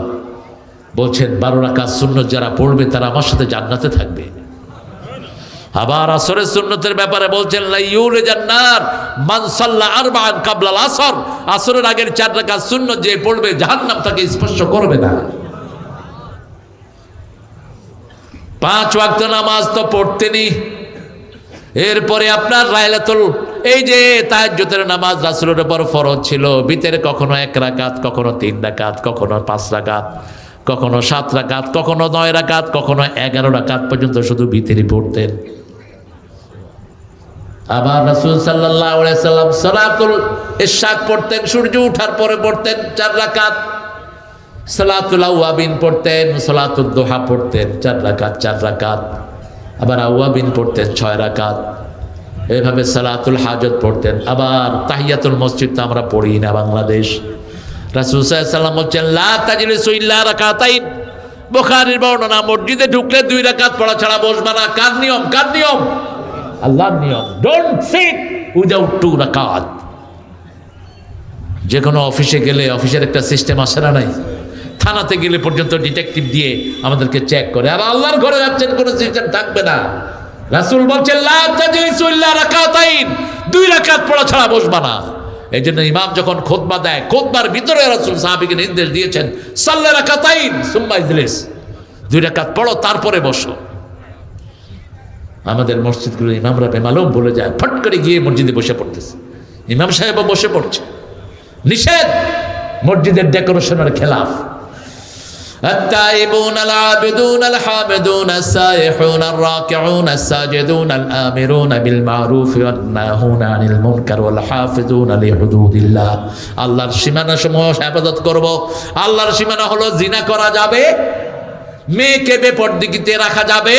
বলছেন 12 রাকাত সুন্নত যারা পড়বে তারা আমার সাথে জান্নাতে থাকবে। আবার আসরের সুন্নতের ব্যাপারে বলছেন, লা ইউলিজান নার মান সাল্লা আরবাআন ক্বাবলাল আসর। আসরের আগের 4 রাকাত সুন্নত যে পড়বে জাহান্নাম তাকে স্পর্শ করবে না। 5 ওয়াক্ত নামাজ তো পড়তেনই। এরপরে আপনার লাইলাতুল, এই যে তাহাজ্জুদের নামাজ রাসূলের উপর ফরজ ছিল, ভিতরে কখনো 1 রাকাত, কখনো 3 রাকাত, কখনো 5 রাকাত, কখনো 7 রাকাত, কখনো 9 রাকাত, কখনো 11 রাকাত পর্যন্ত শুধু ভিতরে পড়তেন। আবার রাসূল সাল্লাল্লাহু আলাইহি সাল্লাম সালাতুল ইশরাক পড়তেন, সূর্য ওঠার পরে পড়তেন 4 রাকাত। সালাতুল আওয়াবিন পড়তেন, সালাতুদ দুহা পড়তেন 4 রাকাত 4 রাকাত। আবার আওয়াবিন পড়তেন 6 রাকাত। এভাবে সালাতুল হাজত পড়তেন। আবার তাহিয়াতুল মসজিদ তো আমরা পড়ি না বাংলাদেশ। রাসূল সাল্লাল্লাহু আলাইহি সাল্লাম বলেন, লা তাজলিসু ইল্লা রাকাতাইন। বুখারীর বর্ণনা, মসজিদে ঢুকলে 2 রাকাত পড়া ছাড়া বসবা না। কার নিয়ম? কার নিয়ম? আল্লাহর নিয়ম। ডোন্ট সিট উইদাউট 2 রাকাত। যে কোনো অফিসে গেলে অফিসের একটা সিস্টেম আছে না নাই? থানাতে গেলে পর্যন্ত ডিটেকটিভ দিয়ে আমাদেরকে চেক করে। আর আল্লাহর ঘরে যাচ্ছেন, কোনো সিস্টেম থাকবে না। রাসূল বলছেন, লা তাজলিসু ইল্লা রাকাতাইন, 2 রাকাত পড়া ছাড়া বসবা না। এই জন্য ইমাম যখন খুতবা দেয়, খুতবার ভিতরে রাসূল সাহাবীকে নির্দেশ দিয়েছেন, সাল্লা রাকাতাইন সুম্মা ইজলিস, 2 রাকাত পড়ো তারপরে বসো। আমাদের মসজিদগুলো ইমামরা বেমালুম বলে যায়, ফট করে গিয়ে মসজিদে বসে পড়তেছে। ইমাম সাহেবও বসে পড়ছে। নিষেধ, মসজিদের ডেকোরেশনের খেলাফ। التائبون العابدون الحامدون السائحون الراكعون الساجدون الآمرون بالمعروف والناهون عن المنكر والحافظون لحدود الله। আল্লাহর সীমানা সমূহ হেফাজত করব। আল্লাহর সীমানা হলো জিনা করা যাবে মেয়েকে বেপরদিকিতে রাখা যাবে?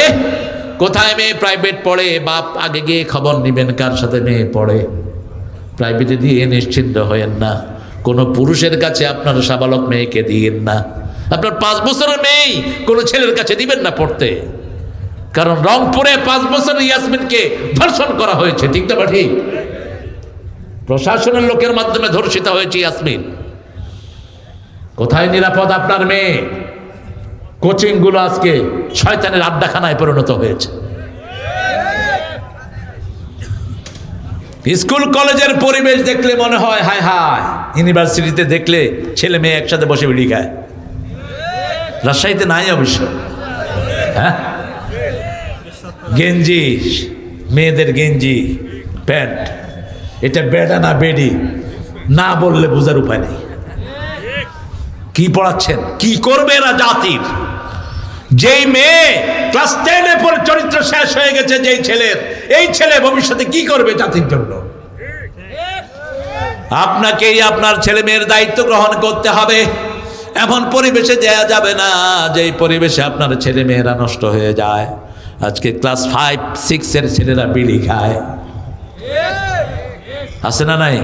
কোথায় মেয়ে প্রাইভেট পড়ে, বাপ আগে গিয়ে খবর নেবেন কার সাথে মেয়ে পড়ে। প্রাইভেটে দিয়ে নিশ্চিন্ত হয়েন না, কোনো পুরুষের কাছে আপনার সাবালক মেয়েকে দিয়েন না। আপনার 5 বছরের মেয়ে কোনো ছেলের কাছে দিবেন না পড়তে, কারণ রংপুরে 5 বছরের ইয়াসমিনকে ধর্ষণ করা হয়েছে, ঠিক না ঠিক? প্রশাসনের লোকের মাধ্যমে ধর্ষিত হয়েছে ইয়াসমিন। কোথায় নিরাপদ আপনার মেয়ে? কোচিংগুলো আজকে শয়তানের আড্ডাখানায় পরিণত হয়েছে। স্কুল কলেজের পরিবেশ দেখলে মনে হয় হায় হায়। ইউনিভার্সিটিতে দেখলে ছেলে মেয়ে একসাথে বসে বিড়ি খায়। রাজশাহীতে নাই অবশ্য। হ্যাঁ, গেঞ্জি, মেয়েদের গেঞ্জি প্যান্ট, এটা বেডা না বেডি না বললে বোঝার উপায় নেই। কি পড়াচ্ছেন? কি করবে এরা জাতির? যেই মেয়ে ক্লাস 10-এ পরে চরিত্র শেষ হয়ে গেছে যেই ছেলের, এই ছেলে ভবিষ্যতে কি করবে জাতির জন্য? আপনাকেই আপনার ছেলে মেয়ের দায়িত্ব গ্রহণ করতে হবে। এমন পরিবেশে যাওয়া যাবে না যেই পরিবেশে আপনার ছেলে মেয়েরা নষ্ট হয়ে যায়। আজকে ক্লাস 5-6-এর ছেলেরা বিড়ি খায়, আছে না নাই?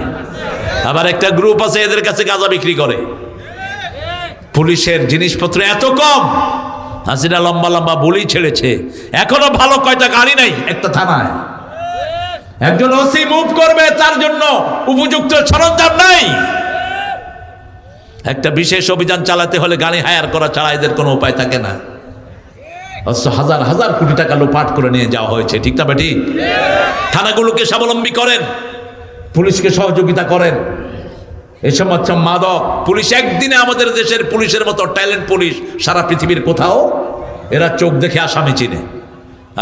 আবার একটা গ্রুপ আছে এদের কাছে গাঁজা বিক্রি করে। পুলিশের জিনিসপত্র এত কম, হাসিনা লম্বা লম্বা বলি ছেড়েছে, এখনো ভালো কয়টা গাড়ি নাই একটা থানায়। একজন ওসি মুভ করবে, তার জন্য উপযুক্ত সরঞ্জাম নাই। একটা বিশেষ অভিযান চালাতে হলে গাড়ি হায়ার করা ছাড়া এদের কোনো উপায় থাকে না। হাজার হাজার কোটি টাকা লোপাট করে নিয়ে যাওয়া হয়েছে, ঠিক না বেটি? থানাগুলোকে স্বাবলম্বী করেন, পুলিশকে সহযোগিতা করেন। এই সমস্ত মাদক পুলিশ একদিনে আমাদের দেশের পুলিশের মতো ট্যালেন্ট পুলিশ সারা পৃথিবীর কোথাও। এরা চোখ দেখে আসামি চিনে।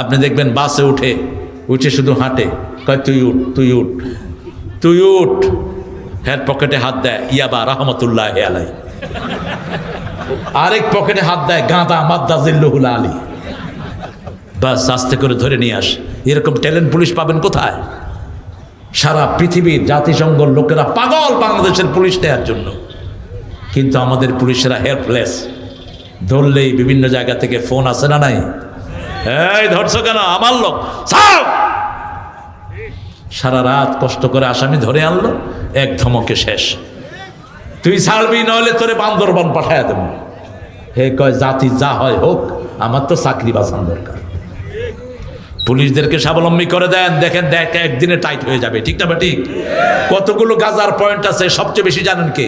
আপনি দেখবেন বাসে উঠে শুধু হাঁটে, কয় তুই উঠ, তুই উঠ, তুই উঠ। হ্যাঁ, পকেটে হাত দেয় ইয়াবা রহমতুল্লাহ আলাই, আরেক পকেটে হাত দেয় গাঁদা মাদ্দা জিল্লুহুল আলী। বাস আস্তে করে ধরে নিয়ে আস। এরকম ট্যালেন্ট পুলিশ পাবেন কোথায়? সারা পৃথিবীর জাতিসংঘর লোকেরা পাগল বাংলাদেশের পুলিশ নেওয়ার জন্য, কিন্তু আমাদের পুলিশেরা হেল্পলেস। ধরলেই বিভিন্ন জায়গা থেকে ফোন আসে না নাই, এই ধরছো কেন? আমার লোক সারা রাত কষ্ট করে আসামি ধরে আনলো, এক ধমকে শেষ। তুই ছাড়বি নইলে তোরে বান্দরবান পাঠায় দেব। হে কয় জাতি যা হয় হোক, আমার তো চাকরি বাঁচান দরকার। পুলিশদেরকে স্বাবলম্বী করে দেন, দেখেন একদিনে টাইট হয়ে যাবে, ঠিক না বা ঠিক? কতগুলো গাজার পয়েন্ট আছে, সবচেয়ে বেশি জানেন কে?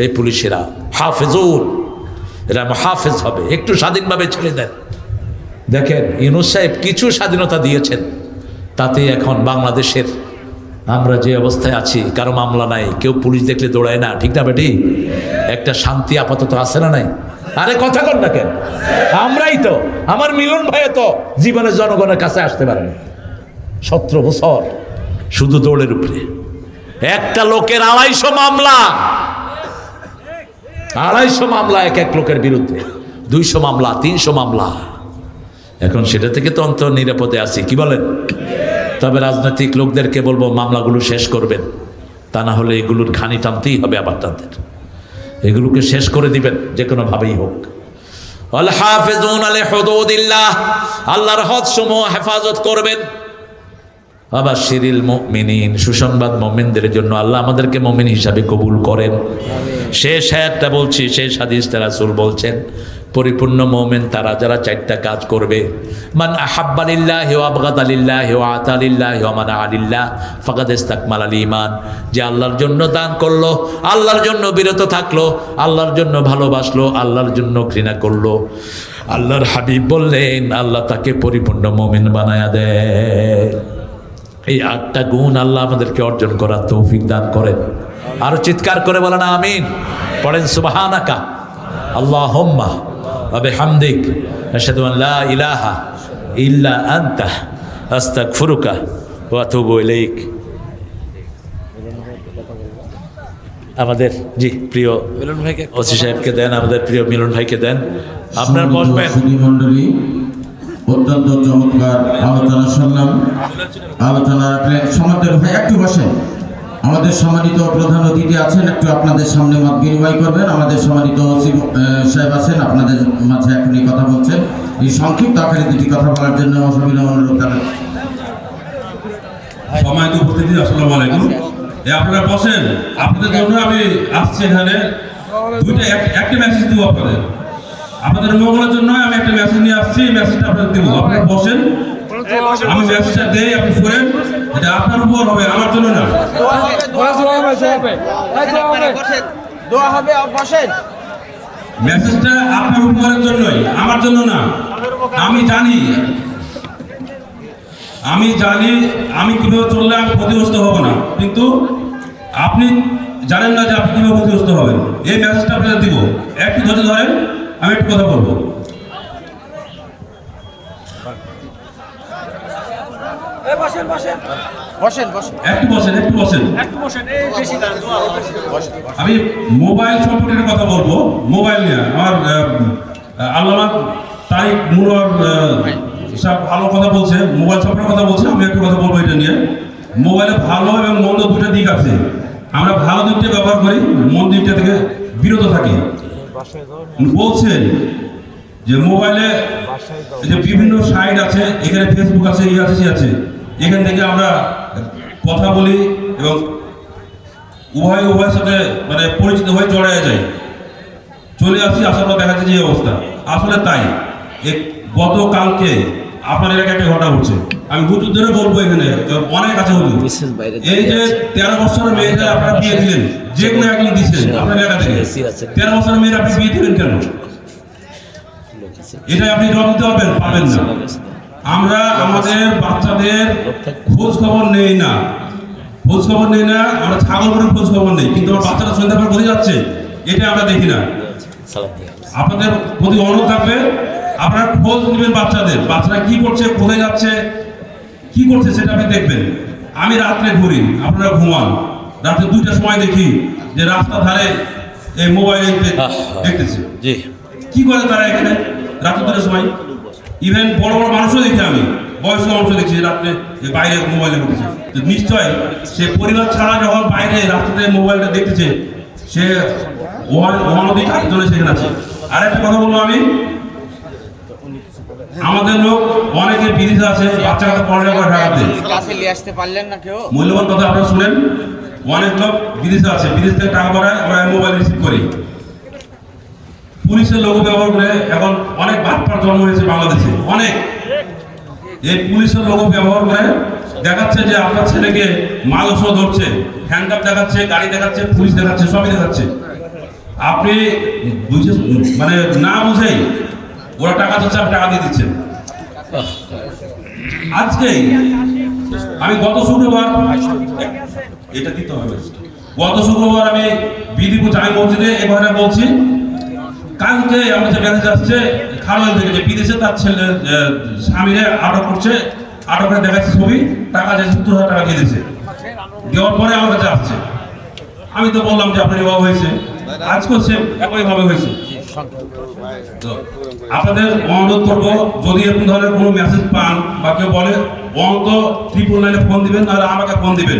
এই পুলিশেরা হাফেজুল, এরা হাফেজ হবে। একটু স্বাধীনভাবে ছেড়ে দেন। দেখেন ইউনূস সাহেব কিছু স্বাধীনতা দিয়েছেন, তাতে এখন বাংলাদেশের আমরা যে অবস্থায় আছি, কারো মামলা নাই, কেউ পুলিশ দেখলে দৌড়ায় না, ঠিক না বেটি? একটা শান্তি আপাতত আছে না নাই? আরে কথা কর না কেন? আমরাই তো, আমার মিলন ভাই তো জীবনে জনগণের কাছে আসতে পারেন 17 বছর শুধু দৌড়ের উপরে। একটা লোকের 250 মামলা, 250 মামলা এক লোকের বিরুদ্ধে, 200 মামলা, 300 মামলা। এখন সেটা থেকে তো অন্তত নিরাপদে আছি, কি বলেন? তবে রাজনৈতিক লোকদেরকে বলবো মামলাগুলো শেষ করবেন, তা না হলে এগুলোর ঘানি টানতেই হবে আবার তাদের। এগুলোকে শেষ করে দিবেন যে কোনোভাবেই হোক। আল হাফিজুন আলা হুদুদিল্লাহ, আল্লাহর হদ সমূহ হেফাজত করবেন। আবাশশিরিল মুমিনিন, সুসংবাদ মুমিনদের জন্য। আল্লাহ আমাদেরকে মুমিন হিসাবে কবুল করেন। শেষ আয়াতটা বলছি, শেষ হাদিসটা রাসূল বলছেন পরিপূর্ণ মুমিন তারা যারা 4টা কাজ করবে। মান আহাব্বা লিল্লাহি ওয়া আবগাদা লিল্লাহি ওয়া আতা লিল্লাহি ওয়া মানা লিল্লাহ ফাকাদ ইসতাকমালাল ঈমান। যে আল্লাহর জন্য দান করলো, আল্লাহর জন্য বিরত থাকলো, আল্লাহর জন্য ভালোবাসলো, আল্লাহর জন্য ঘৃণা করলো, আল্লাহর হাবিব বললেন আল্লাহ তাকে পরিপূর্ণ মুমিন বানায়া দেয়। এই 8টা গুণ আল্লাহ আমাদেরকে অর্জন করার তৌফিক দান করেন। আরো চিৎকার করে বলেন আমিন। পড়েন সুবহানাকা আল্লাহুম্মা ওয়া বিহামদিক আশহাদু আন লা ইলাহা ইল্লা আনতা আস্তাগফিরুকা ওয়া আতুবু ইলাইক। আমাদের জি প্রিয় মিলন ভাইকে ওসি সাহেবকে দেন, আমাদের প্রিয় মিলন ভাইকে দেন। আপনার বসবেন। মন্ডলী অত্যন্ত চমৎকার আলোচনা শুনলাম। আলোচনা রাখলেন সমাজের ভাই, একটু বসেন। আমাদের সম্মানিত প্রধান অতিথি আছেন, একটু আপনাদের সামনে মত বিনিময় করবেন। আমাদের সম্মানিত সাহেব আছেন, আপনাদের মাঝে এখনই কথা বলছেন। এই সংক্ষিপ্ত আকারে দুটি কথা বলার জন্য সবিনয় অনুরোধ করেন। সম্মানিত উপস্থিতি, আসসালামু আলাইকুম। আপনারা বসেন, আপনাদের জন্য আমি আসছি এখানে একটা মেসেজ দিব আপনাদের মঙ্গলের জন্য আমি একটা মেসেজ নিয়ে আসছি। মেসেজটা আপনাদের দিব, আপনারা বসেন, আমি মেসেজটা দেই, আপনি শুনেন। এটা আপনার উপর হবে, আমার জন্য না। মেসেজটা আপনার উপকারের জন্যই, আমার জন্য না। আমি জানি আমি কিভাবে চললে আমি ক্ষতিগ্রস্ত হব না, কিন্তু আপনি জানেন না যে আপনি কিভাবে ক্ষতিগ্রস্ত হবেন। এই মেসেজটা আপনাদের দিব, একটু ধৈর্য ধরেন, আমি একটু কথা বলবো। একটু বসেন। আমি মোবাইল সম্পর্কে একটা কথা বলবো। মোবাইল নিয়ে আমার আল্লামা তারিক মুনোয়ার সব ভালো কথা বলছে, মোবাইল সম্পর্কে কথা বলছে। আমি একটু কথা বলবো এটা নিয়ে। মোবাইলে ভালো এবং মন্দ দুটো দিক আছে। আমরা ভালো দিকটা ব্যবহার করি, মন্দ দিকটা থেকে বিরত থাকি। বলছেন যে মোবাইলে যে বিভিন্ন সাইট আছে, এখানে ফেসবুক আছে, ইয়ে আছে, সে আছে, এখান থেকে আমরা কথা বলি এবং উভয়ের সাথে মানে পরিচিত হয়ে জড়ায় যায়, চলে আসি, আসার পর দেখা যাচ্ছে যে অবস্থা। আসলে তাই গতকালকে আপনার এলাকায় একটা ঘটনা ঘটছে। আমি হুজুর ধরে বলবো, এখানে অনেক আছে হুজুর। এই যে 13 বছরের মেয়েটা আপনারা বিয়ে দিলেন, যে কোনো একজন দিচ্ছেন আপনার এলাকা থেকে। 13 বছরের মেয়ের আপনি বিয়ে দিলেন কেন? এটা আপনি জবাব দিতে পারবেন না। আমরা আমাদের বাচ্চাদের খোঁজ খবর নেই না। আমরা ছাগল গরুর খোঁজ খবর নেই, কিন্তু আমার বাচ্চারা সন্ধ্যাবার কোথায় যাচ্ছে এটা আমরা দেখি না। আপনাদের প্রতি অনুরোধ থাকবে, আপনারা খোঁজ নেবেন বাচ্চারা কি করছে, কোথায় যাচ্ছে, কি করছে সেটা আপনি দেখবেন। আমি রাত্রে ঘুরি, আপনারা ঘুমান। রাত্রে 2টার সময় দেখি যে রাস্তা ধারে এই মোবাইল দেখতেছে। কি করে তারা এখানে রাত্রে 2টার সময়? ইভেন বড় বড় মানুষও দেখি, আমি বয়স্ক মানুষ দেখছি রাত্রে বাইরে মোবাইলে ঘুরতেছে। তো নিশ্চয় সে পরিবার ছাড়া যখন বাইরে রাস্তাতে মোবাইলটা দেখতেছে, সে অনধিক আরেকজনে সেখানে আছে। আর একটা কথা বলবো আমি, আমাদের লোক অনেকে বিদেশে আছে, বাচ্চাকে পড়ালেখা করে ঢাকাতে। মূল্যবান কথা আপনারা শুনেন। অনেক লোক বিদেশে আছে, বিদেশ থেকে টাকা পাঠায়, আমরা মোবাইল রিসিভ করি। পুলিশের লোক ব্যবহার করে এখন অনেক বাচ্চার জন্ম হয়েছে বাংলাদেশে, অনেক। এই পুলিশের লোক ব্যবহার করে দেখাচ্ছে যে আপনার ছেলেকে মালস ধরছে, হ্যান্ডকাপ দেখাচ্ছে, গাড়ি দেখাচ্ছে, পুলিশ দেখাচ্ছে, সবই দেখাচ্ছে। আপনি মানে না বুঝেই ওরা টাকা চাচ্ছে, আপনি টাকা দিয়ে দিচ্ছেন। আজকেই আমি গত শুক্রবার আমি বিধিপুর জামি মসজিদে এবারে বলছি, কালকে আমার যে মেসেজ আসছে খারওয়াল থেকে যে বিদেশে তার ছেলে স্বামীরে আটক করছে, আটক করে দেখাচ্ছে ছবি, টাকা যে 70,000 টাকা দিয়ে দিয়েছে। দেওয়ার পরে আমার কাছে আসছে। আমি তো বললাম যে আপনার এভাবে হয়েছে, আজকেও সে একইভাবে হয়েছে। আপনাদের অনুরোধ করবো, যদি এরকম ধরনের কোনো মেসেজ পান বা কেউ বলে, অন্ত 999 ফোন দিবেন, নাহলে আমাকে ফোন দিবেন।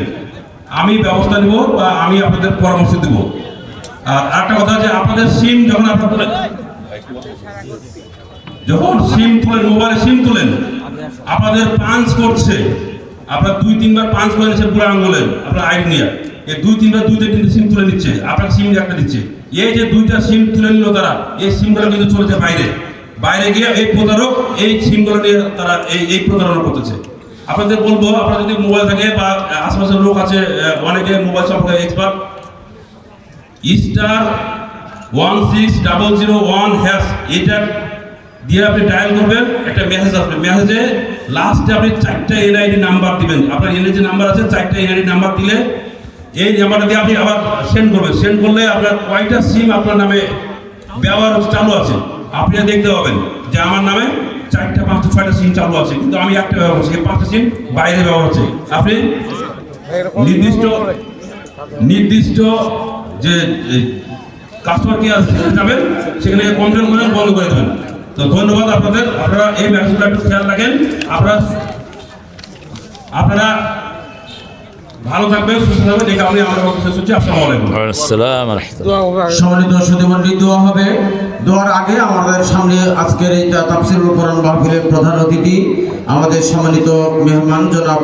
আমি ব্যবস্থা নিব বা আমি আপনাদের পরামর্শ দিব। আর একটা কথা, যে আপনাদের সিম যখন সিম তুলেন, মোবাইলে সিম তুলেন, আপনাদের পাঞ্চ করছে, আপনার 2-3 বার পাঞ্চ করে নিচ্ছে পুরো আঙ্গুলের আপনার আইডি নিয়ে। এই 2-3 বার 2-3 সিম তুলে নিচ্ছে, আপনার সিম একটা দিচ্ছে। এই যে 2টা সিম তুলে নিল তারা, এই সিমগুলো কিন্তু চলেছে বাইরে গিয়ে এই প্রতারক এই সিমগুলো নিয়ে তারা এই প্রতারণা করতেছে। আপনাদের বলবো, আপনার যদি মোবাইল থাকে বা আশেপাশের লোক আছে, অনেকে মোবাইল সম্পর্কে এক্সপার্ট, *16001# এটা দিয়ে আপনি ডায়াল করবেন, একটা মেসেজ আসবে। মেসেজে লাস্টে আপনি 4টা এনআইডি নাম্বার দিবেন। আপনার এনআইডি নাম্বার আছে, 4টা এনআইডি নাম্বার দিলে এই নাম্বারটা দিয়ে আপনি আবার সেন্ড করবেন। সেন্ড করলে আপনার কয়টা সিম আপনার নামে ব্যবহার চালু আছে আপনি দেখতে পাবেন যে আমার নামে 4টা 5টা 6টা সিম চালু আছে, কিন্তু আমি একটা ব্যবহার করছি, 5টা সিম বাইরে ব্যবহার হচ্ছে। আপনি নির্দিষ্ট যে কাস্টমার কেয়ার যাবেন, সেখানে কমপ্লেন করে বন্ধ করে দেবেন। তো ধন্যবাদ আপনাদের। আপনারা এই মেসেজটা একটু খেয়াল রাখেন। আপনারা ভালো থাকবেন, সুস্থ থাকবেন। এই কারণে আমরা শেষ হচ্ছি। আসসালামু আলাইকুম। আসসালাম রাহমাতুল্লাহ। সম্মানিত সুধীমণ্ডলী, দোয়া হবে। দোয়ার আগে আমাদের সামনে আজকের এই তাফসীরুল কোরআন মাহফিলের প্রধান অতিথি আমাদের সম্মানিত মেহমান জনাব